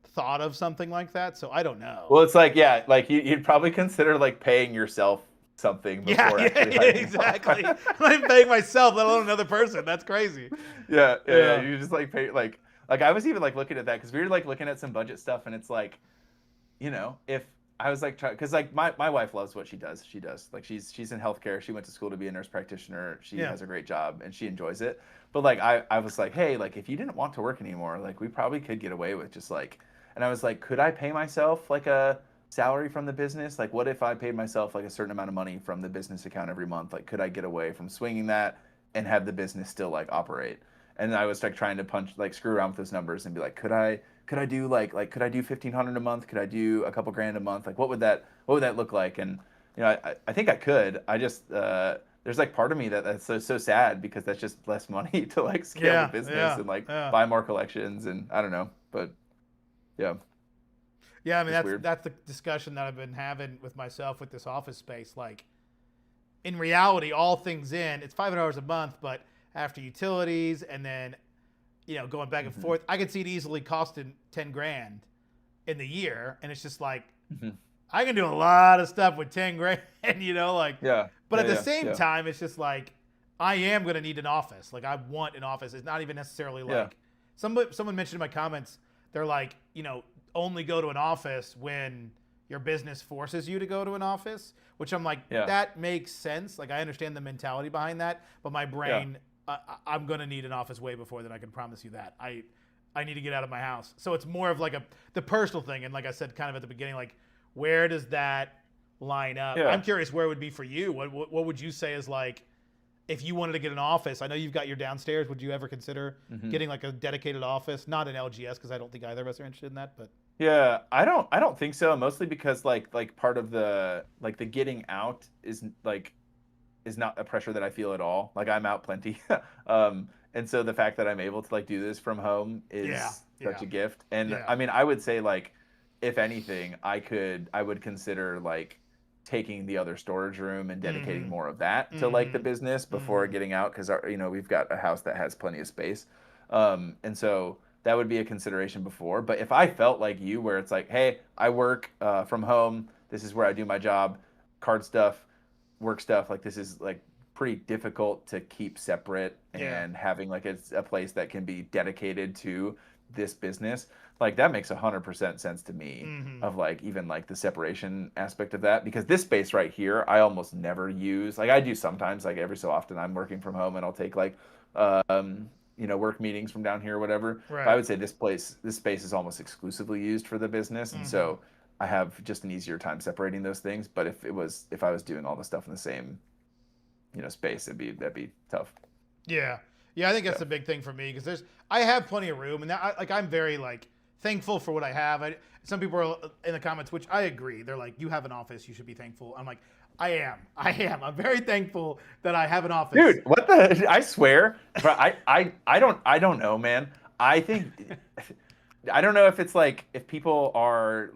thought of something like that, so I don't know. Well, it's like, yeah, like you'd probably consider like paying yourself something before actually hiring exactly. help. I'm not even paying myself, let alone another person. That's crazy. Yeah. You just like pay like I was even like looking at that because we were like looking at some budget stuff, and it's like, if I was like trying, because like my wife loves what she does. She does, like she's in healthcare. She went to school to be a nurse practitioner. She Yeah. has a great job and she enjoys it. But like I was like, hey, like if you didn't want to work anymore, like we probably could get away with just like, and I was like, could I pay myself like a salary from the business? Like what if I paid myself like a certain amount of money from the business account every month? Like could I get away from swinging that and have the business still like operate? And I was like trying to screw around with those numbers and be like, could I do could I do 1,500 a month? Could I do a couple grand a month? Like what would that look like? And I think I could. I just there's like part of me that's so sad because that's just less money to like scale the business and like buy more collections, and I don't know, but yeah. Yeah, I mean Just weird. that's the discussion that I've been having with myself with this office space. Like, in reality, all things in, it's $500 a month, but after utilities and then going back and Hmm. forth, I could see it easily costing 10 grand in the year, and it's just like Hmm. I can do a lot of stuff with 10 grand, like. Yeah. But Yeah. at the Yeah. same Yeah. time, it's just like I am going to need an office. Like, I want an office. It's not even necessarily Yeah. like someone mentioned in my comments. They're like, only go to an office when your business forces you to go to an office. Which I'm like, Yeah. that makes sense. Like, I understand the mentality behind that, but my Yeah. brain, I'm going to need an office way before then. I can promise you that. I need to get out of my house. So it's more of like the personal thing. And like I said, kind of at the beginning, like, where does that line up? Yeah. I'm curious where it would be for you. What would you say is like, if you wanted to get an office? I know you've got your downstairs. Would you ever consider getting like a dedicated office? Not an LGS, because I don't think either of us are interested in that. But Yeah, I don't think so. Mostly because like part of the the getting out is not a pressure that I feel at all. Like I'm out plenty. And so the fact that I'm able to do this from home is such a gift. And Yeah. I mean, I would say if anything, I would consider taking the other storage room and dedicating more of that to the business before getting out, because we've got a house that has plenty of space. And so that would be a consideration before. But if I felt like you, where it's like, hey, I work from home, this is where I do my job, card stuff, work stuff, this is pretty difficult to keep separate, and having a place that can be dedicated to this business, that makes 100% sense to me, of even the separation aspect of that, because this space right here I almost never use. I do sometimes, every so often I'm working from home and I'll take work meetings from down here or whatever. Right. But I would say this space is almost exclusively used for the business, and so I have just an easier time separating those things. But if I was doing all the stuff in the same space, that'd be tough. Yeah, I think that's a big thing for me, because I have plenty of room, and I'm very thankful for what I have. Some people are in the comments, which I agree. They're like, you have an office, you should be thankful. I'm like, I am. I'm very thankful that I have an office. Dude, what the? I swear, but I don't know, man. I think I don't know if it's if people are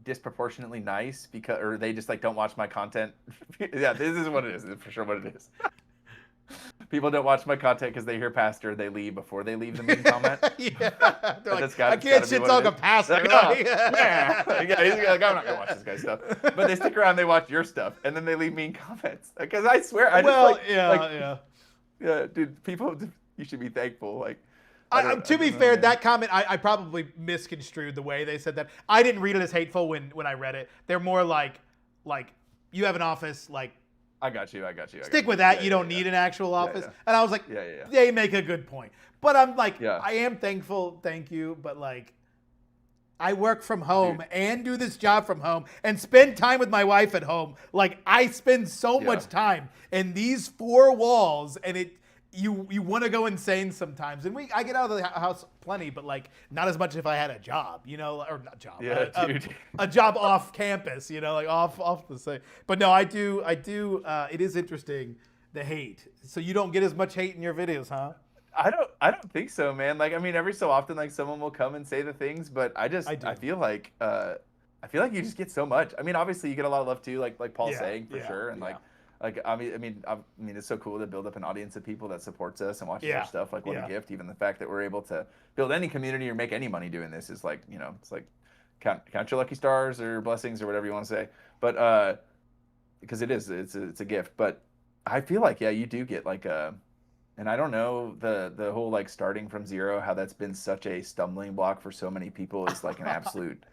disproportionately nice because, or they just don't watch my content. Yeah, this is what it is. This is for sure what it is. People don't watch my content because they hear pastor, they leave before they leave the main comment. Yeah, they're like, I can't shit talk a pastor. Yeah, he's like, I'm not gonna watch this guy's stuff. But they stick around, they watch your stuff, and then they leave mean comments. Because I swear, yeah, dude, people, you should be thankful. To be fair, that comment I probably misconstrued the way they said that. I didn't read it as hateful when I read it. They're more like you have an office, I got you. Stick with that. You don't need an actual office. Yeah. And I was like, they make a good point. But I'm like, Yeah. I am thankful, thank you, but I work from home and do this job from home and spend time with my wife at home. I spend so much time in these four walls, and you want to go insane sometimes. And I get out of the house plenty, but not as much if I had a job, or not job, a job off campus, off the site. But no, I do. It is interesting, the hate. So you don't get as much hate in your videos, huh? I don't think so, man. I mean, every so often, someone will come and say the things, but I feel like you just get so much. I mean, obviously you get a lot of love too, like Paul's saying, for sure, and I mean, it's so cool to build up an audience of people that supports us and watches our stuff. What a gift! Even the fact that we're able to build any community or make any money doing this is it's count your lucky stars or blessings or whatever you want to say. But because it's a gift. But I feel you do get and I don't know the whole starting from zero, how that's been such a stumbling block for so many people is an absolute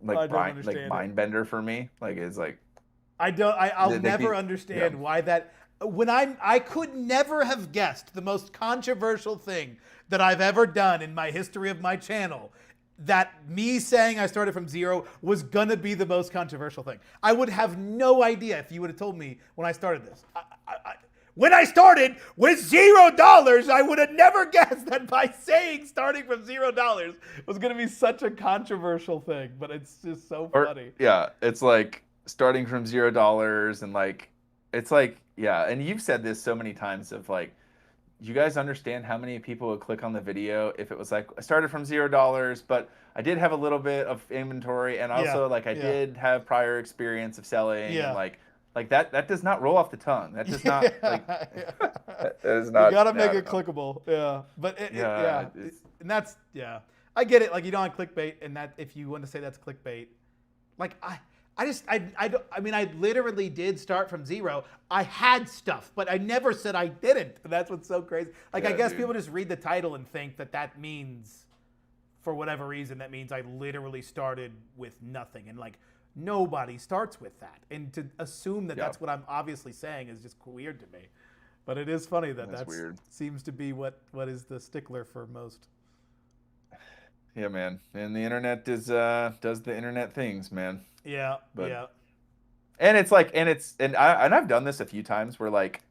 mind bender for me. It's I'll never understand why that. When I could never have guessed the most controversial thing that I've ever done in my history of my channel, that me saying I started from zero was gonna be the most controversial thing. I would have no idea if you would have told me when I started this. When I started with $0, I would have never guessed that by saying starting from $0 was gonna be such a controversial thing. But it's just so funny. Yeah, it's starting from $0 and it's and you've said this so many times of you guys understand how many people would click on the video if it was like I started from $0, but I did have a little bit of inventory, and Yeah, also like I yeah, did have prior experience of selling, and yeah. like that does not roll off the tongue. That does not like Yeah. that is You not gotta make no, it no. clickable. Yeah, but Yeah, it's and that's yeah. I get it. Like you don't want clickbait, and that if you want to say that's clickbait, like I mean, I literally did start from zero. I had stuff, but I never said I didn't. And that's what's so crazy. Like I yeah, guess dude. people just read the title and think that that means, for whatever reason, that means I literally started with nothing. And like nobody starts with that. And to assume that Yeah, that's what I'm obviously saying is just weird to me. But it is funny that that's that's weird. seems to be what is the stickler for most. Yeah, man. And the internet is does the internet things, man. Yeah, But yeah, and it's like and I've done this a few times where like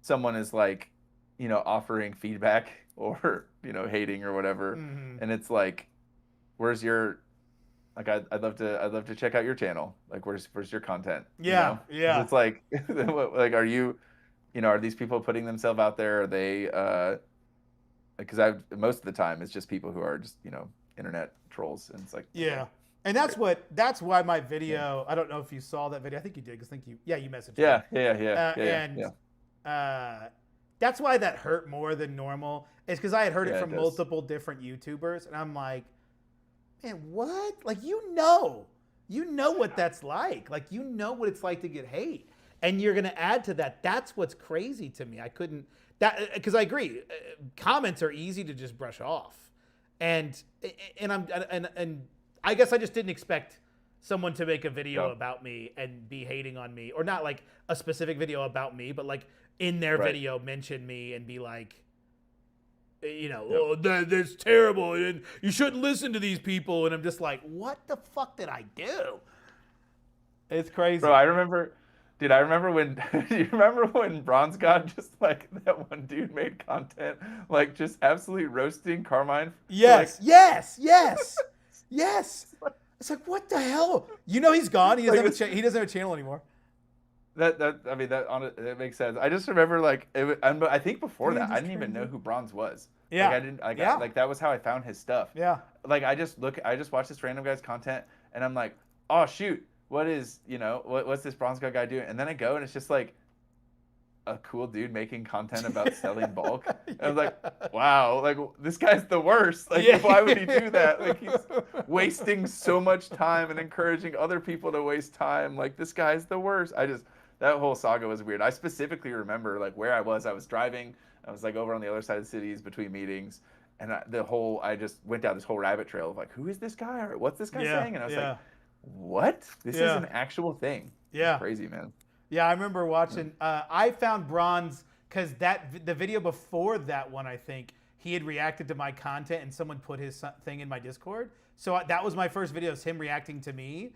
someone is like, offering feedback or, hating or whatever. hmm And it's like, where's your like I'd love to check out your channel. Like where's your content, yeah, 'Cause yeah. it's like like are you, are these people putting themselves out there? Are they because I've most of the time it's just people who are just, internet trolls, and it's like, okay. Yeah. And Great. that's why my Yeah. video, I don't know if you saw that video. I think you did because you messaged me. Yeah, yeah, yeah, yeah, yeah, And yeah. that's why that hurt more than normal. Is because I had heard it Yeah, it from does. multiple different YouTubers. And I'm like, man, what? Like, you know what that's like. Like, you know what it's like to get hate. And you're going to add to that. That's what's crazy to me. I couldn't, that, because I agree. Comments are easy to just brush off. And, and I guess I just didn't expect someone to make a video Yeah. about me and be hating on me, or not like a specific video about me, but like in their Right. video mention me and be like, Yep. oh, that's terrible, and you shouldn't listen to these people. And I'm just like, what the fuck did I do? It's crazy. Bro, I remember when, do you remember when Bronze God just like that one dude made content like just absolutely roasting Carmine? Yes, Like, yes, yes, yes. It's like, what the hell? He's gone. He doesn't like have this, he doesn't have a channel anymore. I mean that makes sense. I just remember like I think before Did he that I just didn't even know transit? who Bronze was. Yeah, Like I didn't yeah, like that was how I found his stuff. yeah. Like I just watched this random guy's content, and I'm like, oh shoot, what is, what's this Bronze God guy doing? And then I go and it's just like a cool dude making content about selling bulk. And I was like, wow, like this guy's the worst. Like, Yeah. why would he do that? Like, he's wasting so much time and encouraging other people to waste time. Like, this guy's the worst. That whole saga was weird. I specifically remember like where I was driving. I was like over on the other side of the cities between meetings. And I just went down this whole rabbit trail of like, who is this guy? Or what's this guy Yeah, saying? And I was yeah, like, what? This is yeah, an actual thing. It's yeah. crazy, man. Yeah, I remember watching. I found Bronze because the video before that one, I think he had reacted to my content and someone put his thing in my Discord. So that was my first video, is him reacting to me.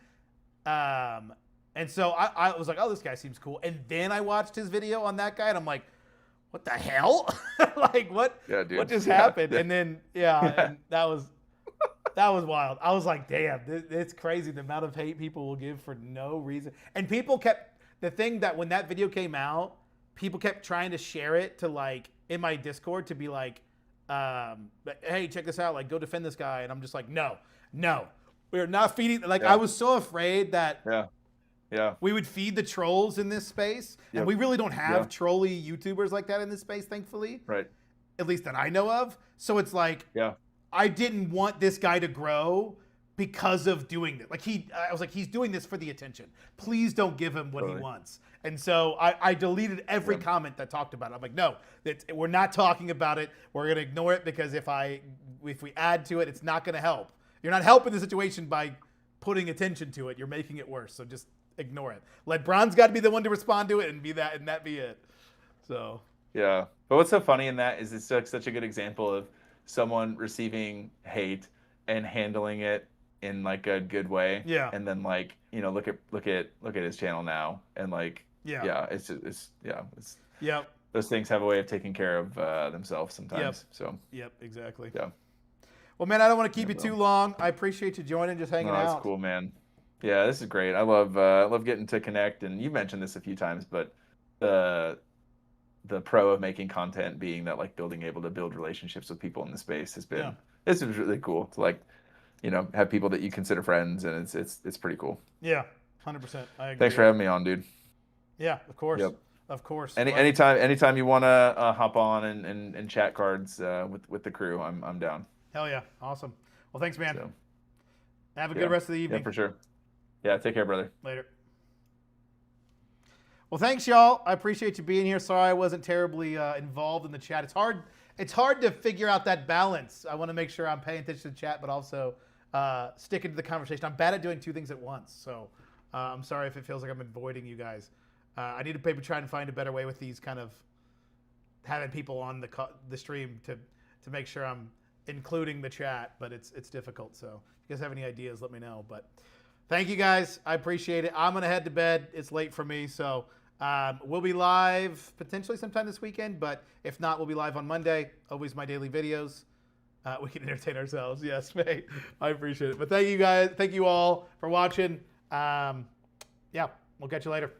And so I was like, oh, this guy seems cool. And then I watched his video on that guy, and I'm like, what the hell? Like, what? Yeah, dude. What just Yeah, happened? yeah. And then Yeah. and that was wild. I was like, damn, it's crazy the amount of hate people will give for no reason. And people kept, the thing that when that video came out, people kept trying to share it to like in my Discord to be like, hey, check this out, like go defend this guy. And I'm just like, no, we're not feeding. Like Yeah. I was so afraid that Yeah. Yeah. we would feed the trolls in this space, and Yep. we really don't have Yeah. trolly YouTubers like that in this space, thankfully, Right. at least that I know of. So it's like, Yeah. I didn't want this guy to grow because of doing this. Like I was like, he's doing this for the attention. Please don't give him what he Totally. wants. And so I deleted every Yeah. comment that talked about it. I'm like, no, we're not talking about it. We're gonna ignore it because if we add to it, it's not gonna help. You're not helping the situation by putting attention to it. You're making it worse. So just ignore it. Let Bronze God be the one to respond to it and that be it. So Yeah. But what's so funny in that is it's such a good example of someone receiving hate and handling it in like a good way. Yeah. And then like, look at his channel now, and like, yeah. it's Yep. those things have a way of taking care of themselves sometimes. Yep. So Yep. Exactly. yeah. Well, man, I don't want to keep Yeah, you bro. too long. I appreciate you joining, just hanging No, out. that's cool, man. Yeah, this is great. I love getting to connect, and you mentioned this a few times, but the the pro of making content being that like able to build relationships with people in the space has been it's really cool to like, have people that you consider friends, and it's pretty cool. Yeah, 100%. I agree. Thanks for having me on, dude. Yeah, of course. Yep. Of course. Anytime you want to hop on and chat cards with the crew, I'm down. Hell yeah. Awesome. Well, thanks, man. So, Have a good rest of the evening. Yeah, for sure. Yeah, take care, brother. Later. Well, thanks, y'all. I appreciate you being here. Sorry I wasn't terribly involved in the chat. It's hard to figure out that balance. I want to make sure I'm paying attention to the chat, but also sticking to the conversation. I'm bad at doing two things at once, so I'm sorry if it feels like I'm avoiding you guys. I need to maybe try and find a better way with these kind of having people on the stream to make sure I'm including the chat, but it's difficult. So if you guys have any ideas, let me know. But thank you guys. I appreciate it. I'm going to head to bed. It's late for me, so we'll be live potentially sometime this weekend, but if not, we'll be live on Monday. Always my daily videos. We can entertain ourselves. Yes, mate. I appreciate it. But thank you guys. Thank you all for watching. Yeah, we'll catch you later.